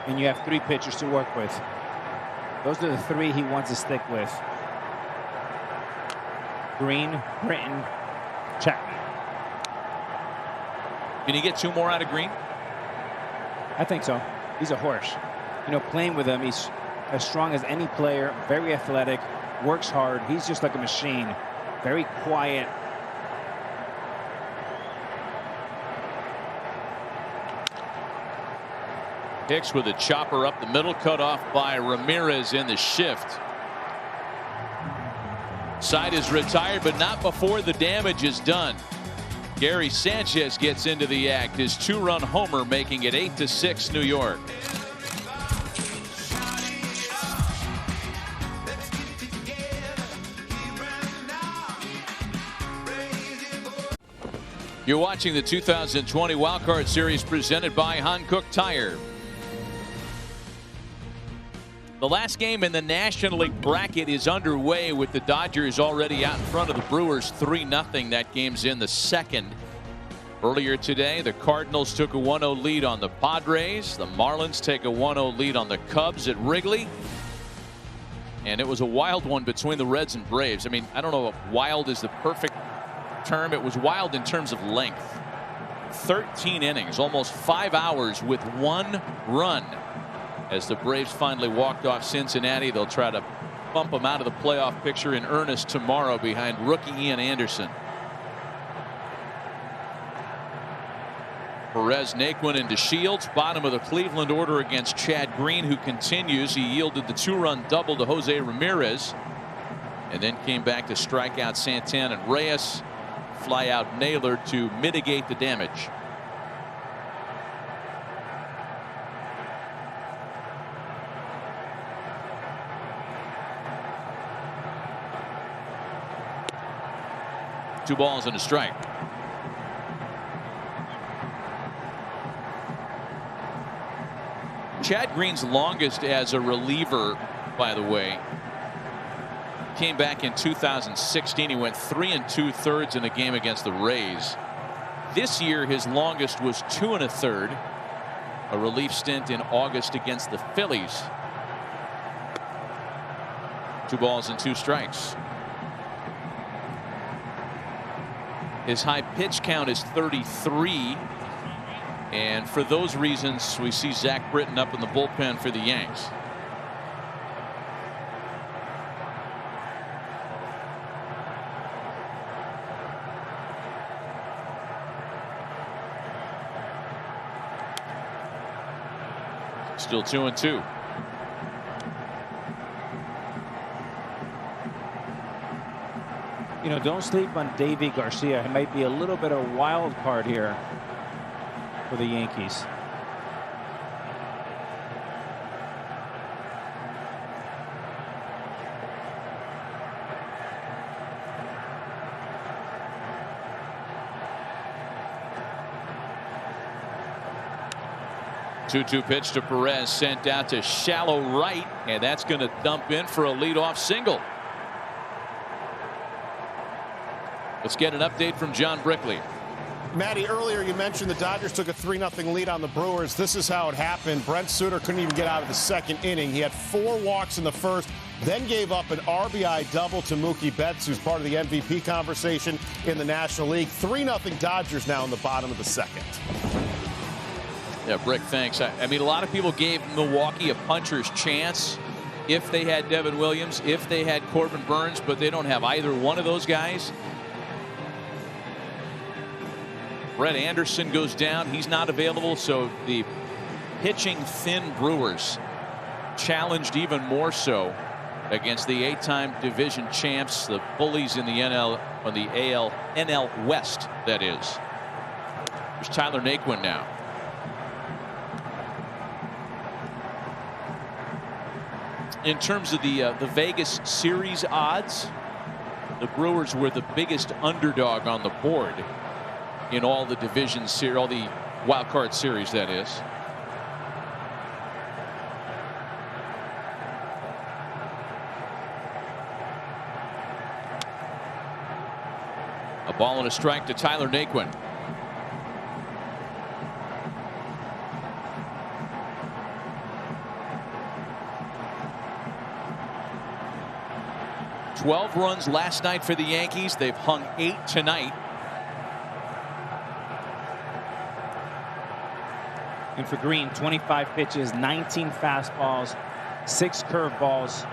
and you have 3 pitchers to work with. Those are the 3 he wants to stick with. Green, Britton, Chapman. Can he get 2 more out of Green? I think so. He's a horse. You know, playing with him, he's as strong as any player, very athletic, works hard. He's just like a machine, very quiet. Hicks with a chopper up the middle, cut off by Ramirez in the shift. Side is retired, but not before the damage is done. Gary Sanchez gets into the act, his 2-run homer, making it 8-6 New York. You're watching the 2020 Wildcard Series presented by Hankook Tire. The last game in the National League bracket is underway with the Dodgers already out in front of the Brewers 3-0. That game's in the second. Earlier today, the Cardinals took a 1-0 lead on the Padres. The Marlins take a 1-0 lead on the Cubs at Wrigley. And it was a wild one between the Reds and Braves. I mean, I don't know if wild is the perfect term. It was wild in terms of length. 13 innings, almost 5 hours with 1 run. As the Braves finally walked off Cincinnati, they'll try to bump them out of the playoff picture in earnest tomorrow behind rookie Ian Anderson. Perez, Naquin, and DeShields, bottom of the Cleveland order against Chad Green, who continues. He yielded the 2-run double to Jose Ramirez and then came back to strike out Santana and Reyes, fly out Naylor to mitigate the damage. Two balls and a strike. Chad Green's longest as a reliever, by the way, came back in 2016. He went 3 2/3 in a game against the Rays. This year, his longest was 2 1/3, a relief stint in August against the Phillies. 2 balls and 2 strikes. His high pitch count is 33. And for those reasons, we see Zach Britton up in the bullpen for the Yanks. Still 2-2. You know, don't sleep on Davy Garcia. He might be a little bit of a wild card here for the Yankees. Two pitch to Perez, sent out to shallow right, and that's going to dump in for a leadoff single. Let's get an update from John Brickley. Matty, earlier you mentioned the Dodgers took a 3-0 lead on the Brewers. This is how it happened. Brent Suter couldn't even get out of the second inning. He had 4 walks in the first, then gave up an RBI double to Mookie Betts, who's part of the MVP conversation in the National League. 3-0 Dodgers now in the bottom of the second. Yeah, Brick, thanks. I mean, a lot of people gave Milwaukee a puncher's chance if they had Devin Williams, if they had Corbin Burns, but they don't have either one of those guys. Brett Anderson goes down. He's not available, so the pitching thin Brewers challenged even more so against the 8-time division champs, the bullies in the NL West, that is. There's Tyler Naquin now. In terms of the Vegas series odds, the Brewers were the biggest underdog on the board in all the divisions, all the wild card series, that is. A ball and a strike to Tyler Naquin. $12 runs last night for the Yankees. They've hung 8 tonight. And for Green, 25 pitches, 19 fastballs, 6 curveballs,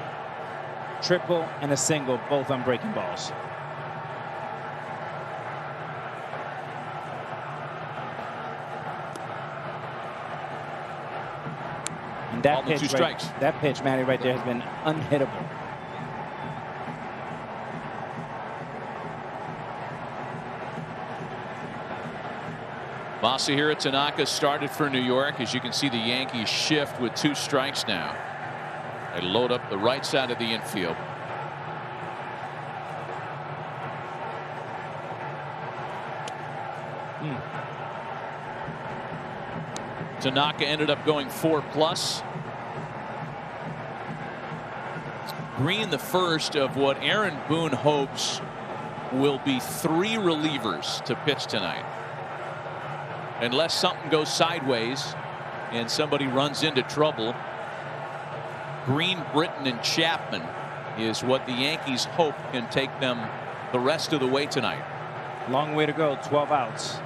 triple and a single, both on breaking balls. And that pitch, 2 strikes. That pitch, Matty, right there has been unhittable. Masahiro Tanaka started for New York. As you can see, the Yankees shift with 2 strikes now. They load up the right side of the infield. Tanaka ended up going 4+. Green the first of what Aaron Boone hopes will be 3 relievers to pitch tonight. Unless something goes sideways and somebody runs into trouble, Green, Britton, and Chapman is what the Yankees hope can take them the rest of the way tonight. Long way to go, 12 outs.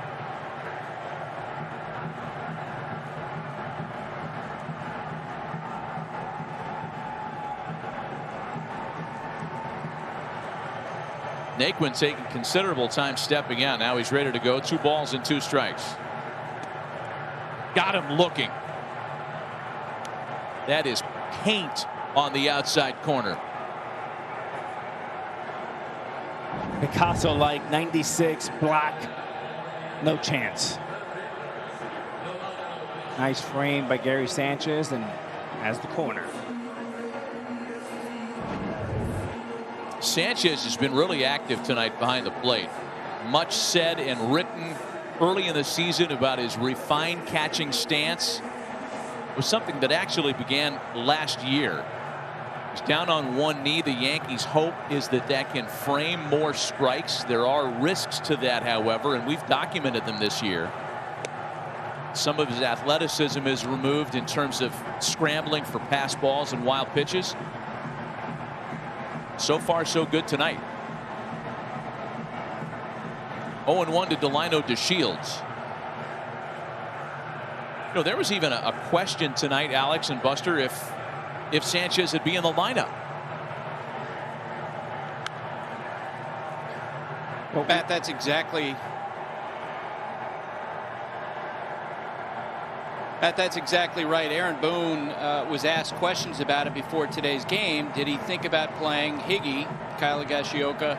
Naquin taking considerable time stepping out. Now he's ready to go. 2 balls and 2 strikes. Got him looking. That is paint on the outside corner. Picasso-like 96 black. No chance. Nice frame by Gary Sanchez and has the corner. Sanchez has been really active tonight behind the plate. Much said and written early in the season about his refined catching stance. It was something that actually began last year. He's down on one knee. The Yankees' hope is that that can frame more strikes. There are risks to that, however, and we've documented them this year. Some of his athleticism is removed in terms of scrambling for pass balls and wild pitches. So far, so good tonight. 0-1 to Delino DeShields. You know, there was even a question tonight, Alex and Buster, if Sanchez would be in the lineup. Well, Matt, that's exactly right. Aaron Boone was asked questions about it before today's game. Did he think about playing Higgy, Kyle Higashioka,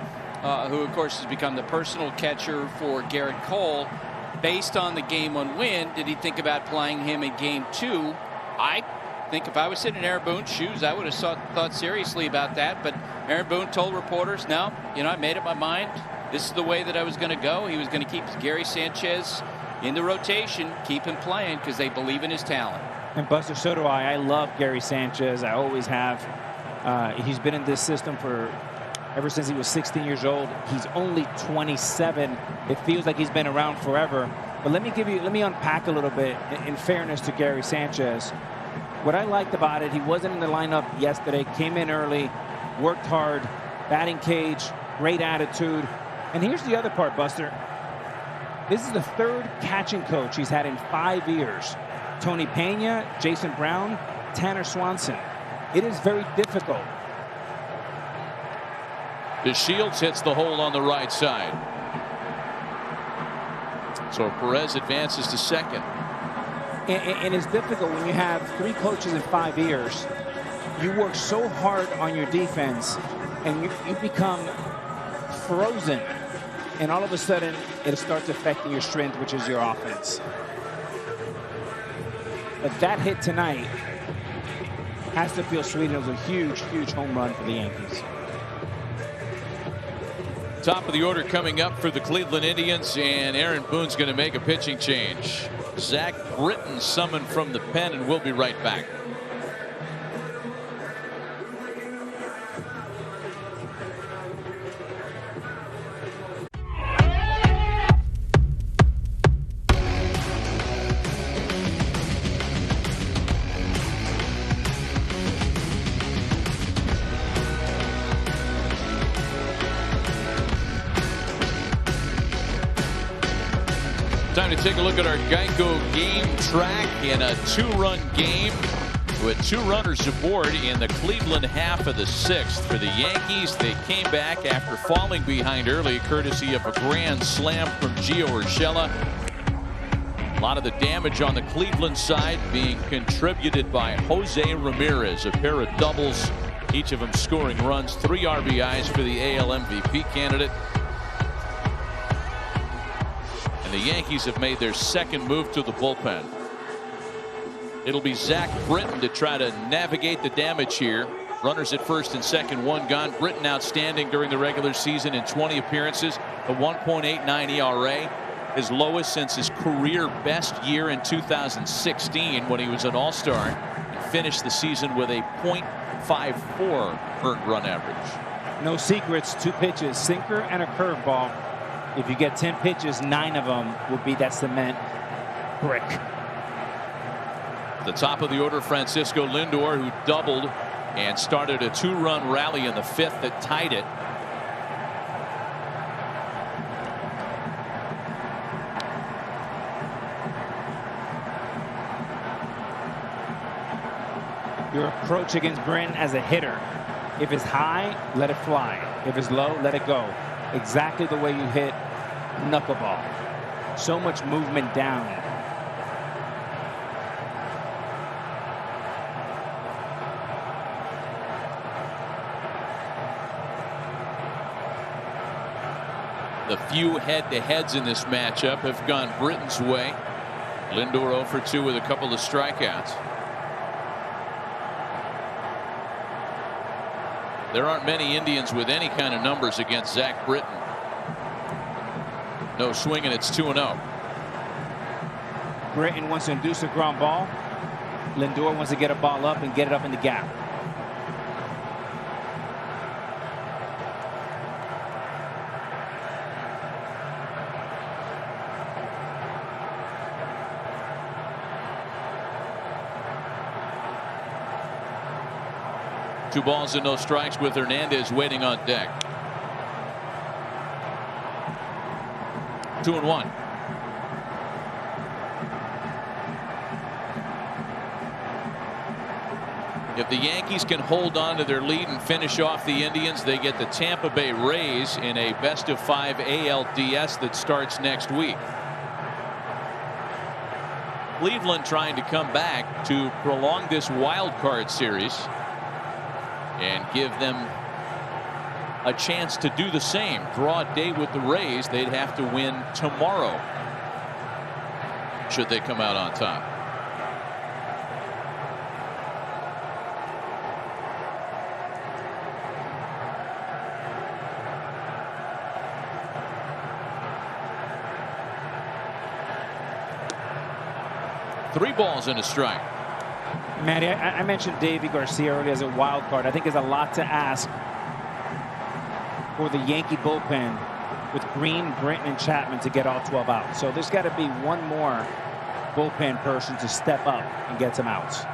who of course has become the personal catcher for Garrett Cole? Based on the game one win, did he think about playing him in game 2? I think if I was sitting in Aaron Boone's shoes, I would have thought seriously about that. But Aaron Boone told reporters, no, I made up my mind. This is the way that I was going to go. He was going to keep Gary Sanchez in the rotation, keep him playing because they believe in his talent. And Buster, so do I. I love Gary Sanchez. I always have. He's been in this system ever since he was 16 years old. He's only 27. It feels like he's been around forever. But let me unpack a little bit in fairness to Gary Sanchez. What I liked about it, he wasn't in the lineup yesterday, came in early, worked hard, batting cage, great attitude. And here's the other part, Buster. This is the 3rd catching coach he's had in 5 years. Tony Pena, Jason Brown, Tanner Swanson. It is very difficult. DeShields hits the hole on the right side. So Perez advances to second. And it's difficult when you have 3 coaches in 5 years. You work so hard on your defense, and you become frozen. And all of a sudden, it starts affecting your strength, which is your offense. But that hit tonight has to feel sweet. It was a huge, huge home run for the Yankees. Top of the order coming up for the Cleveland Indians, and Aaron Boone's going to make a pitching change. Zach Britton summoned from the pen, and we'll be right back. Time going to take a look at our Geico game track in a 2-run game with 2 runners aboard in the Cleveland half of the 6th. For the Yankees, they came back after falling behind early, courtesy of a grand slam from Gio Urshela. A lot of the damage on the Cleveland side being contributed by Jose Ramirez, a pair of doubles, each of them scoring runs, 3 RBIs for the AL MVP candidate. And the Yankees have made their second move to the bullpen. It'll be Zach Britton to try to navigate the damage here. Runners at first and second, 1 gone. Britton outstanding during the regular season in 20 appearances, a 1.89 ERA, his lowest since his career best year in 2016 when he was an All-Star and finished the season with a .54 earned run average. No secrets, 2 pitches, sinker and a curveball. If you get 10 pitches, 9 of them will be that cement brick. The top of the order, Francisco Lindor, who doubled and started a 2-run rally in the 5th that tied it. Your approach against Britton as a hitter. If it's high, let it fly. If it's low, let it go. Exactly the way you hit knuckleball. So much movement down. The few head-to-heads in this matchup have gone Britton's way. Lindor 0 for 2 with a couple of strikeouts. There aren't many Indians with any kind of numbers against Zach Britton. No swing, and it's 2-0. Britton wants to induce a ground ball. Lindor wants to get a ball up and get it up in the gap. Two balls and no strikes with Hernandez waiting on deck. 2-1. If the Yankees can hold on to their lead and finish off the Indians, they get the Tampa Bay Rays in a best-of-5 ALDS that starts next week. Cleveland trying to come back to prolong this wild card series and give them a chance to do the same. Draw a date with the Rays. They'd have to win tomorrow should they come out on top. Three balls and a strike. Matty, I mentioned Davy Garcia earlier as a wild card. I think there's a lot to ask for the Yankee bullpen with Green, Britton, and Chapman to get all 12 out. So there's got to be one more bullpen person to step up and get some outs.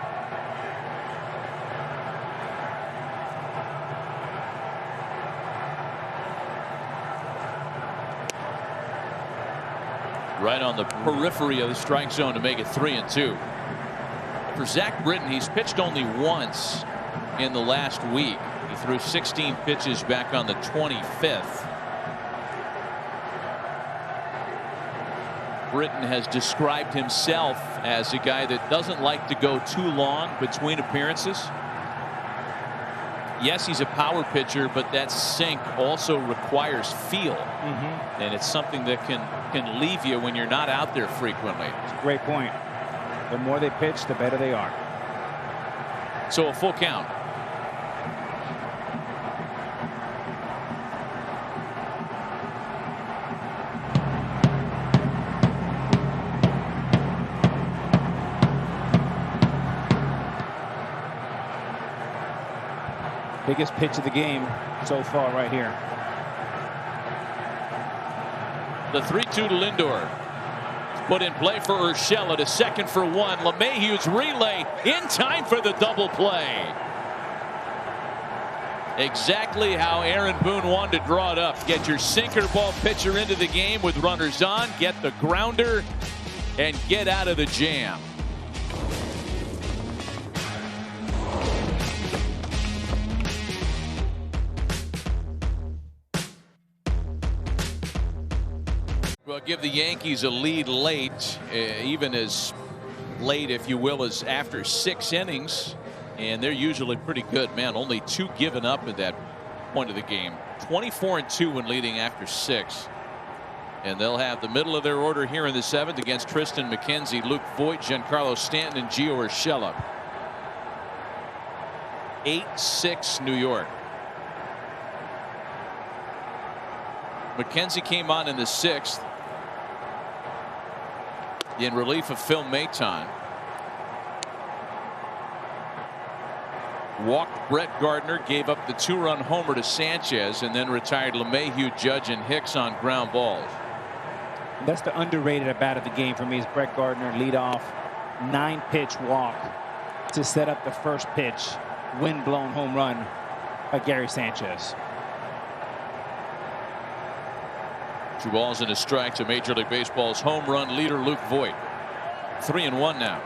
Right on the periphery of the strike zone to make it 3-2. For Zach Britton, he's pitched only once in the last week. He threw 16 pitches back on the 25th. Britton has described himself as a guy that doesn't like to go too long between appearances. Yes, he's a power pitcher, but that sink also requires feel. And it's something that can leave you when you're not out there frequently. It's a great point. The more they pitch, the better they are. So a full count. Biggest pitch of the game so far right here. The 3-2 to Lindor. Put in play for Urshela to second for 1. LeMahieu's relay in time for the double play. Exactly how Aaron Boone wanted to draw it up. Get your sinker ball pitcher into the game with runners on, get the grounder, and get out of the jam. Well, give the Yankees a lead late, even as late, if you will, as after 6 innings. And they're usually pretty good. Man, only 2 given up at that point of the game. 24-2 when leading after 6. And they'll have the middle of their order here in the 7th against Tristan McKenzie, Luke Voit, Giancarlo Stanton, and Gio Urshela. 8-6 New York. McKenzie came on in the 6th in relief of Phil Maton. Walked Brett Gardner, gave up the 2-run homer to Sanchez, and then retired LeMahieu, Judge, and Hicks on ground balls. That's the underrated at bat of the game for me is Brett Gardner, leadoff, 9-pitch walk to set up the first pitch, wind-blown home run by Gary Sanchez. 2 balls and a strike to Major League Baseball's home run leader Luke Voit. 3-1 now.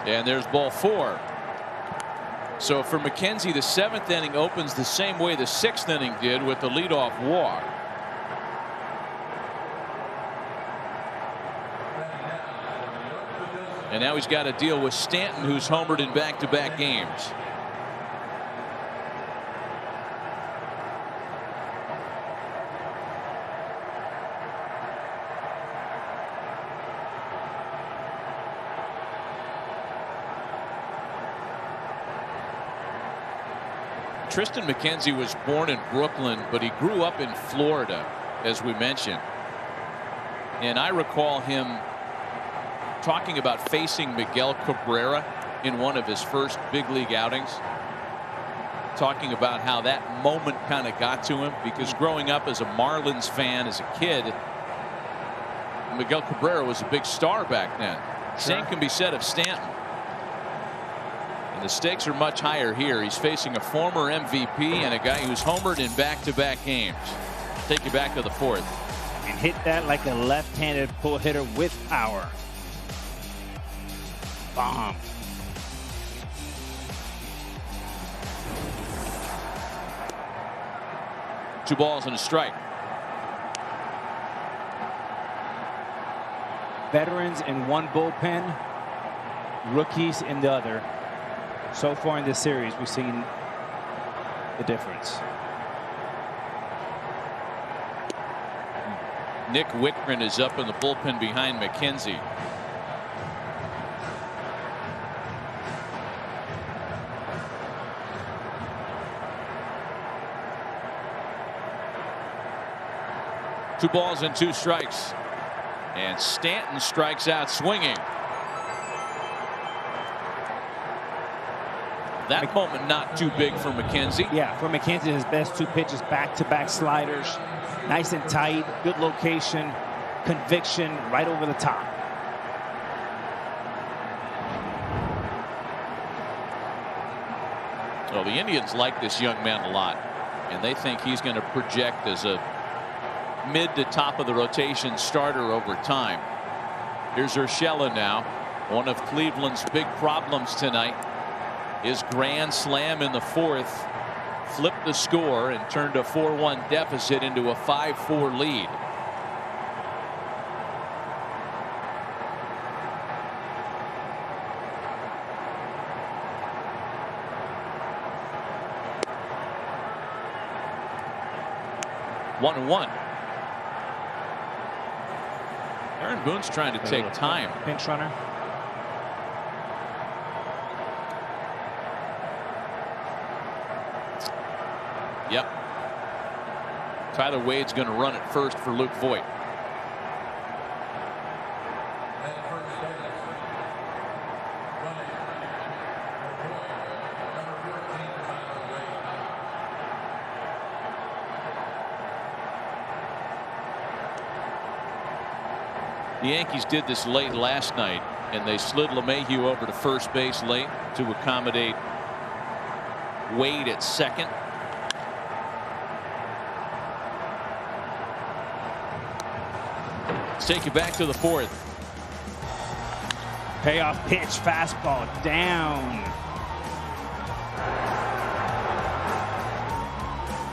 And there's ball 4. So for McKenzie, the 7th inning opens the same way the 6th inning did with the leadoff walk. And now he's got to deal with Stanton, who's homered in back-to-back games. Tristan McKenzie was born in Brooklyn, but he grew up in Florida, as we mentioned. And I recall him talking about facing Miguel Cabrera in one of his first big league outings. Talking about how that moment kind of got to him, because growing up as a Marlins fan as a kid, Miguel Cabrera was a big star back then. Sure. Same can be said of Stanton. And the stakes are much higher here. He's facing a former MVP and a guy who's homered in back-to-back games. Take you back to the 4th. And hit that like a left-handed pull hitter with power. Bomb. Two balls and a strike. Veterans in one bullpen, rookies in the other. So far in this series, we've seen the difference. Nick Wittgren is up in the bullpen behind McKenzie. Two balls and two strikes. And Stanton strikes out swinging. That moment not too big for McKenzie. Yeah, for McKenzie, his best 2 pitches, back-to-back sliders. Nice and tight, good location, conviction right over the top. Well, the Indians like this young man a lot, and they think he's going to project as a mid to top of the rotation starter over time. Here's Urshela now. One of Cleveland's big problems tonight. His grand slam in the 4th flipped the score and turned a 4-1 deficit into a 5-4 lead. One. Aaron Boone's trying to take time. Pinch runner. Yep. Tyler Wade's going to run at first for Luke Voit. The Yankees did this late last night, and they slid LeMahieu over to first base late to accommodate Wade at second. Let's take you back to the fourth. Payoff pitch, fastball down.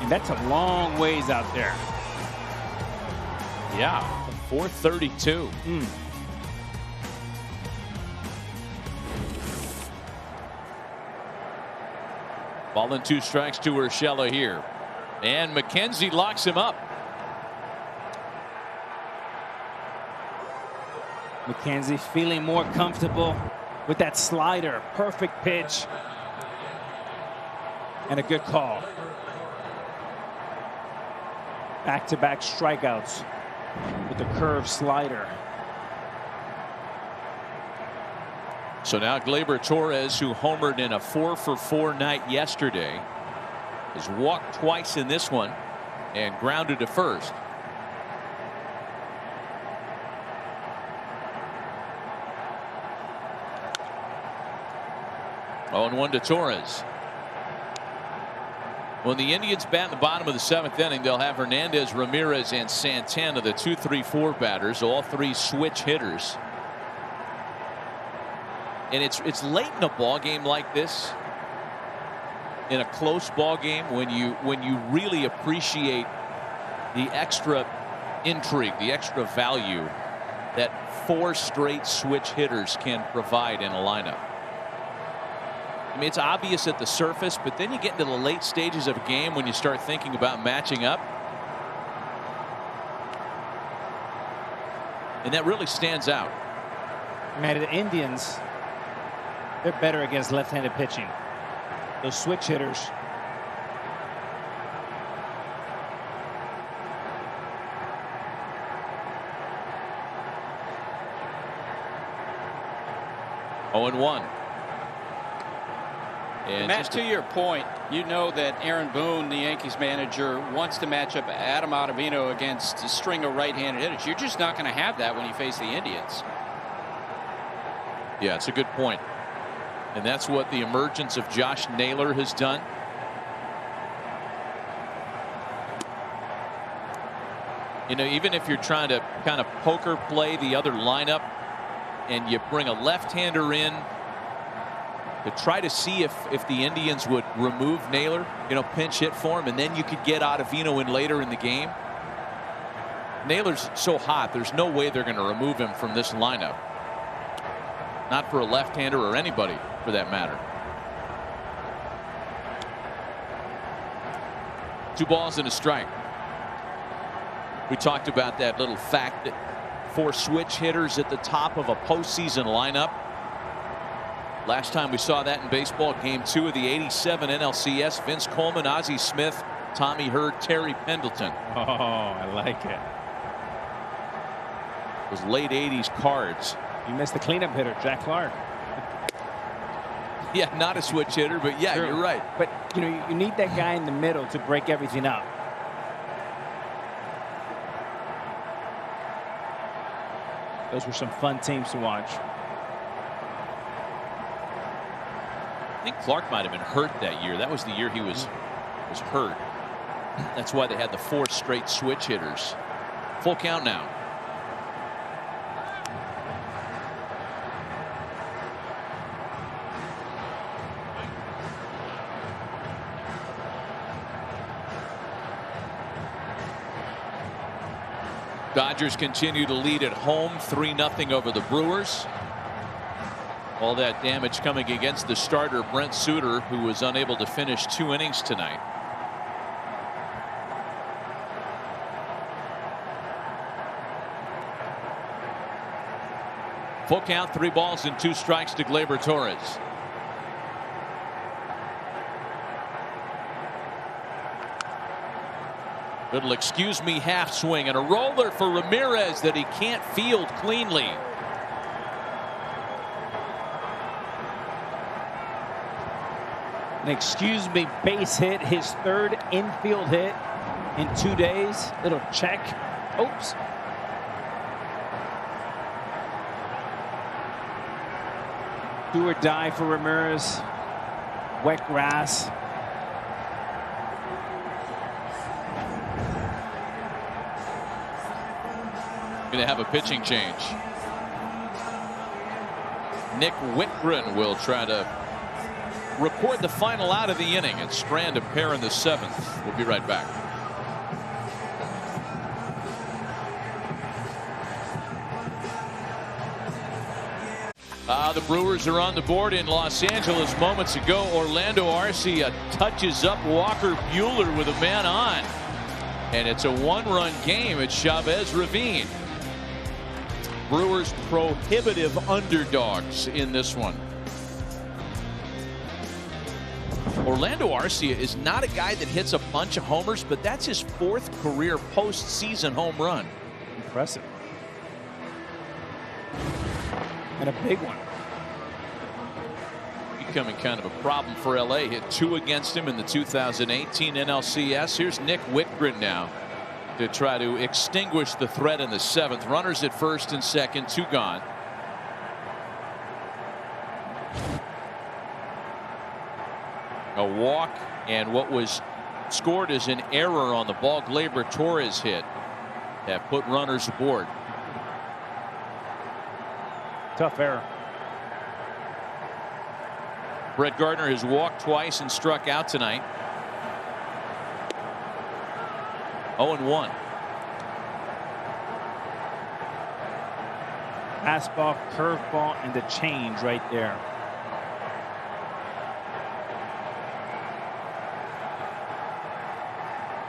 And that's a long ways out there. Yeah, 432. Ball and 2 strikes to Urshela here. And McKenzie locks him up. McKenzie feeling more comfortable with that slider. Perfect pitch. And a good call. Back-to-back strikeouts with the curved slider. So now Gleyber Torres, who homered in a 4-for-4 night yesterday, has walked twice in this one and grounded to first. Oh, and 1 to Torres. When the Indians bat in the bottom of the 7th inning, they'll have Hernandez, Ramirez, and Santana, the 2, 3, 4 batters, all 3 switch hitters. And it's late in a ball game like this, in a close ball game, when you really appreciate the extra intrigue, the extra value that 4 straight switch hitters can provide in a lineup. I mean, it's obvious at the surface, but then you get into the late stages of a game when you start thinking about matching up. And that really stands out. Man, the Indians, they're better against left-handed pitching. Those switch hitters. Oh, and 1. And Matt, to your point, you know that Aaron Boone, the Yankees manager, wants to match up Adam Ottavino against a string of right-handed hitters. You're just not going to have that when you face the Indians. Yeah, it's a good point. And that's what the emergence of Josh Naylor has done. You know, even if you're trying to kind of poker play the other lineup and you bring a left-hander in to try to see if the Indians would remove Naylor, you know, pinch hit for him, and then you could get Ottavino in later in the game. Naylor's so hot, there's no way they're going to remove him from this lineup. Not for a left-hander or anybody for that matter. 2 balls and a strike. We talked about that little fact that 4 switch hitters at the top of a postseason lineup. Last time we saw that in baseball, game 2 of the '87 NLCS, Vince Coleman, Ozzie Smith, Tommy Hurd, Terry Pendleton. Oh, I like it. Those late '80s cards. You missed the cleanup hitter, Jack Clark. Yeah, not a switch hitter, but yeah, True. You're right. But you know, you need that guy in the middle to break everything up. Those were some fun teams to watch. I think Clark might have been hurt that year. That was the year he was hurt. That's why they had the 4 straight switch hitters. Full count now. Dodgers continue to lead at home 3-0 over the Brewers. All that damage coming against the starter Brent Suter, who was unable to finish 2 innings tonight. Full count, 3 balls and 2 strikes to Gleyber Torres. Little excuse me half swing and a roller for Ramirez that he can't field cleanly. An excuse me base hit, his 3rd infield hit in 2 days. Little check. Oops. Do or die for Ramirez. Wet grass. Going to have a pitching change. Nick Whitgren will try to record the final out of the inning and strand a pair in the 7th. We'll be right back. The Brewers are on the board in Los Angeles moments ago. Orlando Arcia touches up Walker Buehler with a man on. And it's a 1-run game at Chavez Ravine. Brewers prohibitive underdogs in this one. Orlando Arcia is not a guy that hits a bunch of homers, but that's his 4th career postseason home run. Impressive. And a big one. Becoming kind of a problem for LA. Hit 2 against him in the 2018 NLCS. Here's Nick Whitgren now to try to extinguish the threat in the 7th. Runners at first and second, 2 gone. A walk and what was scored as an error on the ball Gleyber Torres hit that put runners aboard. Tough error. Brett Gardner has walked twice and struck out tonight. 0-1. Fastball, curveball, and the change right there.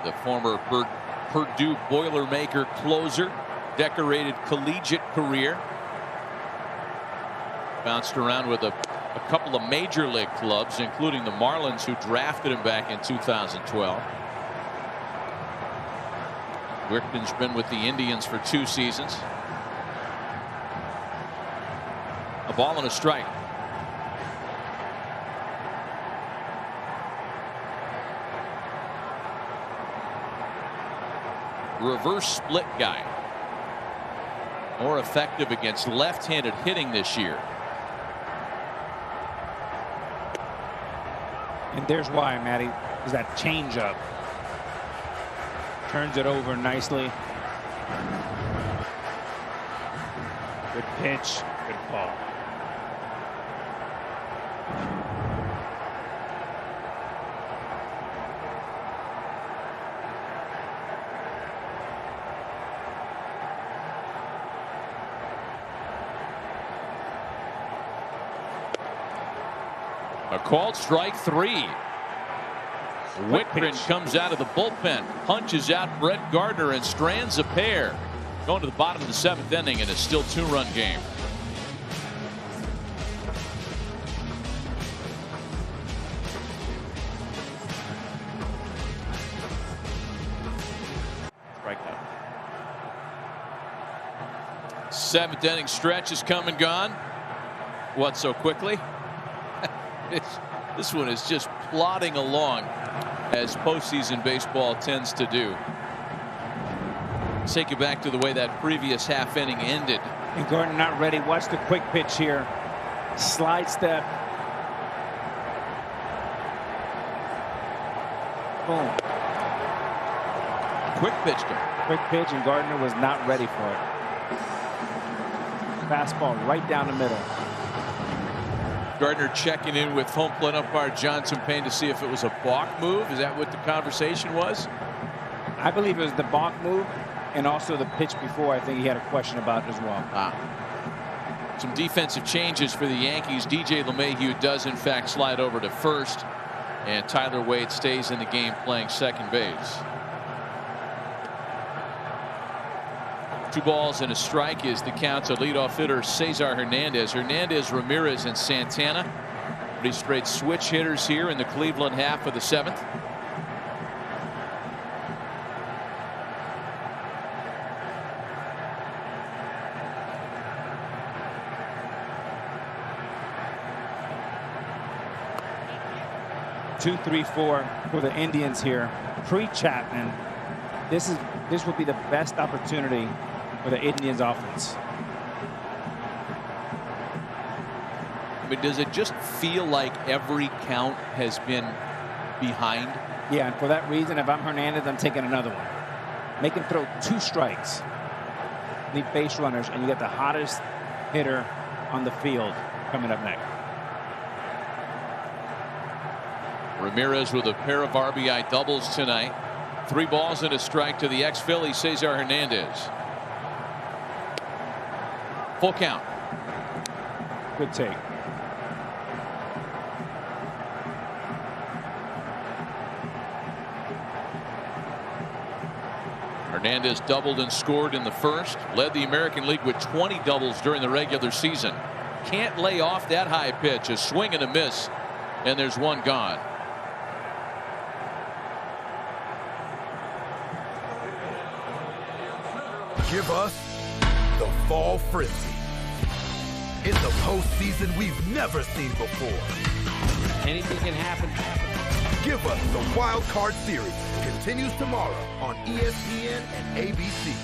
The former Purdue Boilermaker closer, decorated collegiate career. Bounced around with a couple of major league clubs, including the Marlins, who drafted him back in 2012. Whitman's been with the Indians for 2 seasons. A ball and a strike. Reverse split guy. More effective against left-handed hitting this year. And there's why, Matty, is that changeup. Turns it over nicely. Good pitch, good ball. A called strike 3. Whitgren comes out of the bullpen, punches out Brett Gardner, and strands a pair. Going to the bottom of the 7th inning, and it's still 2-run game. Strikeout. 7th inning stretch is come and gone. What, so quickly? This one is just plodding along, as postseason baseball tends to do. Take you back to the way that previous half inning ended. And Gardner not ready. Watch the quick pitch here. Slide step. Boom. Quick pitch. Quick pitch, and Gardner was not ready for it. Fastball right down the middle. Gardner checking in with home plate umpire Johnson Payne to see if it was a balk move. Is that what the conversation was? I believe it was the balk move, and also the pitch before. I think he had a question about it as well. Some defensive changes for the Yankees. DJ LeMahieu does in fact slide over to first, and Tyler Wade stays in the game playing second base. 2 balls and a strike is the count to leadoff hitter Cesar Hernandez. Hernandez, Ramirez, and Santana. Pretty straight switch hitters here in the Cleveland half of the 7th. Two, 3, 4 for the Indians here. Pre-Chapman, this would be the best opportunity for the Indians offense. I mean, does it just feel like every count has been behind? Yeah, and for that reason, if I'm Hernandez, I'm taking another one. Make him throw 2 strikes. Leave base runners, and you get the hottest hitter on the field coming up next. Ramirez with a pair of RBI doubles tonight. 3 balls and a strike to the ex-Philly, Cesar Hernandez. Full count. Good take. Hernandez doubled and scored in the first. Led the American League with 20 doubles during the regular season. Can't lay off that high pitch. A swing and a miss, and there's one gone. Give us the fall frenzy. It's a postseason we've never seen before. Anything can happen. Give us the Wild Card Series. Continues tomorrow on ESPN and ABC.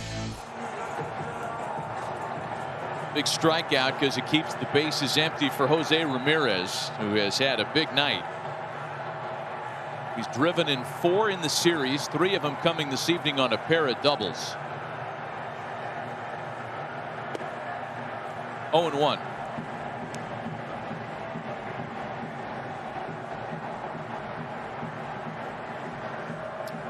Big strikeout because it keeps the bases empty for Jose Ramirez, who has had a big night. He's driven in 4 in the series, 3 of them coming this evening on a pair of doubles. 0-1.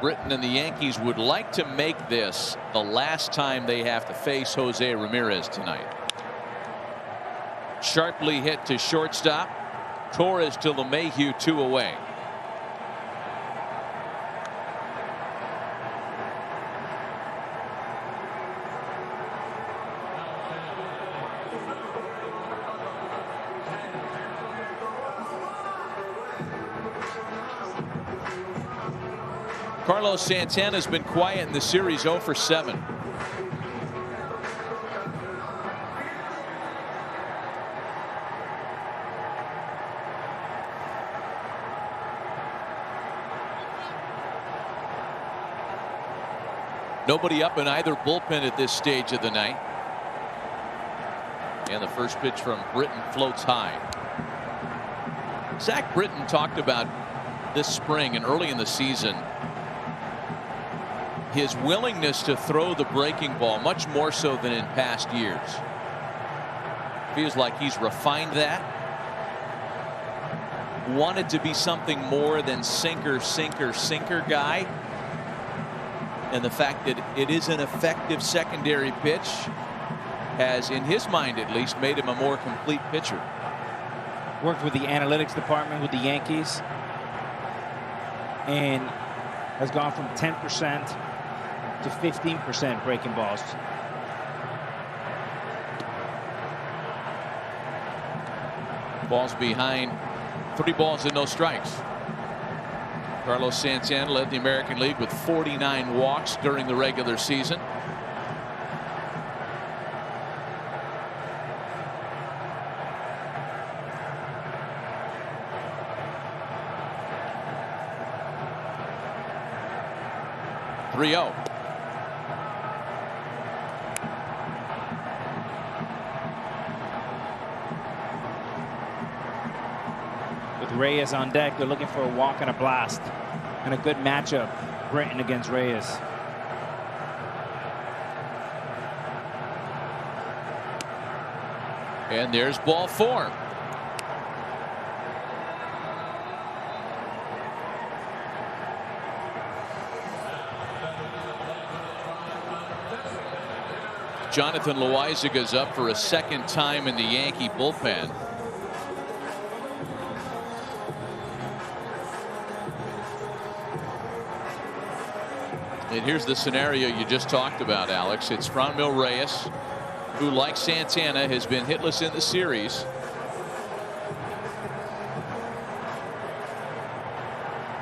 Britton and the Yankees would like to make this the last time they have to face Jose Ramirez tonight. Sharply hit to shortstop. Torres to LeMahieu, 2 away. Carlos Santana's been quiet in the series, 0 for 7. Nobody up in either bullpen at this stage of the night. And the first pitch from Britton floats high. Zach Britton talked about this spring and early in the season his willingness to throw the breaking ball much more so than in past years. Feels like he's refined that. Wanted to be something more than sinker, sinker, sinker guy. And the fact that it is an effective secondary pitch has, in his mind at least, made him a more complete pitcher. Worked with the analytics department with the Yankees and has gone from 10% to 15% breaking balls. Balls behind, 3 balls and no strikes. Carlos Santana led the American League with 49 walks during the regular season. With Reyes on deck, they're looking for a walk and a blast. And a good matchup, Britton against Reyes. And there's ball 4. Jonathan Loaizaga up for a second time in the Yankee bullpen. And here's the scenario you just talked about, Alex. It's Franmil Reyes, who, like Santana, has been hitless in the series.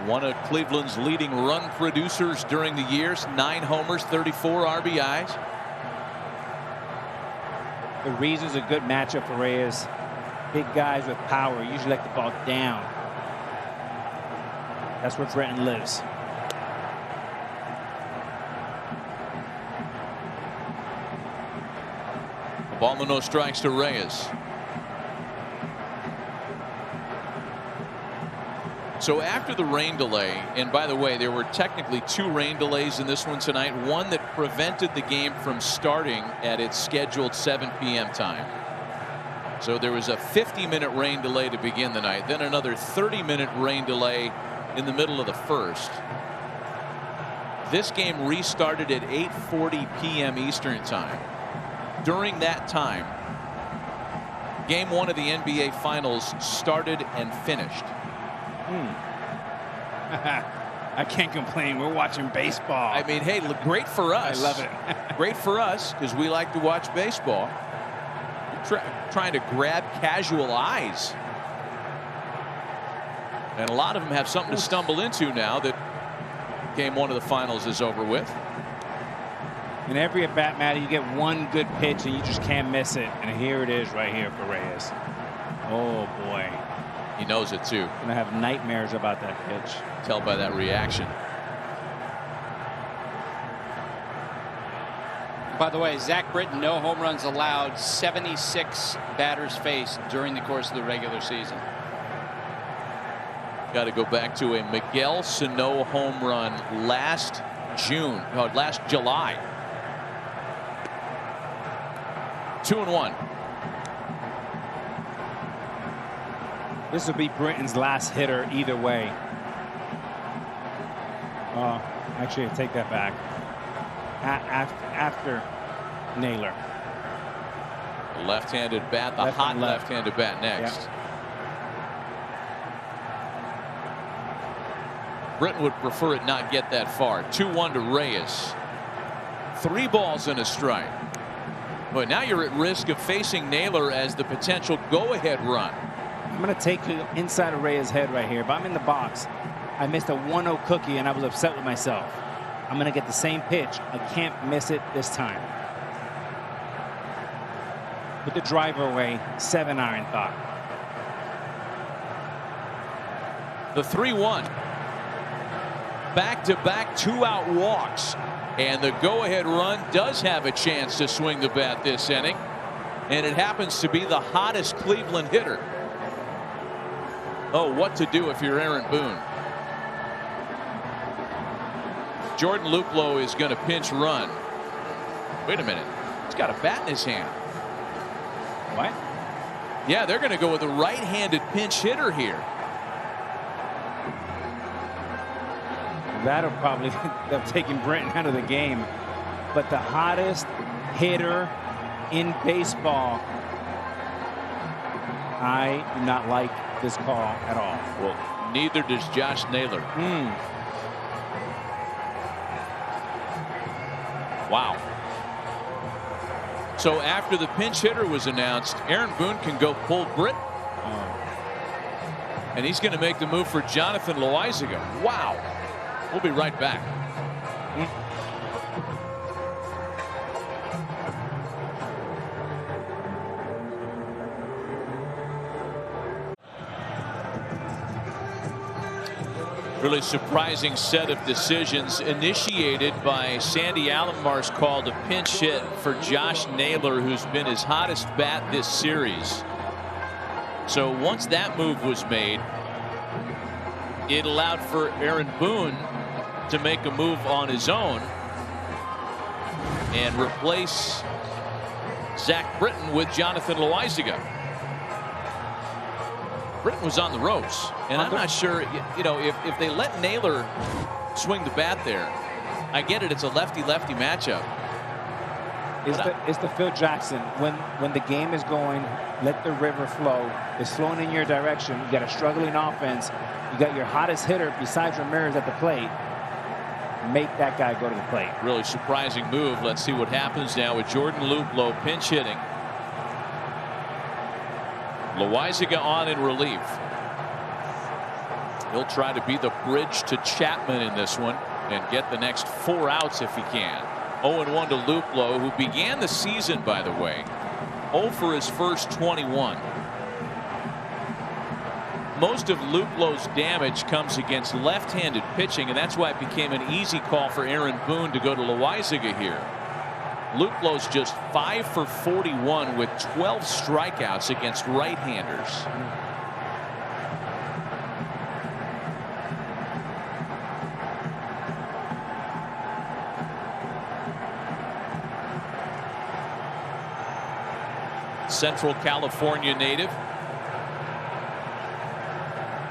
One of Cleveland's leading run producers during the years, 9 homers, 34 RBIs. The reason's a good matchup for Reyes. Big guys with power usually like the ball down. That's where Britton lives. Ball with no strikes to Reyes. So after the rain delay, and by the way, there were technically 2 rain delays in this one tonight, one that prevented the game from starting at its scheduled 7 p.m. time. So there was a 50-minute rain delay to begin the night, then another 30-minute rain delay in the middle of the first. This game restarted at 8:40 p.m. Eastern time. During that time, Game 1 of the NBA Finals started and finished. I can't complain. We're watching baseball. I mean, hey, look, great for us. I love it. Great for us because we like to watch baseball. Trying to grab casual eyes. And a lot of them have something to stumble into now that Game 1 of the Finals is over with. In every at-bat, Matty, you get one good pitch and you just can't miss it. And here it is right here for Reyes. Oh, boy. He knows it, too. Gonna have nightmares about that pitch. Tell by that reaction. By the way, Zach Britton, no home runs allowed, 76 batters faced during the course of the regular season. Got to go back to a Miguel Sano home run last July. 2-1. This will be Britton's last hitter either way. Actually, I take that back. After Naylor. Left-handed bat, the hot left-handed bat next. Yep. Britton would prefer it not get that far. 2-1 to Reyes. 3 balls and a strike. But now you're at risk of facing Naylor as the potential go-ahead run. I'm going to take you inside of Reyes' head right here. If I'm in the box, I missed a 1-0 cookie and I was upset with myself. I'm going to get the same pitch. I can't miss it this time. Put the driver away. 7-iron thought. The 3-1. Back-to-back 2-out walks. And the go-ahead run does have a chance to swing the bat this inning. And it happens to be the hottest Cleveland hitter. Oh, what to do if you're Aaron Boone. Jordan Luplow is going to pinch run. Wait a minute. He's got a bat in his hand. What? Yeah, they're going to go with a right-handed pinch hitter here. That'll probably end up taking Britton out of the game. But the hottest hitter in baseball, I do not like this call at all. Well, neither does Josh Naylor. Wow. So after the pinch hitter was announced, Aaron Boone can go pull Britton. And he's going to make the move for Jonathan Loaizaga. Wow. We'll be right back. Really surprising set of decisions initiated by Sandy Alomar's call to pinch hit for Josh Naylor, who's been his hottest bat this series. So once that move was made, it allowed for Aaron Boone to make a move on his own and replace Zach Britton with Jonathan Loaizaga. Britton was on the ropes, and I'm not sure, you know, if they let Naylor swing the bat there. I get it, it's a lefty-lefty matchup. It's the Phil Jackson. When the game is going, let the river flow. It's flowing in your direction. You got a struggling offense. You got your hottest hitter besides Ramirez at the plate. Make that guy go to the plate. Really surprising move. Let's see what happens now with Jordan Luplow pinch hitting. Loaizaga on in relief. He'll try to be the bridge to Chapman in this one and get the next 4 outs if he can. 0-1 to Luplow, who began the season, by the way, 0 for his first 21. Most of Luplow's damage comes against left-handed pitching, and that's why it became an easy call for Aaron Boone to go to Loaizaga here. Luplow's just 5 for 41 with 12 strikeouts against right-handers. Central California native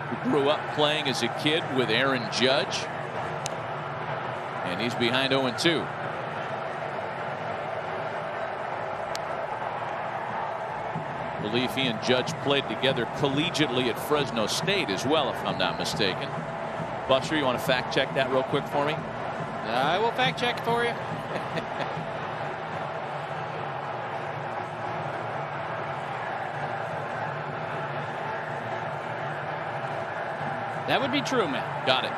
who grew up playing as a kid with Aaron Judge. And he's behind 0-2. I believe he and Judge played together collegiately at Fresno State as well, if I'm not mistaken. Buster, you want to fact check that real quick for me? I will fact check for you. That would be true, man. Got it.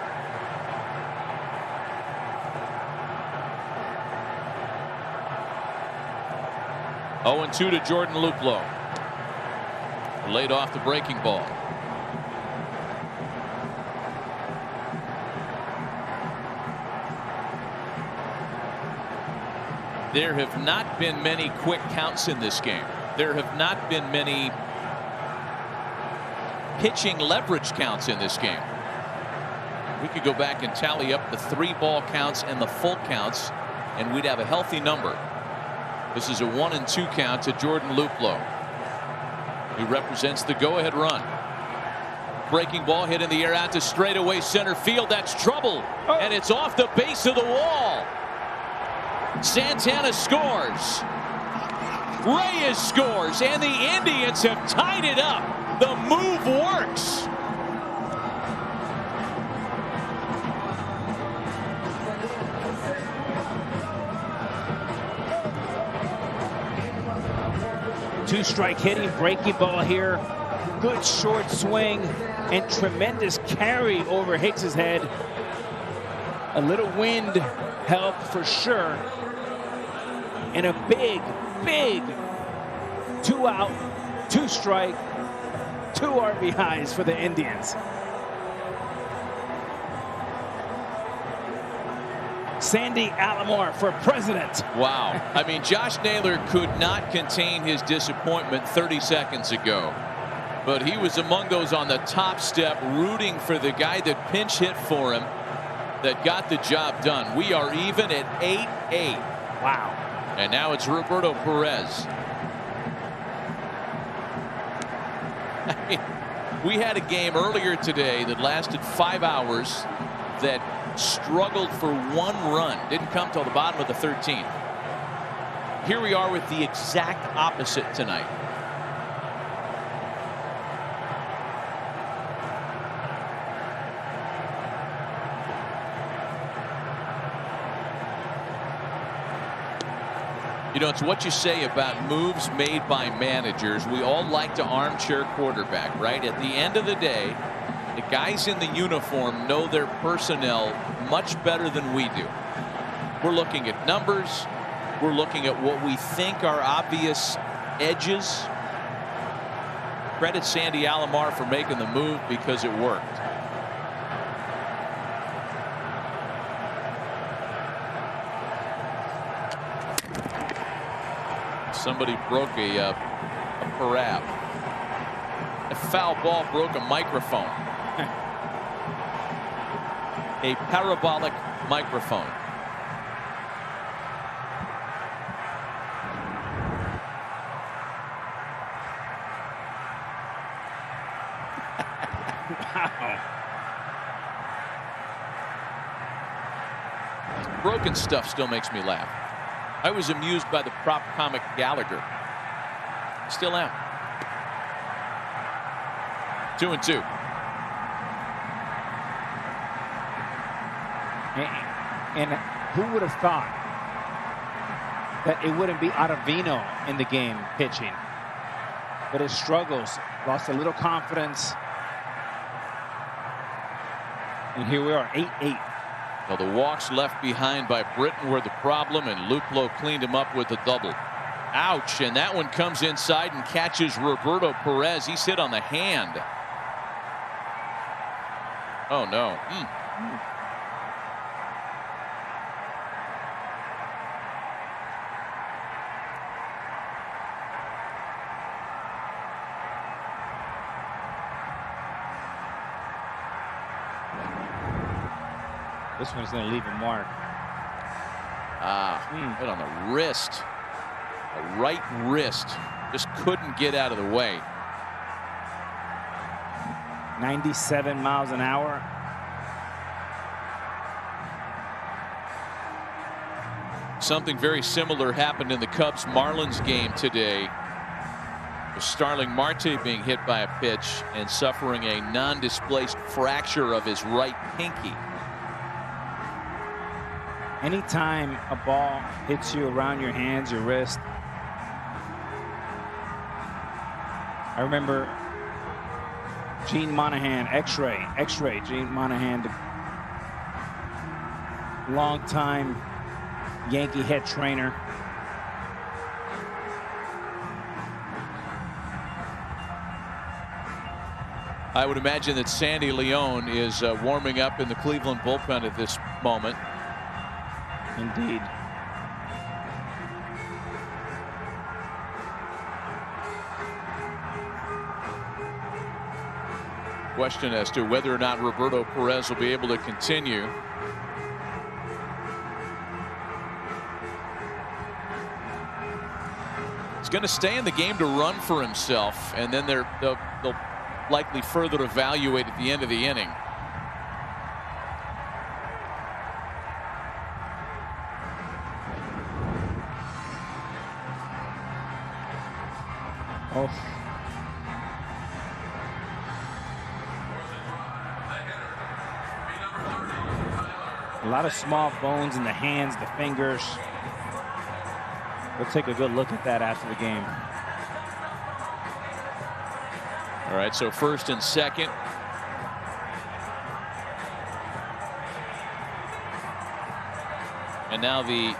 Oh, 2 to Jordan Luplow. Laid off the breaking ball. There have not been many quick counts in this game. There have not been many pitching leverage counts in this game. We could go back and tally up the 3-ball counts and the full counts, and we'd have a healthy number. This is a 1-2 count to Jordan Luplow. He represents the go-ahead run. Breaking ball hit in the air out to straightaway center field. That's trouble, and it's off the base of the wall. Santana scores. Reyes scores, and the Indians have tied it up. The move works. Two-strike hitting, breaking ball here. Good short swing and tremendous carry over Hicks's head. A little wind helped for sure. And a big 2-out, 2-strike, 2 RBIs for the Indians. Sandy Alomar for president. Wow. I mean, Josh Naylor could not contain his disappointment 30 seconds ago. But he was among those on the top step rooting for the guy that pinch hit for him that got the job done. We are even at 8-8. Wow. And now it's Roberto Perez. I mean, we had a game earlier today that lasted 5 hours that struggled for 1 run. Didn't come till the bottom of the 13th. Here we are with the exact opposite tonight. You know, it's what you say about moves made by managers. We all like to armchair quarterback, right? At the end of the day, the guys in the uniform know their personnel much better than we do. We're looking at numbers. We're looking at what we think are obvious edges. Credit Sandy Alomar for making the move because it worked. Somebody broke a parab. A foul ball broke a microphone. A parabolic microphone. Wow. Broken stuff still makes me laugh. I was amused by the prop comic Gallagher. Still am. 2-2. And who would have thought that it wouldn't be Ottavino in the game pitching? But his struggles, lost a little confidence. And here we are, 8-8. Well, the walks left behind by Britton were the problem, and Luplow cleaned him up with a double. Ouch, and that one comes inside and catches Roberto Perez. He's hit on the hand. Oh, no. This one's going to leave a mark. Hit on the wrist. The right wrist. just couldn't get out of the way. 97 miles an hour. Something very similar happened in the Cubs-Marlins game today. Starling Marte being hit by a pitch and suffering a non-displaced fracture of his right pinky. Anytime a ball hits you around your hands, your wrist. I remember Gene Monahan, X-ray, Gene Monahan, the longtime Yankee head trainer. I would imagine that Sandy León is warming up in the Cleveland bullpen at this moment. Indeed. Question as to whether or not Roberto Perez will be able to continue. He's going to stay in the game to run for himself, and then they'll likely further evaluate at the end of the inning. Oh. A lot of small bones in the hands, the fingers. We'll take a good look at that after the game. All right, so first and second. And now the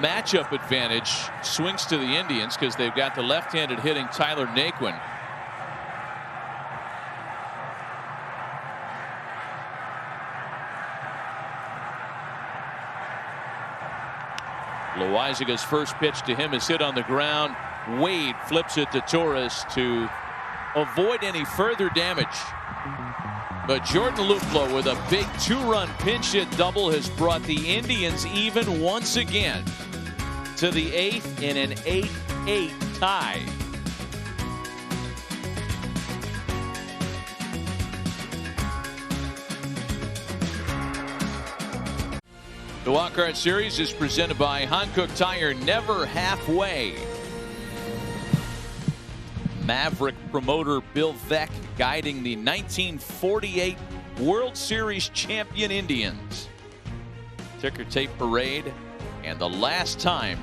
matchup advantage swings to the Indians because they've got the left-handed hitting Tyler Naquin. Loaizaga's first pitch to him is hit on the ground. Wade flips it to Torres to avoid any further damage. But Jordan Luplow with a big two-run pinch hit double has brought the Indians even once again to the 8th in an 8-8 tie. The Wild Card Series is presented by Hankook Tire, never halfway. Maverick promoter Bill Veeck guiding the 1948 World Series champion Indians. Ticker tape parade, and the last time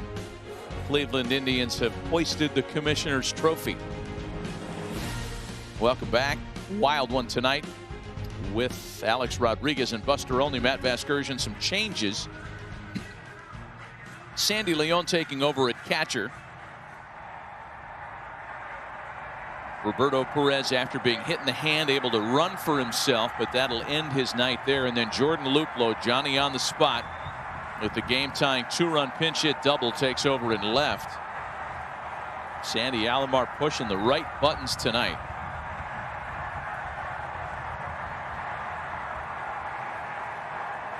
Cleveland Indians have hoisted the Commissioner's Trophy. Welcome back. Wild one tonight with Alex Rodriguez and Buster Olney. Matt Vasgersian, some changes. Sandy León taking over at catcher. Roberto Perez, after being hit in the hand, able to run for himself, but that'll end his night there. And then Jordan Luplow, Johnny on the spot, with the game-tying two-run pinch hit double, takes over in left. Sandy Alomar pushing the right buttons tonight.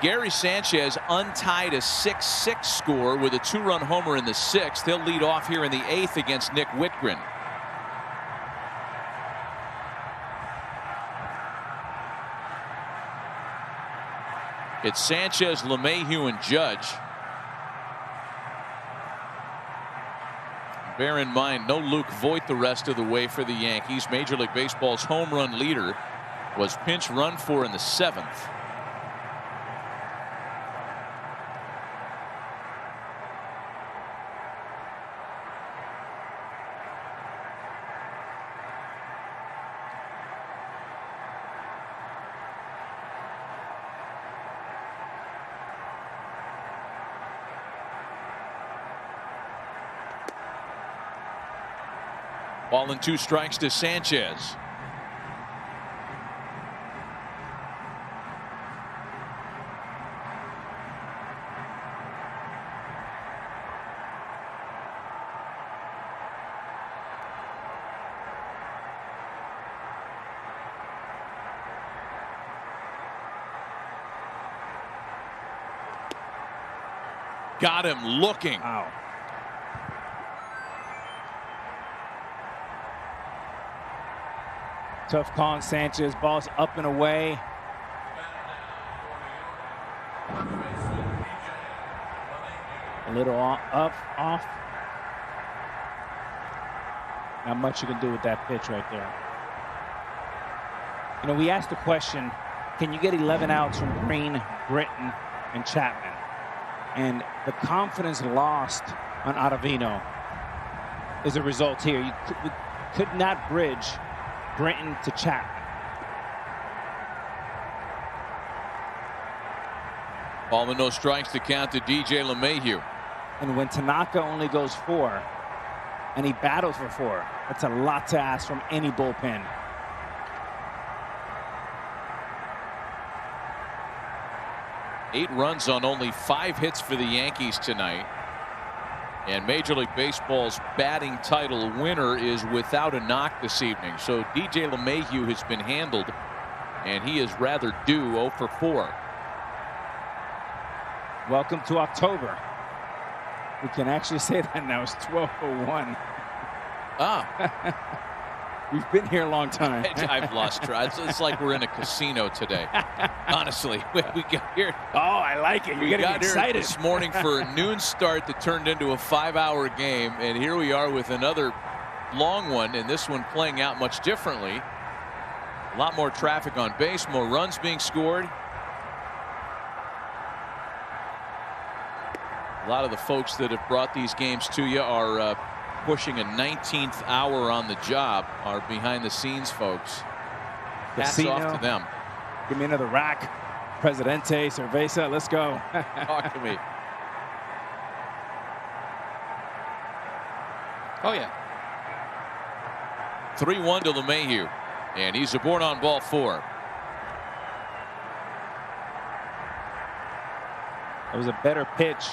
Gary Sanchez untied a 6-6 score with a two-run homer in the 6th. He'll lead off here in the 8th against Nick Whitgren. It's Sanchez, LeMahieu, and Judge. Bear in mind, no Luke Voit the rest of the way for the Yankees. Major League Baseball's home run leader was pinch run for in the 7th. Ball and 2 strikes to Sanchez. Got him looking. Wow. Tough call on Sanchez. Ball's up and away. A little up, off. Not much you can do with that pitch right there. You know, we asked the question, can you get 11 outs from Green, Britton, and Chapman? And the confidence lost on Ottavino is a result here. You could not bridge Britton to Chapman. Ball with no strikes to count to DJ LeMahieu. And when Tanaka only goes 4 and he battles for 4, that's a lot to ask from any bullpen. Eight runs on only 5 hits for the Yankees tonight. And Major League Baseball's batting title winner is without a knock this evening. So DJ LeMahieu has been handled, and he is rather due 0 for 4. Welcome to October. We can actually say that now. It's 12:01. Ah. We've been here a long time. I've lost track. It's like we're in a casino today. Honestly, we got here. Oh, I like it. You're getting excited. Here this morning for a noon start that turned into a 5-hour game, and here we are with another long one, and this one playing out much differently. A lot more traffic on base, more runs being scored. A lot of the folks that have brought these games to you are pushing a 19th hour on the job, are behind the scenes folks. Hats off to them. Give me another rack. Presidente, Cerveza, let's go. Talk to me. Oh, yeah. 3-1 to LeMahieu, and he's aboard on ball 4. It was a better pitch.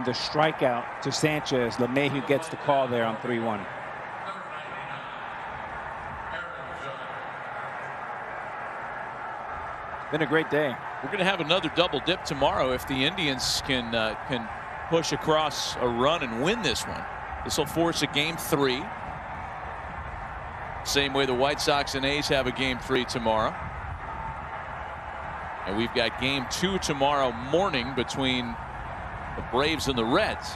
The strikeout to Sanchez. LeMahieu gets the call there on 3-1. Been a great day. We're going to have another double dip tomorrow if the Indians can push across a run and win this one. This will force a game 3. Same way the White Sox and A's have a game 3 tomorrow. And we've got game 2 tomorrow morning between the Braves and the Reds.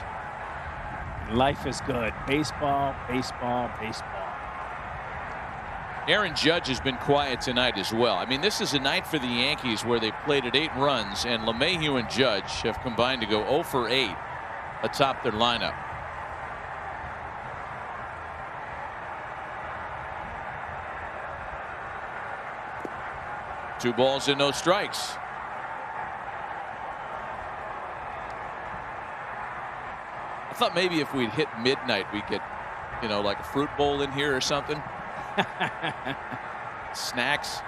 Life is good. Baseball, baseball, baseball. Aaron Judge has been quiet tonight as well. I mean, this is a night for the Yankees where they played at 8 runs, and LeMahieu and Judge have combined to go 0 for 8 atop their lineup. Two balls and no strikes. I thought maybe if we'd hit midnight, we'd get, you know, like a fruit bowl in here or something. Snacks.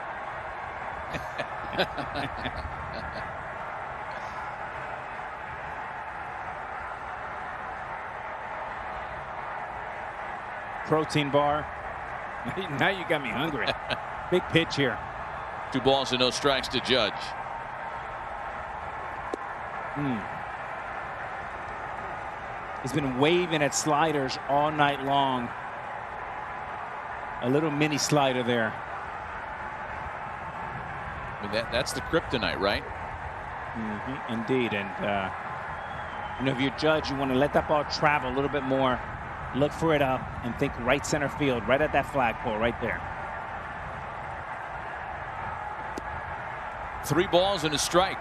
Protein bar. Now you got me hungry. Big pitch here. 2 balls and no strikes to Judge. He's been waving at sliders all night long. A little mini slider there. I mean, that's the kryptonite, right? Indeed. And you know, if you're Judge, you want to let that ball travel a little bit more. Look for it up and think right center field, right at that flagpole right there. 3 balls and a strike.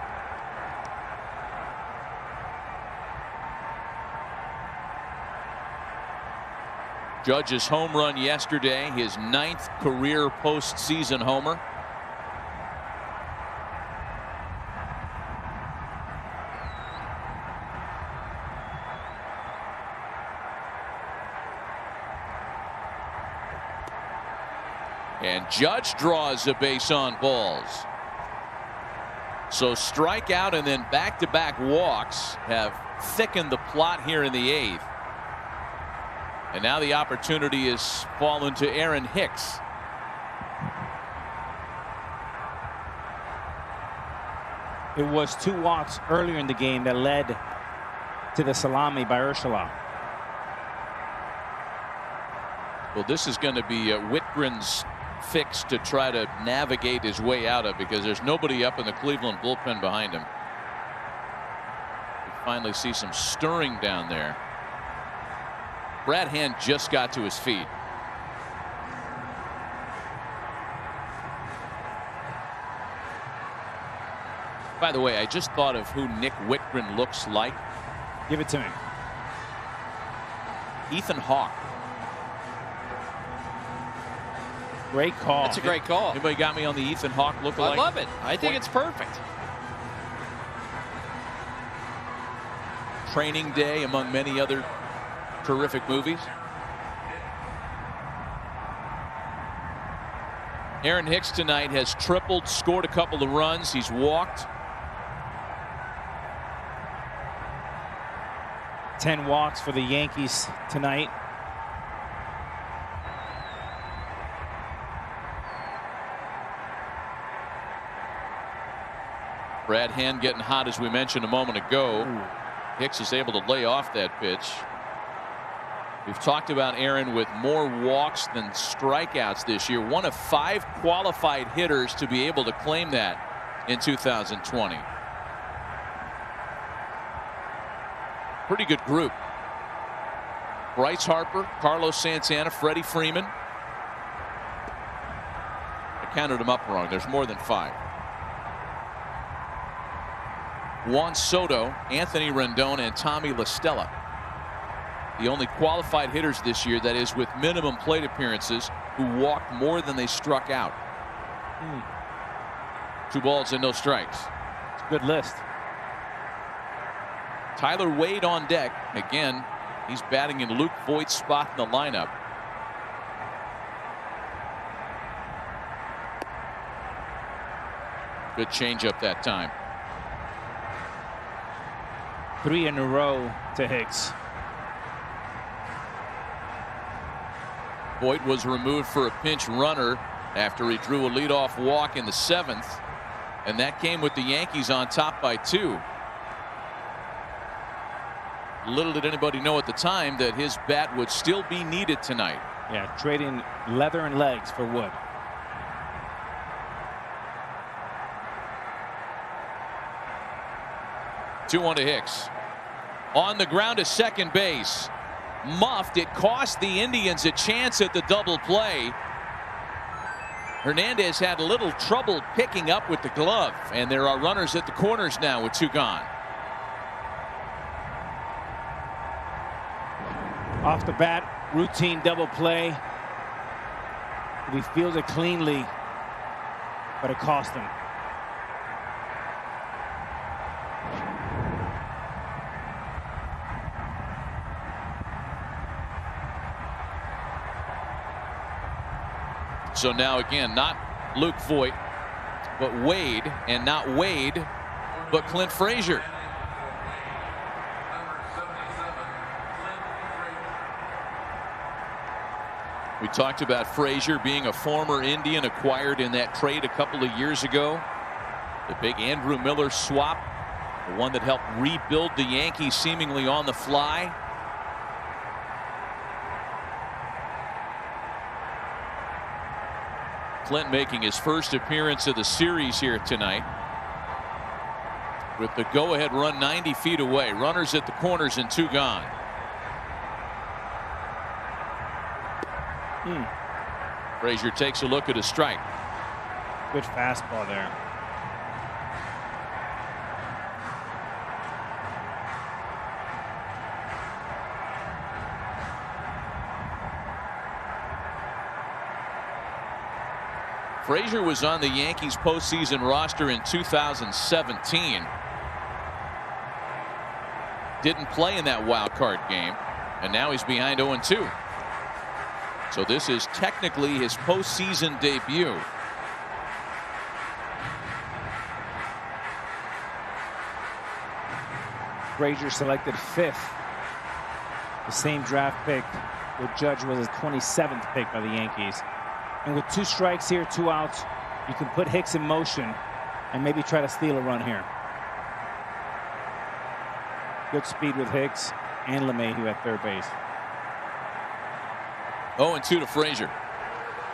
Judge's home run yesterday, his 9th career postseason homer. And Judge draws a base on balls. So strikeout and then back-to-back walks have thickened the plot here in the 8th. And now the opportunity has fallen to Aaron Hicks. It was 2 walks earlier in the game that led to the salami by Urshela. Well, this is going to be Whitgren's fix to try to navigate his way out of, because there's nobody up in the Cleveland bullpen behind him. We finally see some stirring down there. Brad Hand just got to his feet. By the way, I just thought of who Nick Whitgren looks like. Give it to me. Ethan Hawke. Great call. That's a great call. Anybody got me on the Ethan Hawke lookalike? I love it. I think it's perfect. Training Day, among many other terrific movies. Aaron Hicks tonight has tripled, scored a couple of runs. He's walked. 10 walks for the Yankees tonight. Brad Hand getting hot, as we mentioned a moment ago. Hicks is able to lay off that pitch. We've talked about Aaron with more walks than strikeouts this year. One of 5 qualified hitters to be able to claim that in 2020. Pretty good group. Bryce Harper, Carlos Santana, Freddie Freeman. I counted them up wrong. There's more than 5. Juan Soto, Anthony Rendon, and Tommy La Stella. The only qualified hitters this year, that is with minimum plate appearances, who walked more than they struck out. 2 balls and no strikes. It's a good list. Tyler Wade on deck. Again, he's batting in Luke Voigt's spot in the lineup. Good changeup that time. 3 in a row to Hicks. Voigt was removed for a pinch runner after he drew a leadoff walk in the 7th, and that came with the Yankees on top by 2. Little did anybody know at the time that his bat would still be needed tonight. Yeah, trading leather and legs for wood. Two-1 to Hicks. On the ground to second base. Muffed. It cost the Indians a chance at the double play. Hernandez had a little trouble picking up with the glove, and there are runners at the corners now with 2 gone. Off the bat, routine double play. We fielded cleanly, but it cost him. So now again, not Luke Voigt, but Wade, and not Wade, but Clint Frazier. We talked about Frazier being a former Indian acquired in that trade a couple of years ago. The big Andrew Miller swap, the one that helped rebuild the Yankees seemingly on the fly. Clint making his first appearance of the series here tonight, with the go-ahead run 90 feet away. Runners at the corners and 2 gone. Frazier takes a look at a strike. Good fastball there. Frazier was on the Yankees postseason roster in 2017. Didn't play in that wild card game, and now he's behind 0-2. So this is technically his postseason debut. Frazier selected 5th, the same draft pick where Judge was his 27th pick by the Yankees. And with 2 strikes here, 2 outs, you can put Hicks in motion and maybe try to steal a run here. Good speed with Hicks and LeMahieu at third base. 0-2 to Frazier.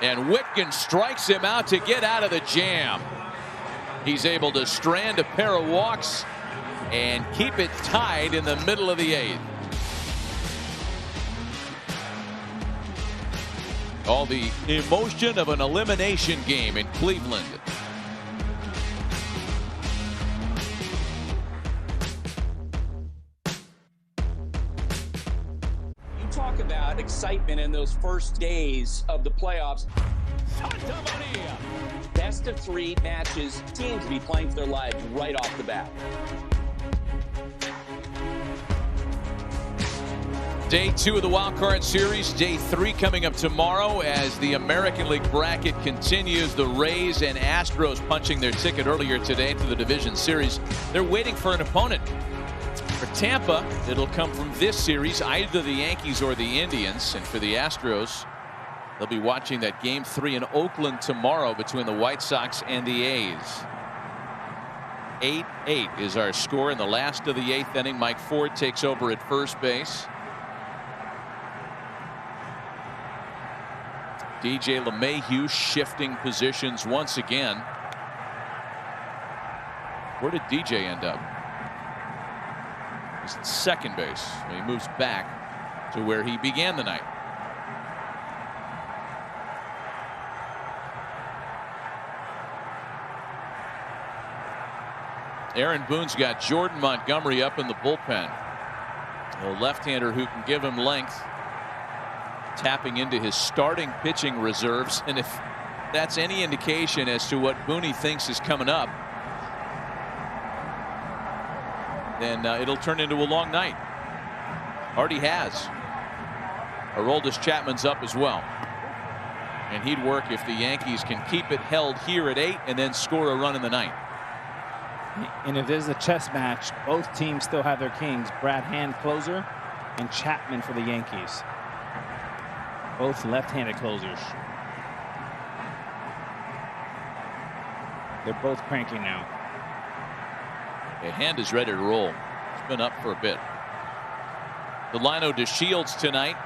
And Whitkin strikes him out to get out of the jam. He's able to strand a pair of walks and keep it tied in the middle of the 8th. All the emotion of an elimination game in Cleveland. You talk about excitement in those first days of the playoffs. Best of 3 matches, teams be playing for their lives right off the bat. Day 2 of the Wild Card Series. Day 3 coming up tomorrow as the American League bracket continues. The Rays and Astros punching their ticket earlier today to the Division Series. They're waiting for an opponent. For Tampa, it'll come from this series, either the Yankees or the Indians. And for the Astros, they'll be watching that Game 3 in Oakland tomorrow between the White Sox and the A's. 8-8 is our score in the last of the 8th inning. Mike Ford takes over at first base. DJ LeMahieu shifting positions once again. Where did DJ end up? He's at second base. He moves back to where he began the night. Aaron Boone's got Jordan Montgomery up in the bullpen. A left-hander who can give him length. Tapping into his starting pitching reserves, and if that's any indication as to what Booney thinks is coming up, then it'll turn into a long night. Already has. Aroldis Chapman's up as well, and he'd work if the Yankees can keep it held here at 8 and then score a run in the 9th. And if there's a chess match, both teams still have their kings. Brad Hand, closer, and Chapman for the Yankees. Both left-handed closers. They're both cranking now. A Hand is ready to roll. It's been up for a bit. Delino DeShields tonight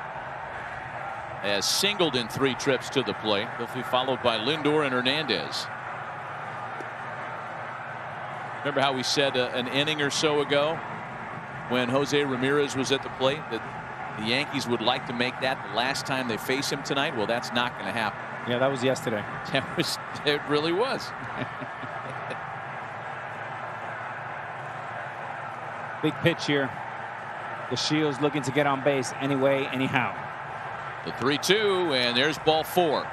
has singled in 3 trips to the plate. He'll be followed by Lindor and Hernandez. Remember how we said an inning or so ago when Jose Ramirez was at the plate that the Yankees would like to make that the last time they face him tonight? Well, that's not going to happen. Yeah, that was yesterday. It really was. Big pitch here. The Shields looking to get on base anyway, anyhow. The 3-2, and there's ball 4.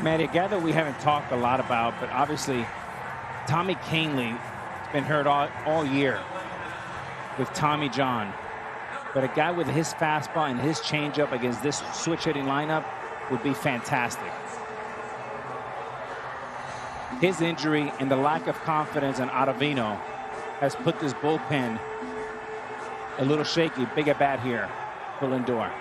Matty, a guy that we haven't talked a lot about, but obviously Tommy Kahnle has been hurt all year with Tommy John. But a guy with his fastball and his changeup against this switch hitting lineup would be fantastic. His injury and the lack of confidence in Ottavino has put this bullpen a little shaky. Big at bat here for Lindor.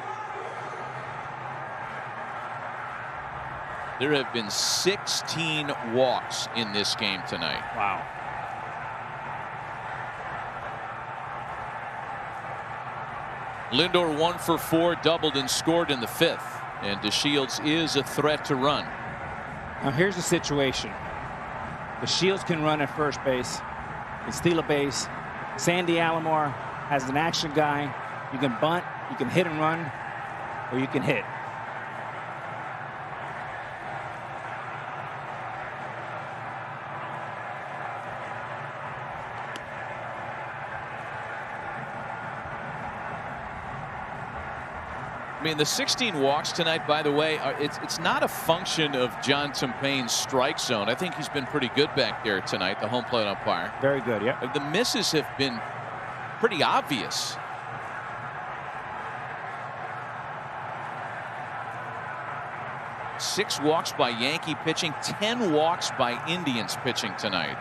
There have been 16 walks in this game tonight. Wow. Lindor 1 for 4, doubled and scored in the 5th. And DeShields is a threat to run. Now here's the situation. DeShields can run at first base, can steal a base. Sandy Alomar has an action guy. You can bunt, you can hit and run, or you can hit. I mean, the 16 walks tonight, by the way, it's not a function of John Tumpain's strike zone. I think he's been pretty good back there tonight, the home plate umpire. Very good, yeah. The misses have been pretty obvious. Six walks by Yankee pitching, 10 walks by Indians pitching tonight.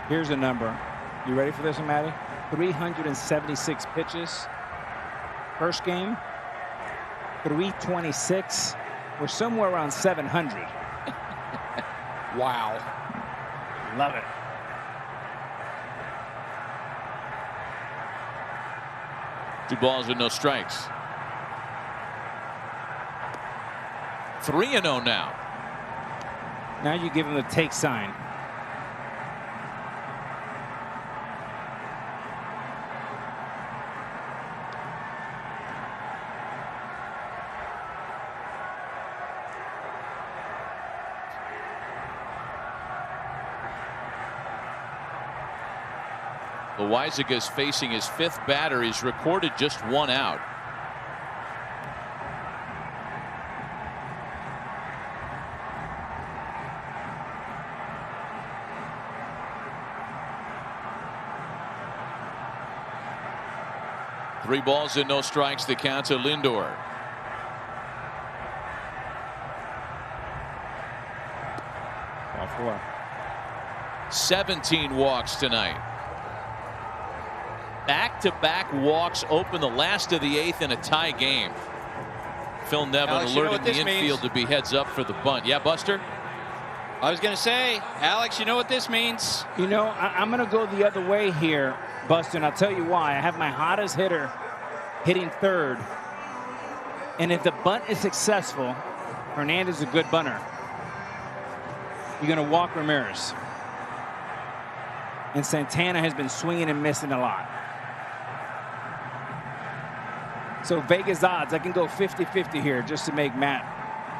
Here's a number. You ready for this one, Matty? 376 pitches. First game, 326. We're somewhere around 700. Wow. Love it. 2 balls and no strikes. 3-0 now. Now you give him the take sign. Loaizaga is facing his 5th batter. He's recorded just 1 out. Three balls and no strikes. The count to Lindor. Ball 4. 17 walks tonight. Back-to-back walks open the last of the 8th in a tie game. Phil Nevin Alex, alerting the infield to be heads up for the bunt. Yeah, Buster? I was going to say, Alex, you know what this means? You know, I'm going to go the other way here, Buster, and I'll tell you why. I have my hottest hitter hitting 3rd. And if the bunt is successful, Hernandez is a good bunter. You're going to walk Ramirez. And Santana has been swinging and missing a lot. So Vegas odds, I can go 50-50 here just to make Matt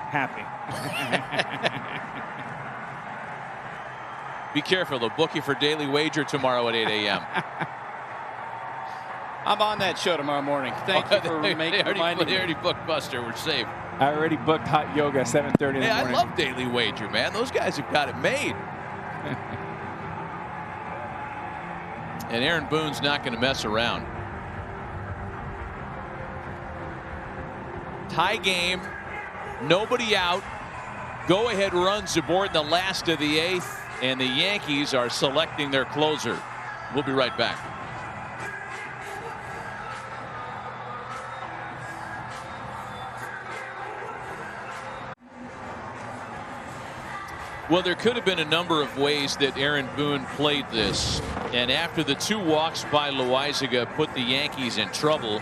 happy. Be careful. They'll book you for daily wager tomorrow at 8 a.m. I'm on that show tomorrow morning. Thank you for reminding me. They already booked Buster. We're safe. I already booked hot yoga at 7:30 in the morning. I love daily wager, man. Those guys have got it made. And Aaron Boone's not going to mess around. Tie game, nobody out. Go ahead runs aboard in the last of the 8th, and the Yankees are selecting their closer. We'll be right back. Well, there could have been a number of ways that Aaron Boone played this, and after the 2 walks by Loaizaga put the Yankees in trouble,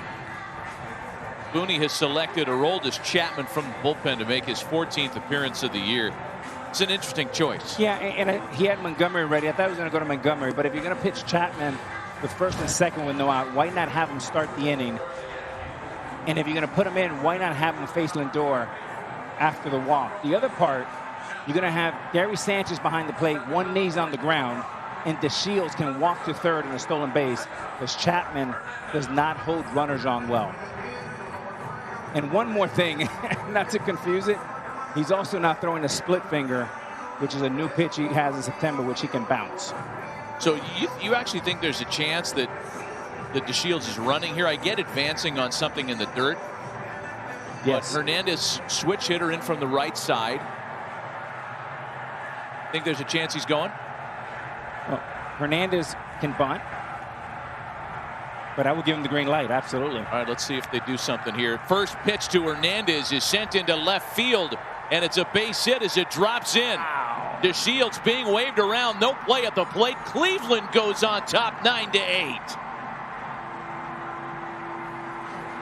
Boone has selected Aroldis Chapman from the bullpen to make his 14th appearance of the year. It's an interesting choice. Yeah, and he had Montgomery ready. I thought he was going to go to Montgomery, but if you're going to pitch Chapman with 1st and 2nd with no out, why not have him start the inning? And if you're going to put him in, why not have him face Lindor after the walk? The other part, you're going to have Gary Sanchez behind the plate, 1 knee's on the ground, and DeShields can walk to 3rd in a stolen base because Chapman does not hold runners on well. And one more thing, not to confuse it, he's also not throwing a split finger, which is a new pitch he has in September, which he can bounce. So you actually think there's a chance that DeShields is running here? I get advancing on something in the dirt. Yes. But Hernandez switch hitter in from the right side. Think there's a chance he's going? Well, Hernandez can bunt. But I would give him the green light, absolutely. All right, let's see if they do something here. First pitch to Hernandez is sent into left field, and it's a base hit as it drops in. Wow. DeShields being waved around, no play at the plate. Cleveland goes on top 9-8.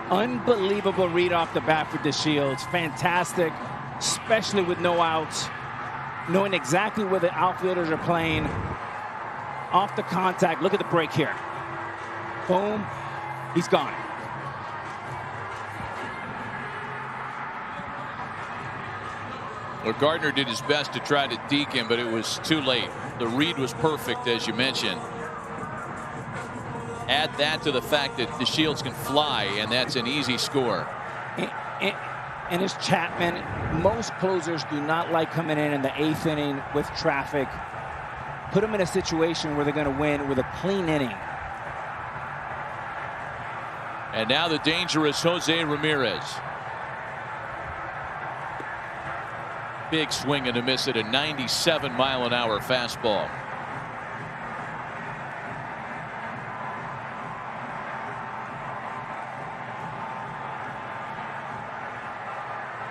Unbelievable read off the bat for DeShields. Fantastic, especially with no outs. Knowing exactly where the outfielders are playing. Off the contact, look at the break here. Boom, he's gone. Well, Gardner did his best to try to deke him, but it was too late. The read was perfect, as you mentioned. Add that to the fact that DeShields can fly, and that's an easy score. And it's Chapman. Most closers do not like coming in the 8th inning with traffic. Put them in a situation where they're going to win with a clean inning. And now the dangerous Jose Ramirez. Big swing and a miss at a 97-mile-an-hour fastball.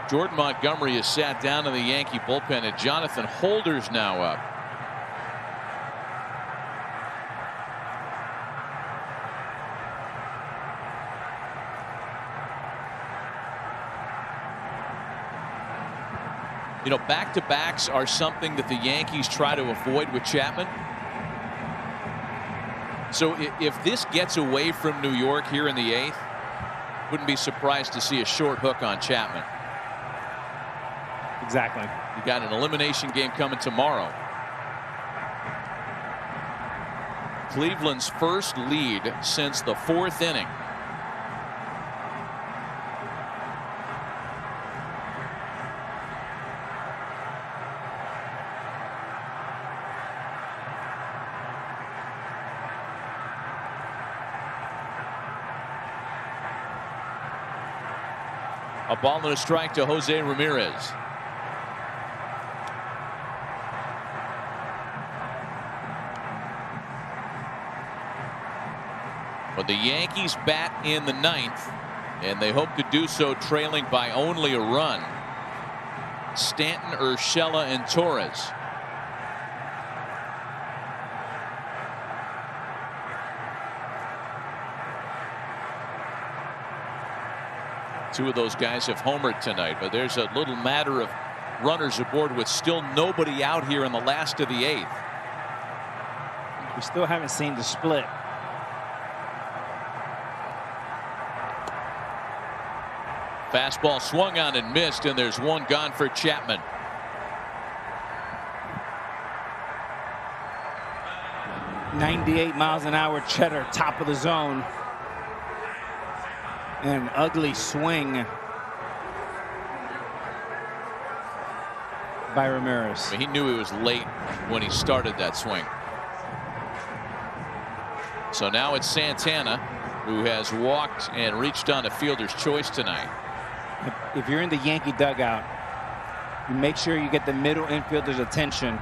Jordan Montgomery is sat down in the Yankee bullpen, and Jonathan Holder's now up. You know, back-to-backs are something that the Yankees try to avoid with Chapman. So if this gets away from New York here in the 8th, wouldn't be surprised to see a short hook on Chapman. Exactly. You got an elimination game coming tomorrow. Cleveland's first lead since the 4th inning. A ball and a strike to Jose Ramirez. But the Yankees bat in the 9th, and they hope to do so trailing by only a run. Stanton, Urshela, and Torres. Two of those guys have homered tonight, but there's a little matter of runners aboard with still nobody out here in the last of the 8th. We still haven't seen the split. Fastball swung on and missed, and there's one gone for Chapman. .98 miles an hour cheddar, top of the zone. And an ugly swing by Ramirez. He knew he was late when he started that swing. So now it's Santana, who has walked and reached on a fielder's choice tonight. If you're in the Yankee dugout, you make sure you get the middle infielder's attention,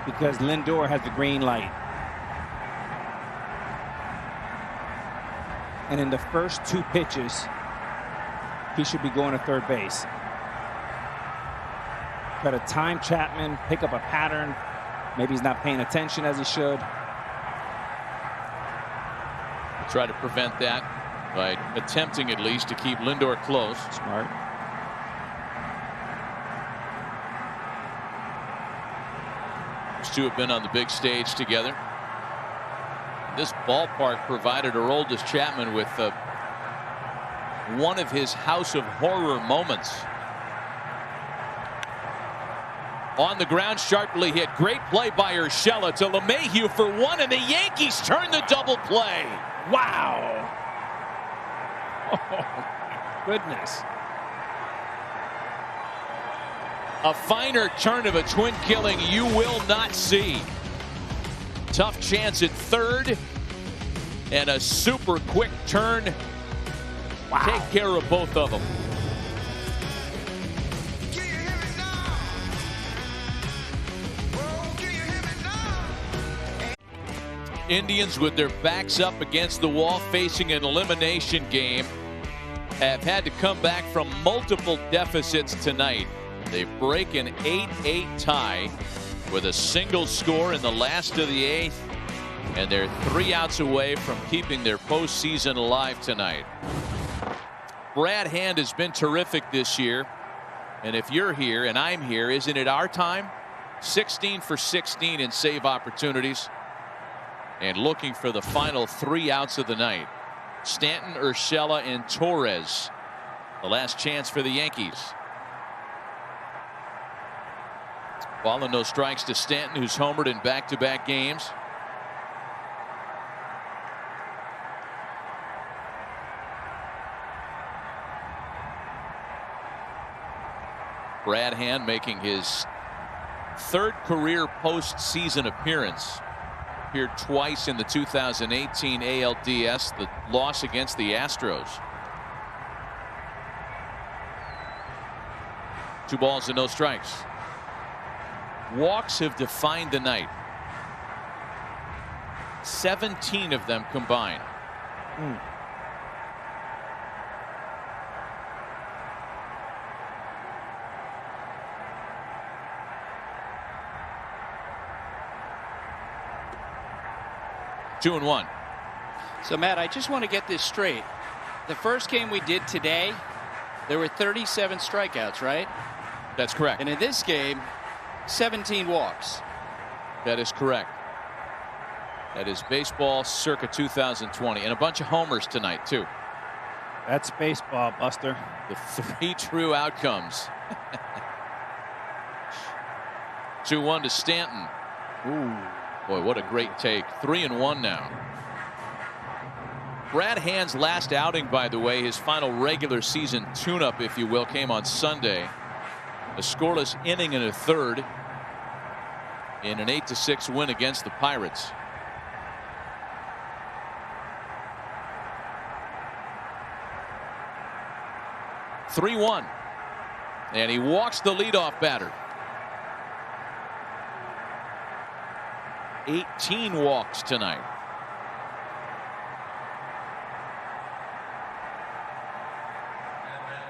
because Lindor has the green light. And in the first 2 pitches, he should be going to third base. Got to time Chapman, pick up a pattern. Maybe he's not paying attention as he should. Try to prevent that by attempting at least to keep Lindor close. Smart. These two have been on the big stage together. This ballpark provided Aroldis Chapman with one of his House of Horror moments. On the ground, sharply hit. Great play by Urshela to LeMahieu for 1, and the Yankees turn the double play. Wow. Oh, goodness. A finer turn of a twin killing you will not see. Tough chance at third, and a super quick turn. Wow. Take care of both of them. Indians, with their backs up against the wall, facing an elimination game, have had to come back from multiple deficits tonight. They break an 8-8 tie with a single score in the last of the 8th, and they're 3 outs away from keeping their postseason alive tonight. Brad Hand has been terrific this year, and if you're here and I'm here, isn't it our time? 16 for 16 in save opportunities, and looking for the final 3 outs of the night. Stanton, Urshela, and Torres, the last chance for the Yankees. Ball and no strikes to Stanton, who's homered in back-to-back games. Brad Hand making his 3rd career postseason appearance. Appeared twice in the 2018 ALDS, the loss against the Astros. 2 balls and no strikes. Walks have defined the night. 17 of them combined. 2-1. So, Matt, I just want to get this straight. The first game we did today, There were 37 strikeouts, right? That's correct. And in this game, 17 walks. That is correct. That is baseball circa 2020. And a bunch of homers tonight, too. That's baseball, Buster. The 3 true outcomes. 2-1 to Stanton. Ooh. Boy, what a great take. 3-1 now. Brad Hand's last outing, by the way, his final regular season tune-up, if you will, came on Sunday. A scoreless inning and a third in an 8-6 win against the Pirates. (3-1), and he walks the leadoff batter. 18 walks tonight.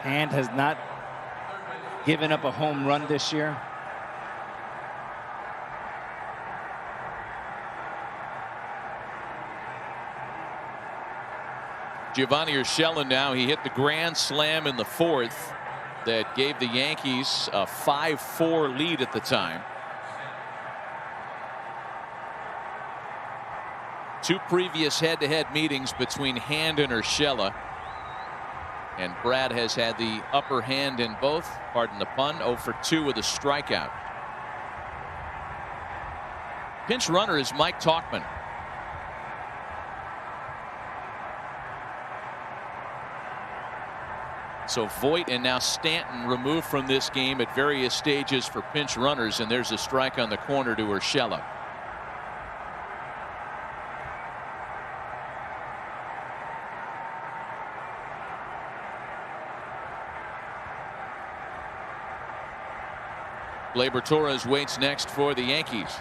Hand has not given up a home run this year. Giovanni Urshela now. He hit the grand slam in the 4th that gave the Yankees a 5-4 lead at the time. 2 previous head-to-head meetings between Hand and Urshela. And Brad has had the upper hand in both. Pardon the pun. 0 for 2 with a strikeout. Pinch runner is Mike Tauchman. So Voit and now Stanton removed from this game at various stages for pinch runners, and there's a strike on the corner to Urshela. Gleyber Torres waits next for the Yankees.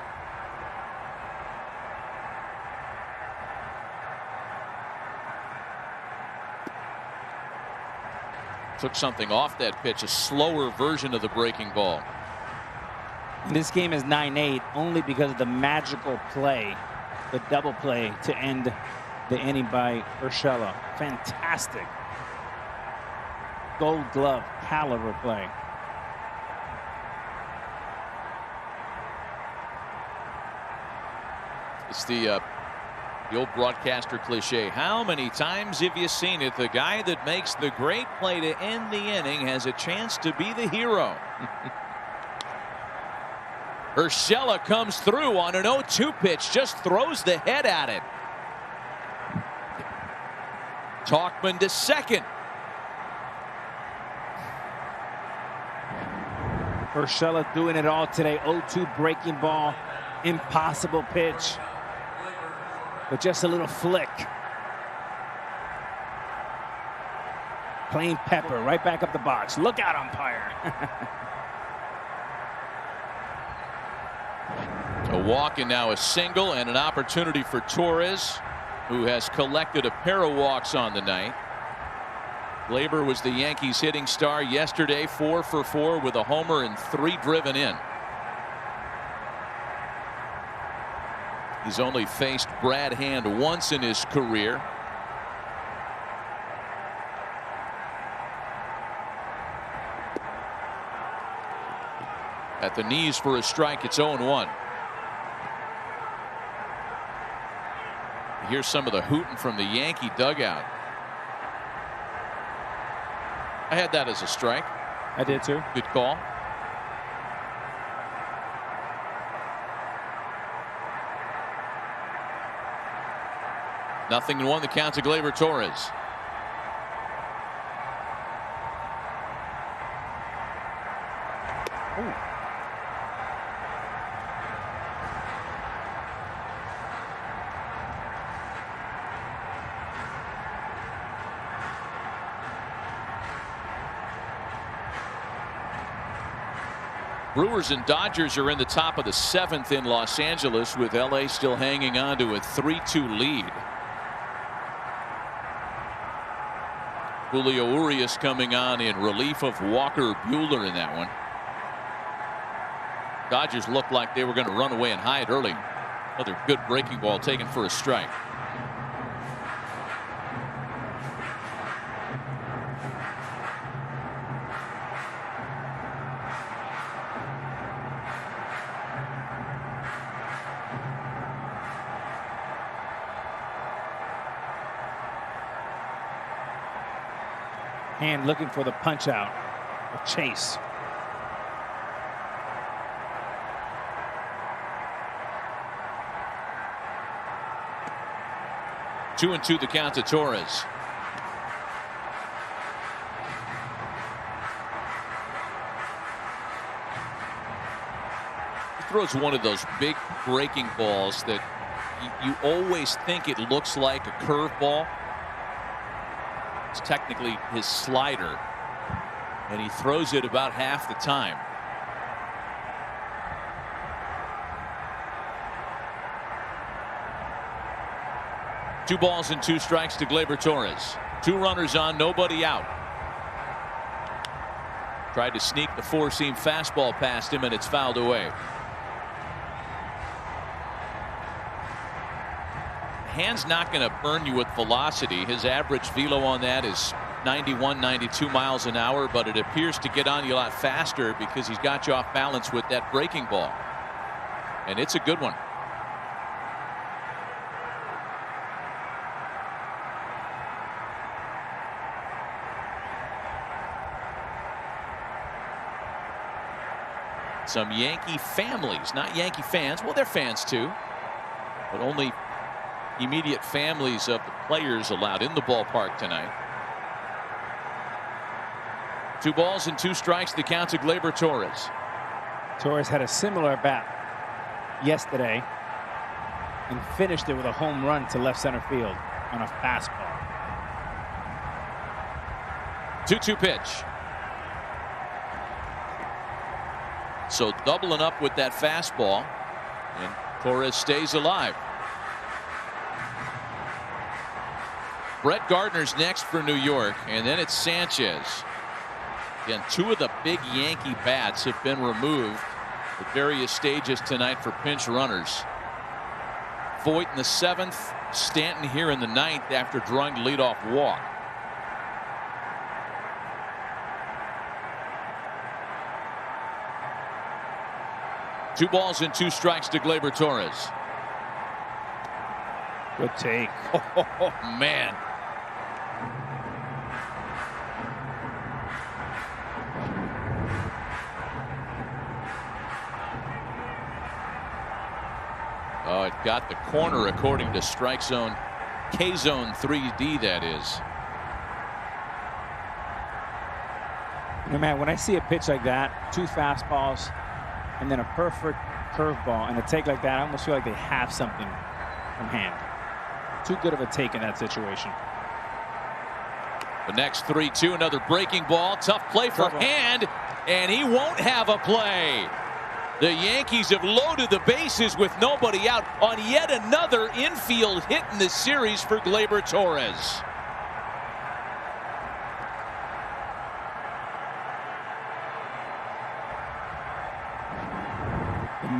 Took something off that pitch, a slower version of the breaking ball. This game is 9-8 only because of the magical play, the double play to end the inning by Urshela. Fantastic Gold Glove caliber play. It's the old broadcaster cliche. How many times have you seen it? The guy that makes the great play to end the inning has a chance to be the hero. Urshela comes through on an 0-2 pitch, just throws the head at it. Tauchman to second. Urshela doing it all today. 0-2 breaking ball, impossible pitch, but just a little flick. Plain pepper right back up the box. Look out, umpire. A walk and now a single, and an opportunity for Torres, who has collected a pair of walks on the night. Gleyber was the Yankees hitting star yesterday, 4 for 4 with a homer and 3 driven in. He's only faced Brad Hand once in his career. At the knees for a strike. It's 0-1. Here's some of the hooting from the Yankee dugout. I had that as a strike. I did too. Good call. Nothing in 1. The count to Gleyber Torres. Ooh. Brewers and Dodgers are in the top of the 7th in Los Angeles, with LA still hanging on to a 3-2 lead. Julio Urias coming on in relief of Walker Buehler in that one. Dodgers looked like they were going to run away and hide early. Another good breaking ball taken for a strike. Hand looking for the punch out of Chase. Two and two the count to Torres. He throws one of those big breaking balls that you always think it looks like a curveball. It's technically his slider, and he throws it about half the time. Two balls and two strikes to Gleyber Torres. Two runners on, nobody out. Tried to sneak the four-seam fastball past him, and it's fouled away. Hand's not going to burn you with velocity. His average velo on that is 91, 92 miles an hour, but it appears to get on you a lot faster because he's got you off balance with that breaking ball. And it's a good one. Some Yankee families, not Yankee fans. Well, they're fans too, but only immediate families of the players allowed in the ballpark tonight. Two balls and two strikes, the count to Gleyber Torres. Torres had a similar bat yesterday and finished it with a home run to left center field on a fastball. 2-2 pitch. So doubling up with that fastball, and Torres stays alive. Brett Gardner's next for New York, and then it's Sanchez. Again, two of the big Yankee bats have been removed at various stages tonight for pinch runners. Voit in the 7th, Stanton here in the 9th after drawing the leadoff walk. Two balls and two strikes to Gleyber Torres. Good take. Oh, man. Oh, it got the corner according to Strike Zone, K-Zone 3D, that is. You know, man, when I see a pitch like that, two fastballs, and then a perfect curveball and a take like that, I almost feel like they have something from Hand. Too good of a take in that situation. The next 3-2, another breaking ball. Tough play for Hand, and he won't have a play. The Yankees have loaded the bases with nobody out on yet another infield hit in this series for Gleyber Torres.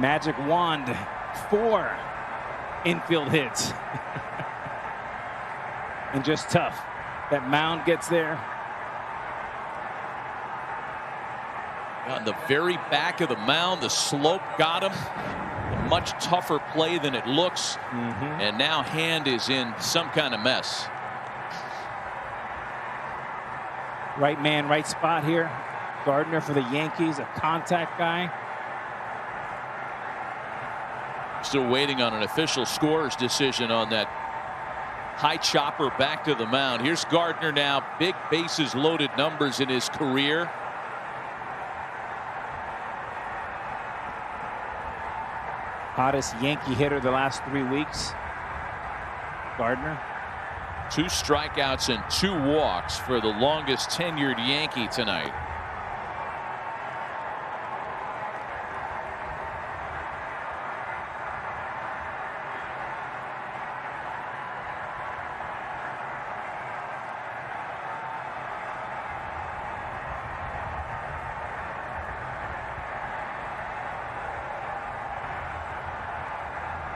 Magic wand, 4 infield hits. And just tough. That mound gets there. On the very back of the mound, the slope got him. A much tougher play than it looks. And now Hand is in some kind of mess. Right man, right spot here. Gardner for the Yankees, a contact guy. Still waiting on an official scorer's decision on that high chopper back to the mound. Here's Gardner now. Big bases loaded numbers in his career. Hottest Yankee hitter the last 3 weeks. Gardner. 2 strikeouts and 2 walks for the longest tenured Yankee tonight.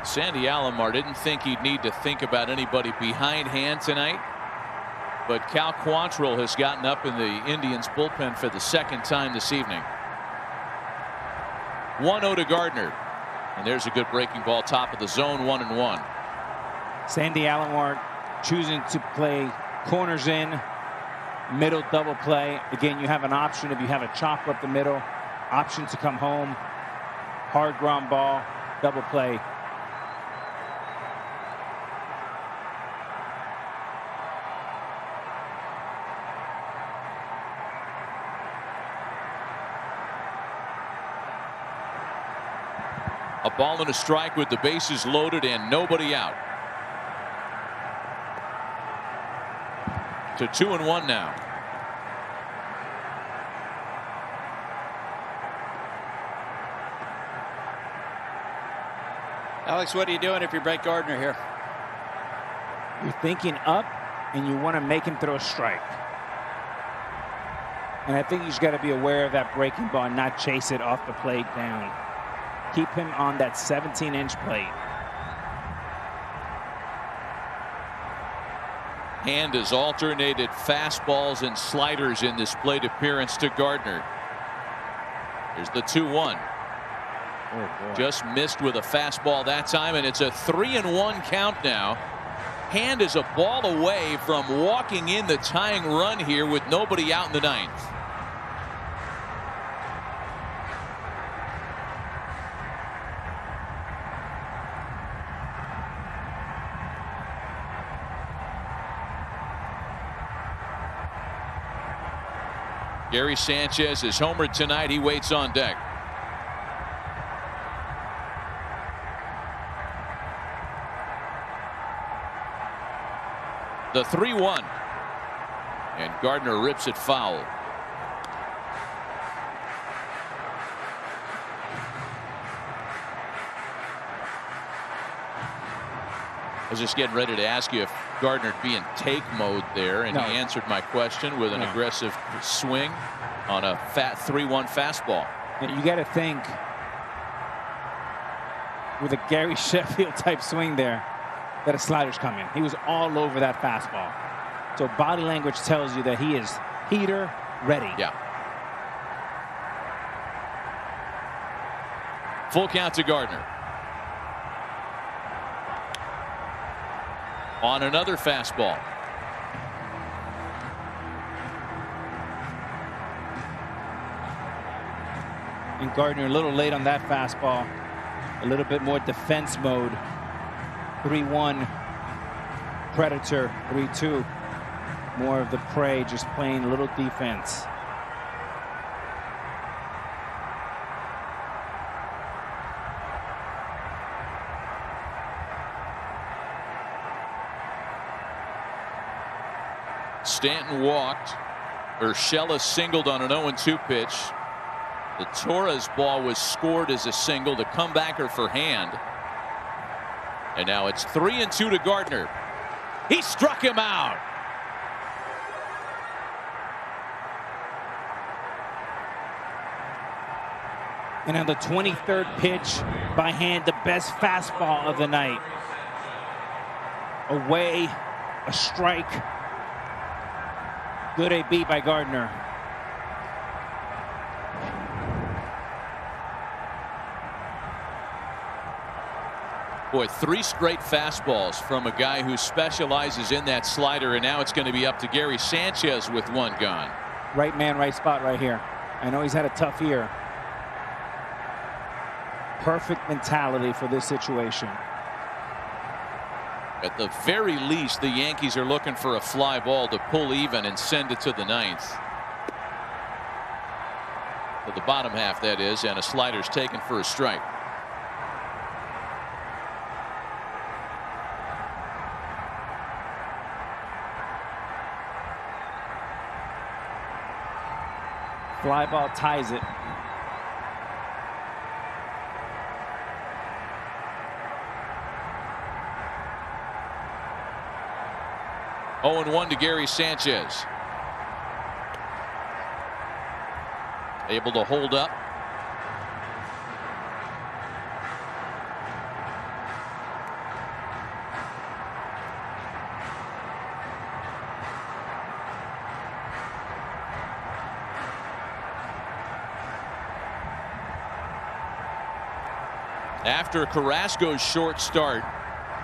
Sandy Alomar didn't think he'd need to think about anybody behind Hand tonight, but Cal Quantrill has gotten up in the Indians bullpen for the 2nd time this evening. 1-0 to Gardner, and there's a good breaking ball top of the zone. 1-1. Sandy Alomar choosing to play corners in Middle double play. Again, you have an option if you have a chopper up the middle. Option to come home. Hard ground ball. Double play. A ball and a strike with the bases loaded and nobody out. To 2-1 now. Alex, what are you doing if you break Gardner here? You're thinking up, and you want to make him throw a strike. And I think you just got to be aware of that breaking ball and not chase it off the plate down. Keep him on that 17-inch plate. Hand has alternated fastballs and sliders in this plate appearance to Gardner. Here's the 2-1. Oh, just missed with a fastball that time, and it's a 3-1 count now. Hand is a ball away from walking in the tying run here with nobody out in the ninth. Gary Sanchez is homered tonight. He waits on deck. The 3-1. And Gardner rips it foul. I was just getting ready to ask you if Gardner'd be in take mode there, and No. he answered my question with an aggressive swing on a fat 3-1 fastball. You got to think with a Gary Sheffield type swing there that a slider's coming. He was all over that fastball. So body language tells you that he is heater ready. Yeah. Full count to Gardner. On another fastball. And Gardner a little late on that fastball. A little bit more defense mode. 3-1 predator, 3-2 more of the prey, just playing a little defense. Stanton walked. Urshela singled on an 0-2 pitch. The Torres ball was scored as a single, the comebacker for Hand. And now it's 3-2 to Gardner. He struck him out. And on the 23rd pitch by Hand, the best fastball of the night. Away, a strike. Good AB by Gardner. Boy, 3 straight fastballs from a guy who specializes in that slider, and now it's going to be up to Gary Sanchez with one gone. Right man, right spot right here. I know he's had a tough year. Perfect mentality for this situation. At the very least, the Yankees are looking for a fly ball to pull even and send it to the ninth. To the bottom half, that is, and a slider's taken for a strike. Fly ball ties it. Oh, 0-1 to Gary Sanchez. Able to hold up. After Carrasco's short start,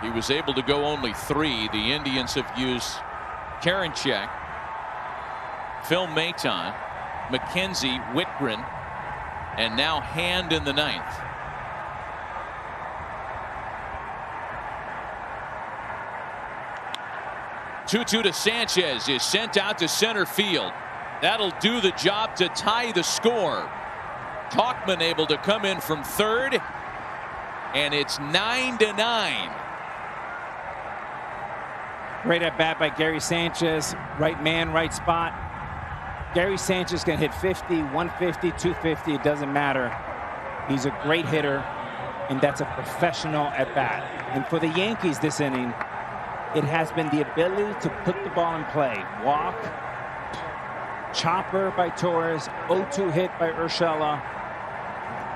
he was able to go only 3. The Indians have used Karinchak Phil Maton, McKenzie, Whitgren, and now Hand in the ninth. Two to Sanchez is sent out to center field. That'll do the job to tie the score. Tauchman able to come in from third, and it's 9-9. Great at bat by Gary Sanchez. Right man, right spot. Gary Sanchez can hit 50, 150, 250. It doesn't matter. He's a great hitter, and that's a professional at bat. And for the Yankees this inning, it has been the ability to put the ball in play. Walk, chopper by Torres, 0-2 hit by Urshela.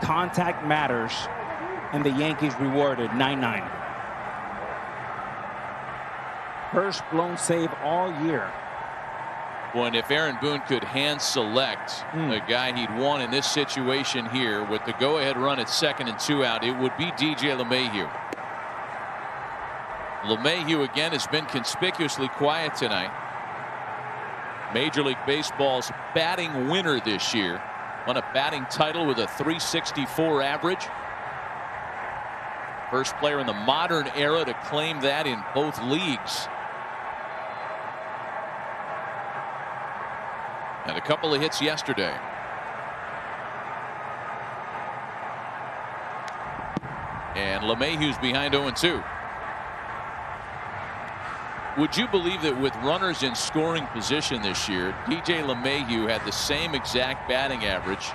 Contact matters, and the Yankees rewarded 9-9. First blown save all year. Well, and if Aaron Boone could hand select a guy he'd want in this situation here with the go-ahead run at second and 2 out, it would be DJ LeMahieu. LeMahieu again has been conspicuously quiet tonight. Major League Baseball's batting winner this year. Won a batting title with a .364 average. First player in the modern era to claim that in both leagues. And a couple of hits yesterday. And LeMahieu's behind 0-2. Would you believe that with runners in scoring position this year, DJ LeMahieu had the same exact batting average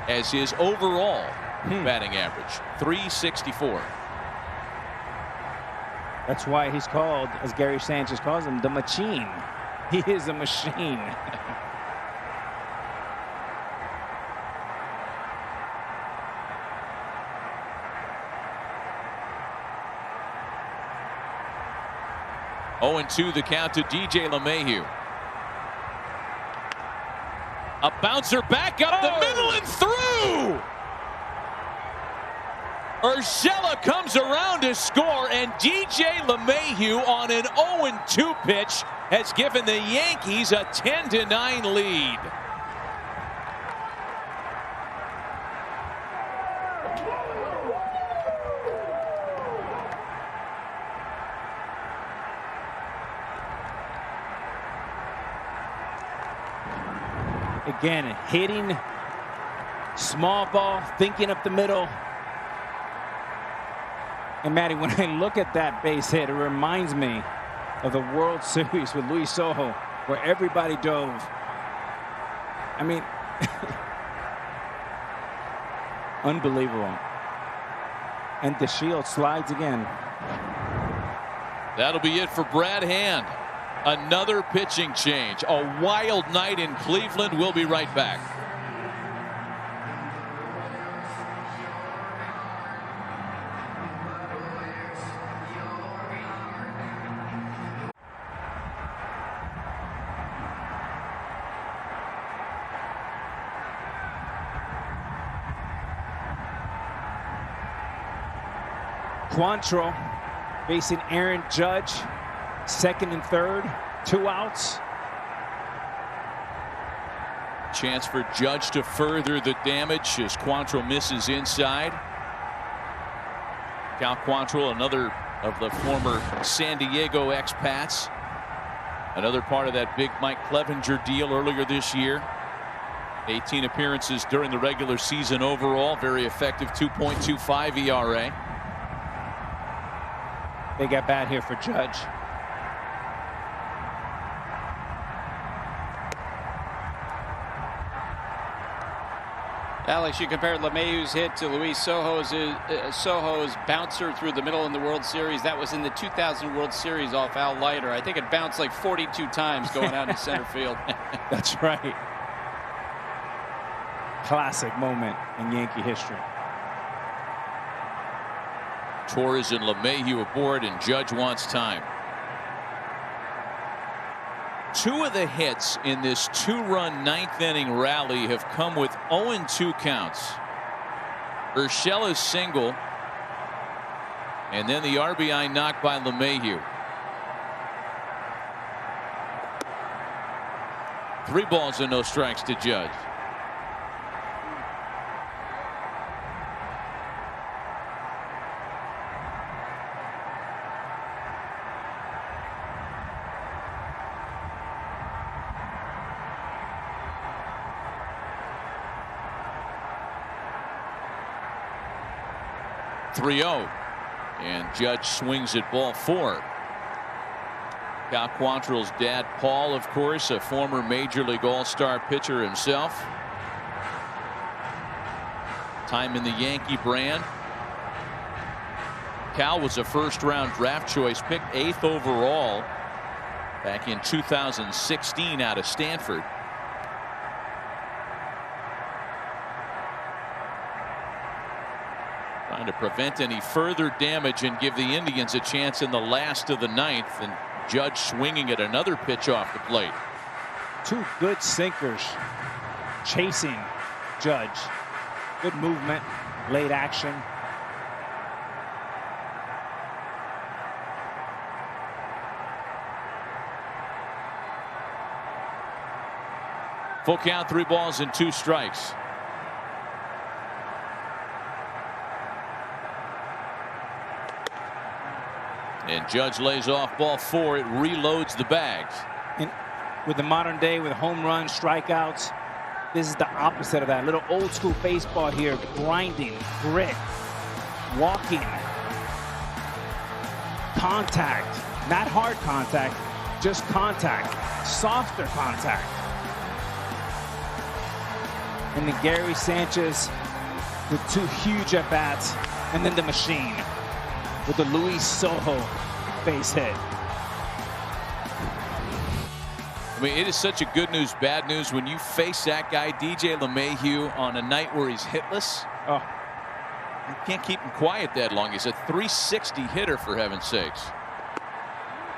as his overall batting average, .364. That's why he's called, as Gary Sanchez calls him, the machine. He is a machine. .2 the count to DJ LeMahieu. A bouncer back up the middle and through. Urshela comes around to score, and DJ LeMahieu on an 0-2 pitch has given the Yankees a 10-9 lead. Again, hitting, small ball, thinking up the middle. And Matty, when I look at that base hit, it reminds me of the World Series with Luis Sojo, where everybody dove. I mean, unbelievable. And DeShields slides again. That'll be it for Brad Hand. Another pitching change. A wild night in Cleveland. We'll be right back. Quantrill facing Aaron Judge, second and third, 2 outs. Chance for Judge to further the damage as Quantrill misses inside. Cal Quantrill, another of the former San Diego expats. Another part of that big Mike Clevenger deal earlier this year. 18 appearances during the regular season overall. Very effective 2.25 ERA. They got bad here for Judge. Alex, you compared LeMahieu's hit to Luis Sojo's bouncer through the middle in the World Series. That was in the 2000 World Series off Al Leiter. I think it bounced like 42 times going out in center field. That's right. Classic moment in Yankee history. Torres and LeMahieu aboard, and Judge wants time. 2 of the hits in this 2-run 9th inning rally have come with 0-2 counts. Urshela's single, and then the RBI knock by LeMahieu. 3 balls and no strikes to Judge. And Judge swings at ball 4. Cal Quantrill's dad, Paul, of course, a former Major League All-Star pitcher himself. Time in the Yankee brand. Cal was a first-round draft choice, picked 8th overall back in 2016 out of Stanford. Trying to prevent any further damage and give the Indians a chance in the last of the 9th, and Judge swinging at another pitch off the plate. 2 good sinkers chasing Judge. Good movement, late action. Full count, 3 balls and 2 strikes. And Judge lays off ball 4. It reloads the bags. And with the modern day, with home runs, strikeouts, this is the opposite of that. Little old school baseball here. Grinding, grit, walking, contact. Not hard contact, just contact. Softer contact. And then Gary Sanchez with 2 huge at-bats. And then the machine with the Luis Sojo base hit. I mean, it is such a good news, bad news when you face that guy, DJ LeMahieu, on a night where he's hitless. Oh, you can't keep him quiet that long. He's a 360 hitter, for heaven's sakes.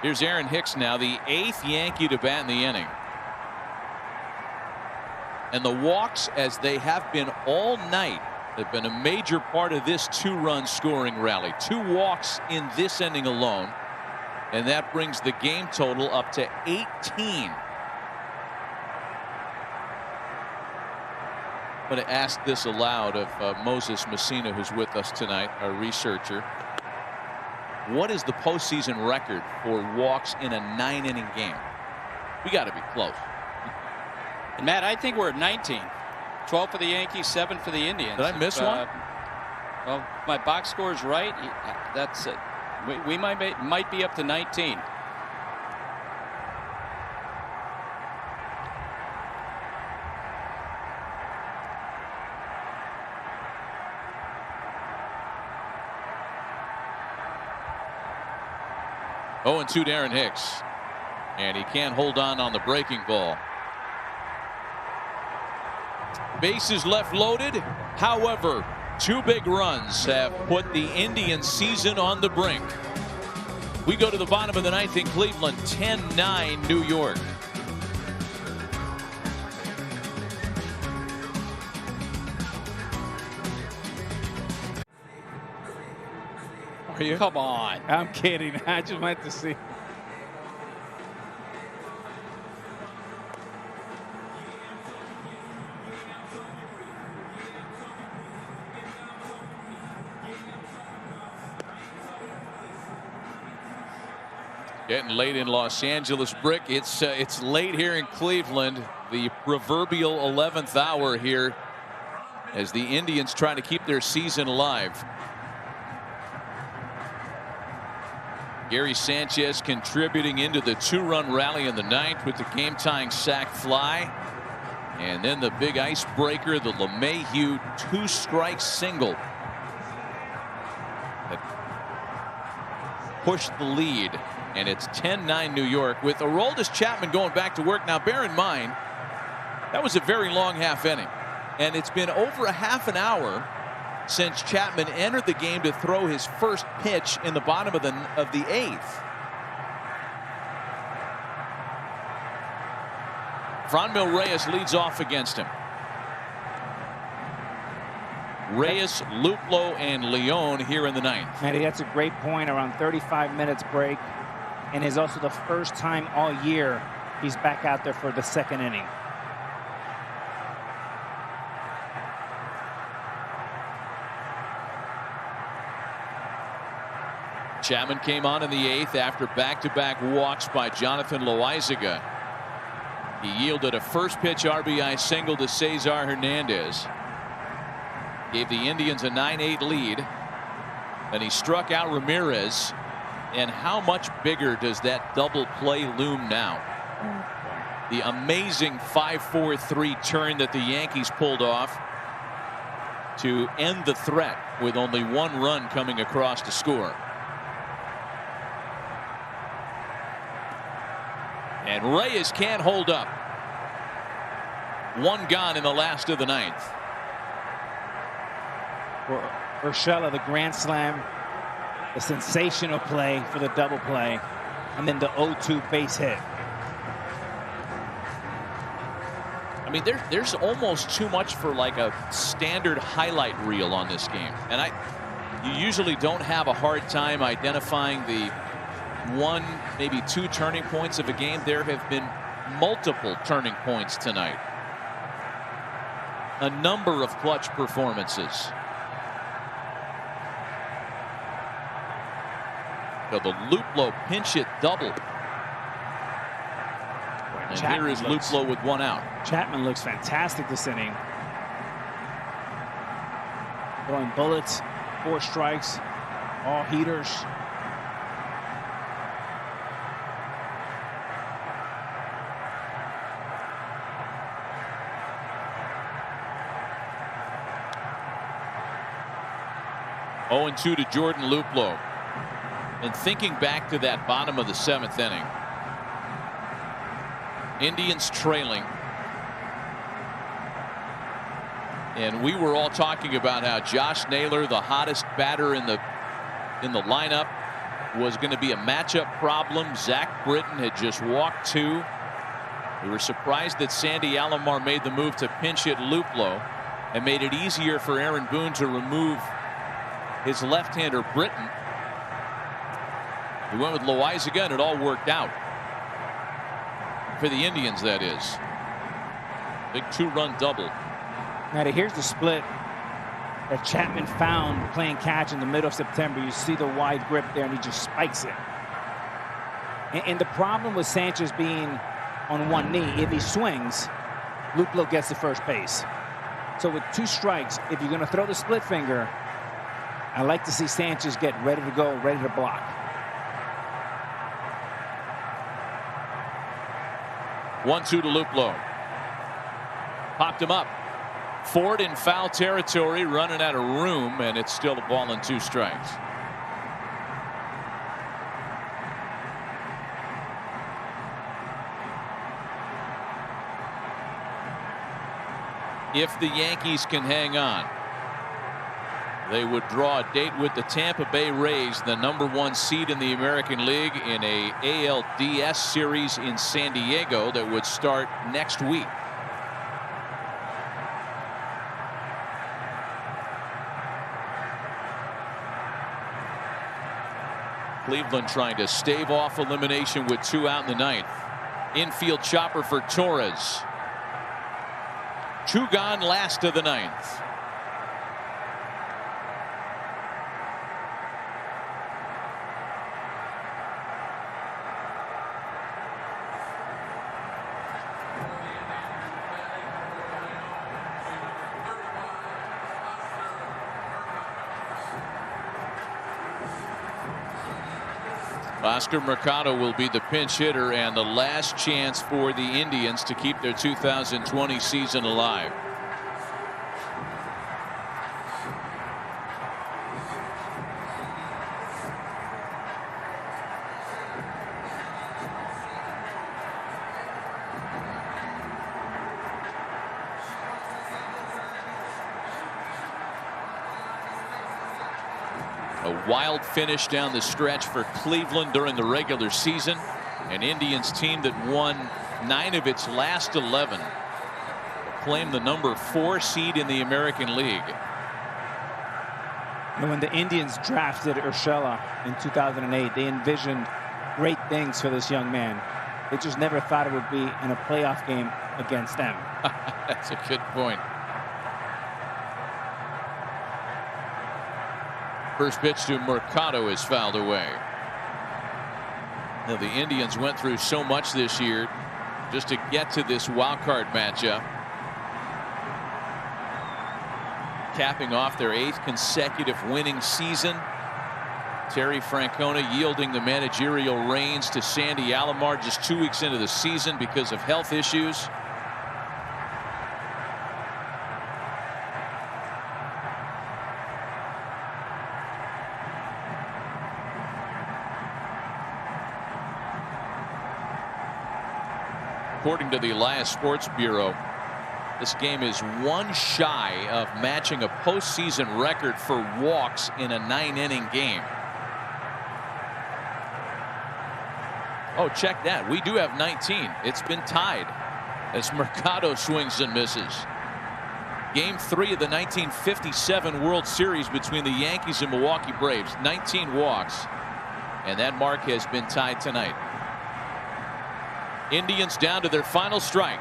Here's Aaron Hicks now, the 8th Yankee to bat in the inning. And the walks, as they have been all night, have been a major part of this 2-run scoring rally. 2 walks in this inning alone, and that brings the game total up to 18. I'm going to ask this aloud of Moses Messina, who's with us tonight, our researcher. What is the postseason record for walks in a 9-inning game? We got to be close. And Matt, I think we're at 19. 12 for the Yankees, 7 for the Indians. Did I miss one? Well, my box score is right. That's it. We might be up to 19. Oh, and 2 to Aaron Hicks. And he can't hold on the breaking ball. Bases left loaded. However, 2 big runs have put the Indians season on the brink. We go to the bottom of the 9th in Cleveland, 10-9 New York. Are you? Come on. I'm kidding. I just went to see. Getting late in Los Angeles, Brick. It's late here in Cleveland. The proverbial 11th hour here as the Indians try to keep their season alive. Gary Sanchez contributing into the 2-run rally in the 9th with the game-tying sac fly. And then the big icebreaker, the LeMahieu 2-strike single that pushed the lead. And it's 10-9 New York with Aroldis Chapman going back to work. Now, bear in mind, that was a very long half inning. And it's been over a half an hour since Chapman entered the game to throw his first pitch in the bottom of the 8th. Franmil Reyes leads off against him. Reyes, Luplow, and Leon here in the 9th. Matty, that's a great point. Around 35 minutes break. And is also the first time all year He's back out there for the second inning. Chapman came on in the 8th after back-to-back walks by Jonathan Loaizaga. He yielded a first pitch RBI single to Cesar Hernandez. Gave the Indians a 9-8 lead. Then he struck out Ramirez. And how much bigger does that double play loom now? The amazing 5-4-3 turn that the Yankees pulled off to end the threat with only one run coming across to score. And Reyes can't hold up. One gone in the last of the 9th. For Urshela, the grand slam, the sensational play for the double play, and then the 0-2 base hit. I mean, there's almost too much for like a standard highlight reel on this game. And you usually don't have a hard time identifying the one, maybe two turning points of a game. There have been multiple turning points tonight. A number of clutch performances. So the Luplow pinch hit double. And here is Luplow with one out. Chapman looks fantastic this inning. Throwing bullets, 4 strikes, all heaters. Oh, 2 to Jordan Luplow. And thinking back to that bottom of the 7th inning, Indians trailing, and we were all talking about how Josh Naylor, the hottest batter in the lineup, was going to be a matchup problem. Zach Britton had just walked 2. We were surprised that Sandy Alomar made the move to pinch hit Luplow and made it easier for Aaron Boone to remove his left-hander Britton. He went with Loaizaga and it all worked out. For the Indians, that is. Big 2-run double. Now here's the split that Chapman found playing catch in the middle of September. You see the wide grip there and he just spikes it. And the problem with Sanchez being on one knee, if he swings, Luplow gets to first base. So with 2 strikes, if you're going to throw the split finger, I like to see Sanchez get ready to go, ready to block. 1-2 to Luplow. Popped him up. Ford in foul territory, running out of room, and it's still a ball and 2 strikes. If the Yankees can hang on, they would draw a date with the Tampa Bay Rays, the #1 seed in the American League, in a ALDS series in San Diego that would start next week. Cleveland trying to stave off elimination with 2 out in the 9th. Infield chopper for Torres. 2 gone, last of the 9th. Oscar Mercado will be the pinch hitter, and the last chance for the Indians to keep their 2020 season alive. A wild finish down the stretch for Cleveland during the regular season. An Indians team that won 9 of its last 11. Claimed the #4 seed in the American League. And when the Indians drafted Urshela in 2008, they envisioned great things for this young man. They just never thought it would be in a playoff game against them. That's a good point. First pitch to Mercado is fouled away. Now, the Indians went through so much this year just to get to this wild card matchup. Capping off their 8th consecutive winning season. Terry Francona yielding the managerial reins to Sandy Alomar just 2 weeks into the season because of health issues. According to the Elias Sports Bureau, this game is one shy of matching a postseason record for walks in a 9-inning game. Oh, check that. We do have 19. It's been tied as Mercado swings and misses. Game 3 of the 1957 World Series between the Yankees and Milwaukee Braves. 19 walks. And that mark has been tied tonight. Indians down to their final strike.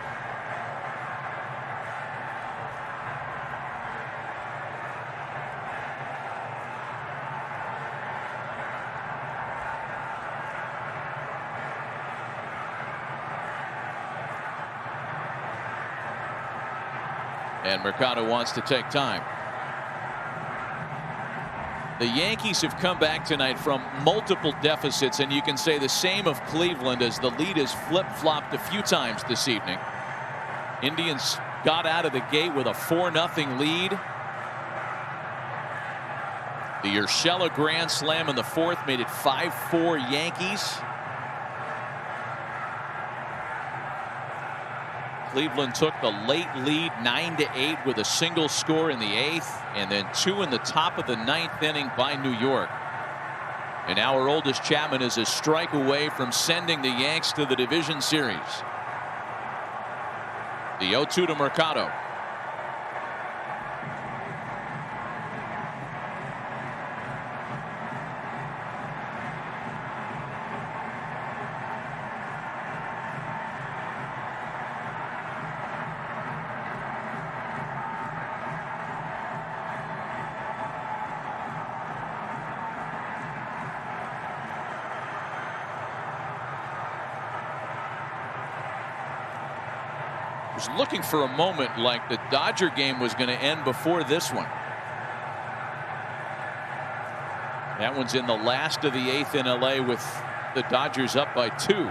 And Mercado wants to take time. The Yankees have come back tonight from multiple deficits, and you can say the same of Cleveland as the lead has flip-flopped a few times this evening. Indians got out of the gate with a 4-0 lead. The Urshela grand slam in the 4th made it 5-4 Yankees. Cleveland took the late lead 9-8 with a single score in the 8th, and then 2 in the top of the 9th inning by New York. And now our oldest Chapman is a strike away from sending the Yanks to the division series. The 0-2 to Mercado. Was looking for a moment like the Dodger game was going to end before this one. That one's in the last of the 8th in LA with the Dodgers up by 2.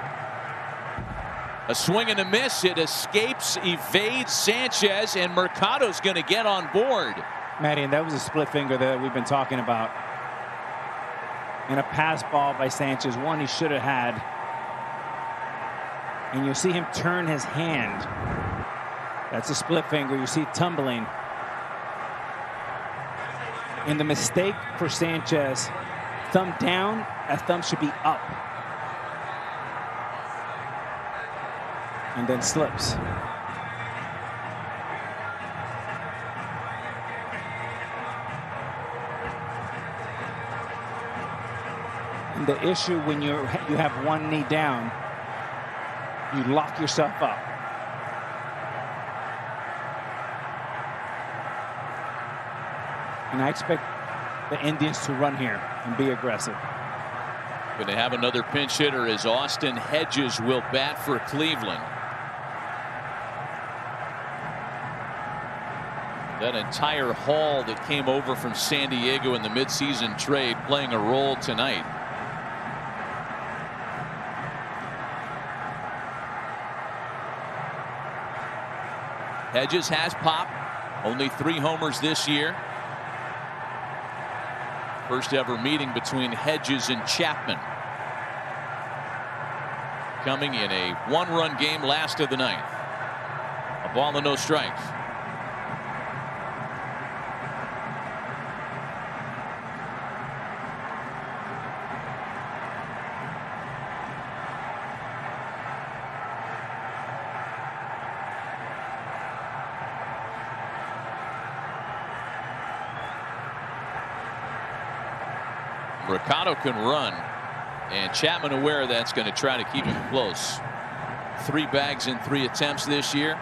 A swing and a miss. It escapes, evades Sanchez, and Mercado's going to get on board. Matty, and that was a split finger that we've been talking about. And a pass ball by Sanchez, one he should have had. And you'll see him turn his hand. That's a split finger. You see tumbling. And the mistake for Sanchez, thumb down, that thumb should be up. And then slips. And the issue when you have one knee down, you lock yourself up. And I expect the Indians to run here and be aggressive. Going to have another pinch hitter as Austin Hedges will bat for Cleveland. That entire haul that came over from San Diego in the midseason trade playing a role tonight. Hedges has pop. Only 3 homers this year. First ever meeting between Hedges and Chapman. Coming in a 1-run game last of the 9th. A ball and no strikes. Mercado can run, and Chapman aware that's going to try to keep him close. 3 bags in 3 attempts this year.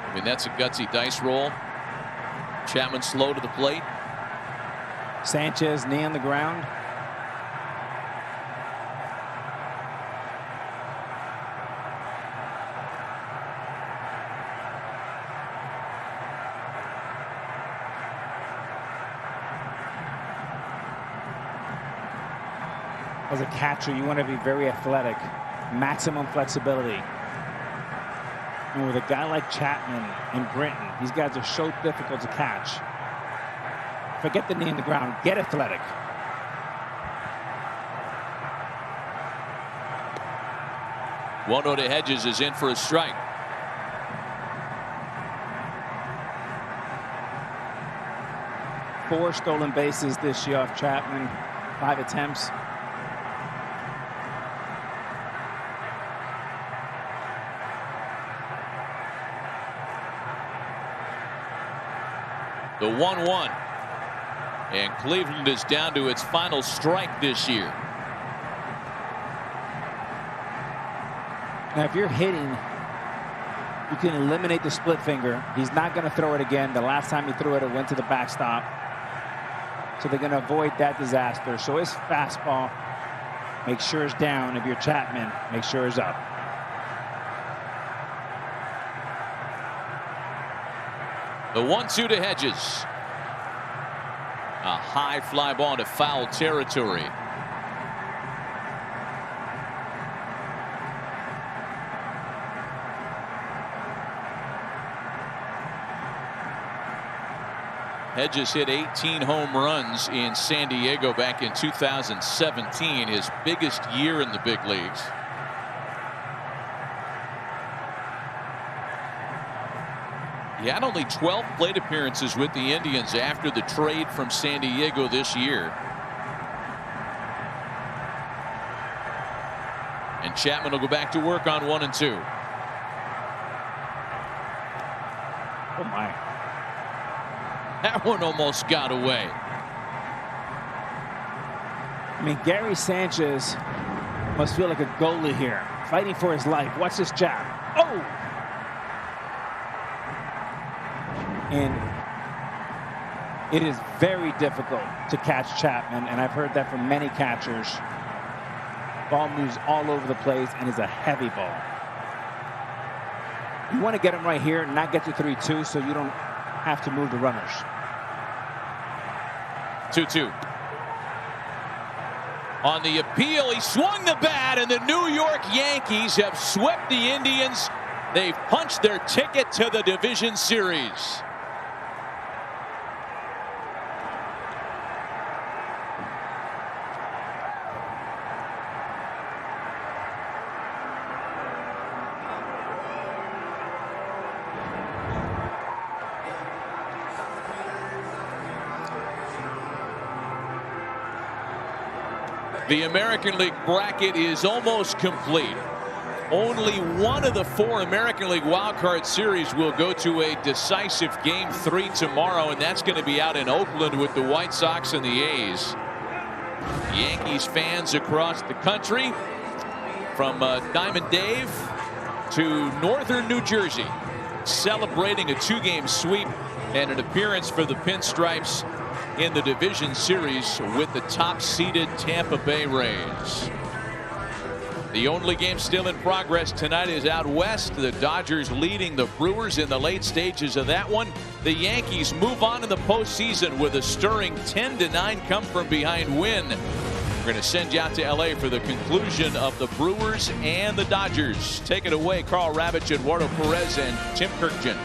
I mean, that's a gutsy dice roll. Chapman slow to the plate. Sanchez knee on the ground. As a catcher, you want to be very athletic, maximum flexibility. And with a guy like Chapman and Britton, these guys are so difficult to catch. Forget the knee in the ground, get athletic. One to Hedges is in for a strike. Four stolen bases this year off Chapman, 5 attempts. The 1-1. And Cleveland is down to its final strike this year. Now, if you're hitting, you can eliminate the split finger. He's not going to throw it again. The last time he threw it, it went to the backstop. So they're going to avoid that disaster. So his fastball, make sure it's down. If you're Chapman, make sure it's up. The 1-2 to Hedges. A high fly ball into foul territory. Hedges hit 18 home runs in San Diego back in 2017, his biggest year in the big leagues. He had only 12 plate appearances with the Indians after the trade from San Diego this year. And Chapman will go back to work on 1 and 2. Oh my. That one almost got away. I mean, Gary Sanchez must feel like a goalie here, fighting for his life. Watch this jab. Oh! And it is very difficult to catch Chapman, and I've heard that from many catchers. Ball moves all over the place and is a heavy ball. You want to get him right here and not get to 3-2 so you don't have to move the runners. 2-2. On the appeal, he swung the bat, and the New York Yankees have swept the Indians. They've punched their ticket to the division series. The American League bracket is almost complete. Only one of the 4 American League wildcard series will go to a decisive Game 3 tomorrow, and that's going to be out in Oakland with the White Sox and the A's. Yankees fans across the country, from Diamond Dave to northern New Jersey, celebrating a 2-game sweep and an appearance for the Pinstripes in the division series with the top-seeded Tampa Bay Rays. The only game still in progress tonight is out west. The Dodgers leading the Brewers in the late stages of that one. The Yankees move on in the postseason with a stirring 10-9 come-from-behind win. We're going to send you out to L.A. for the conclusion of the Brewers and the Dodgers. Take it away, Carl Ravitch, Eduardo Perez, and Tim Kirkjian.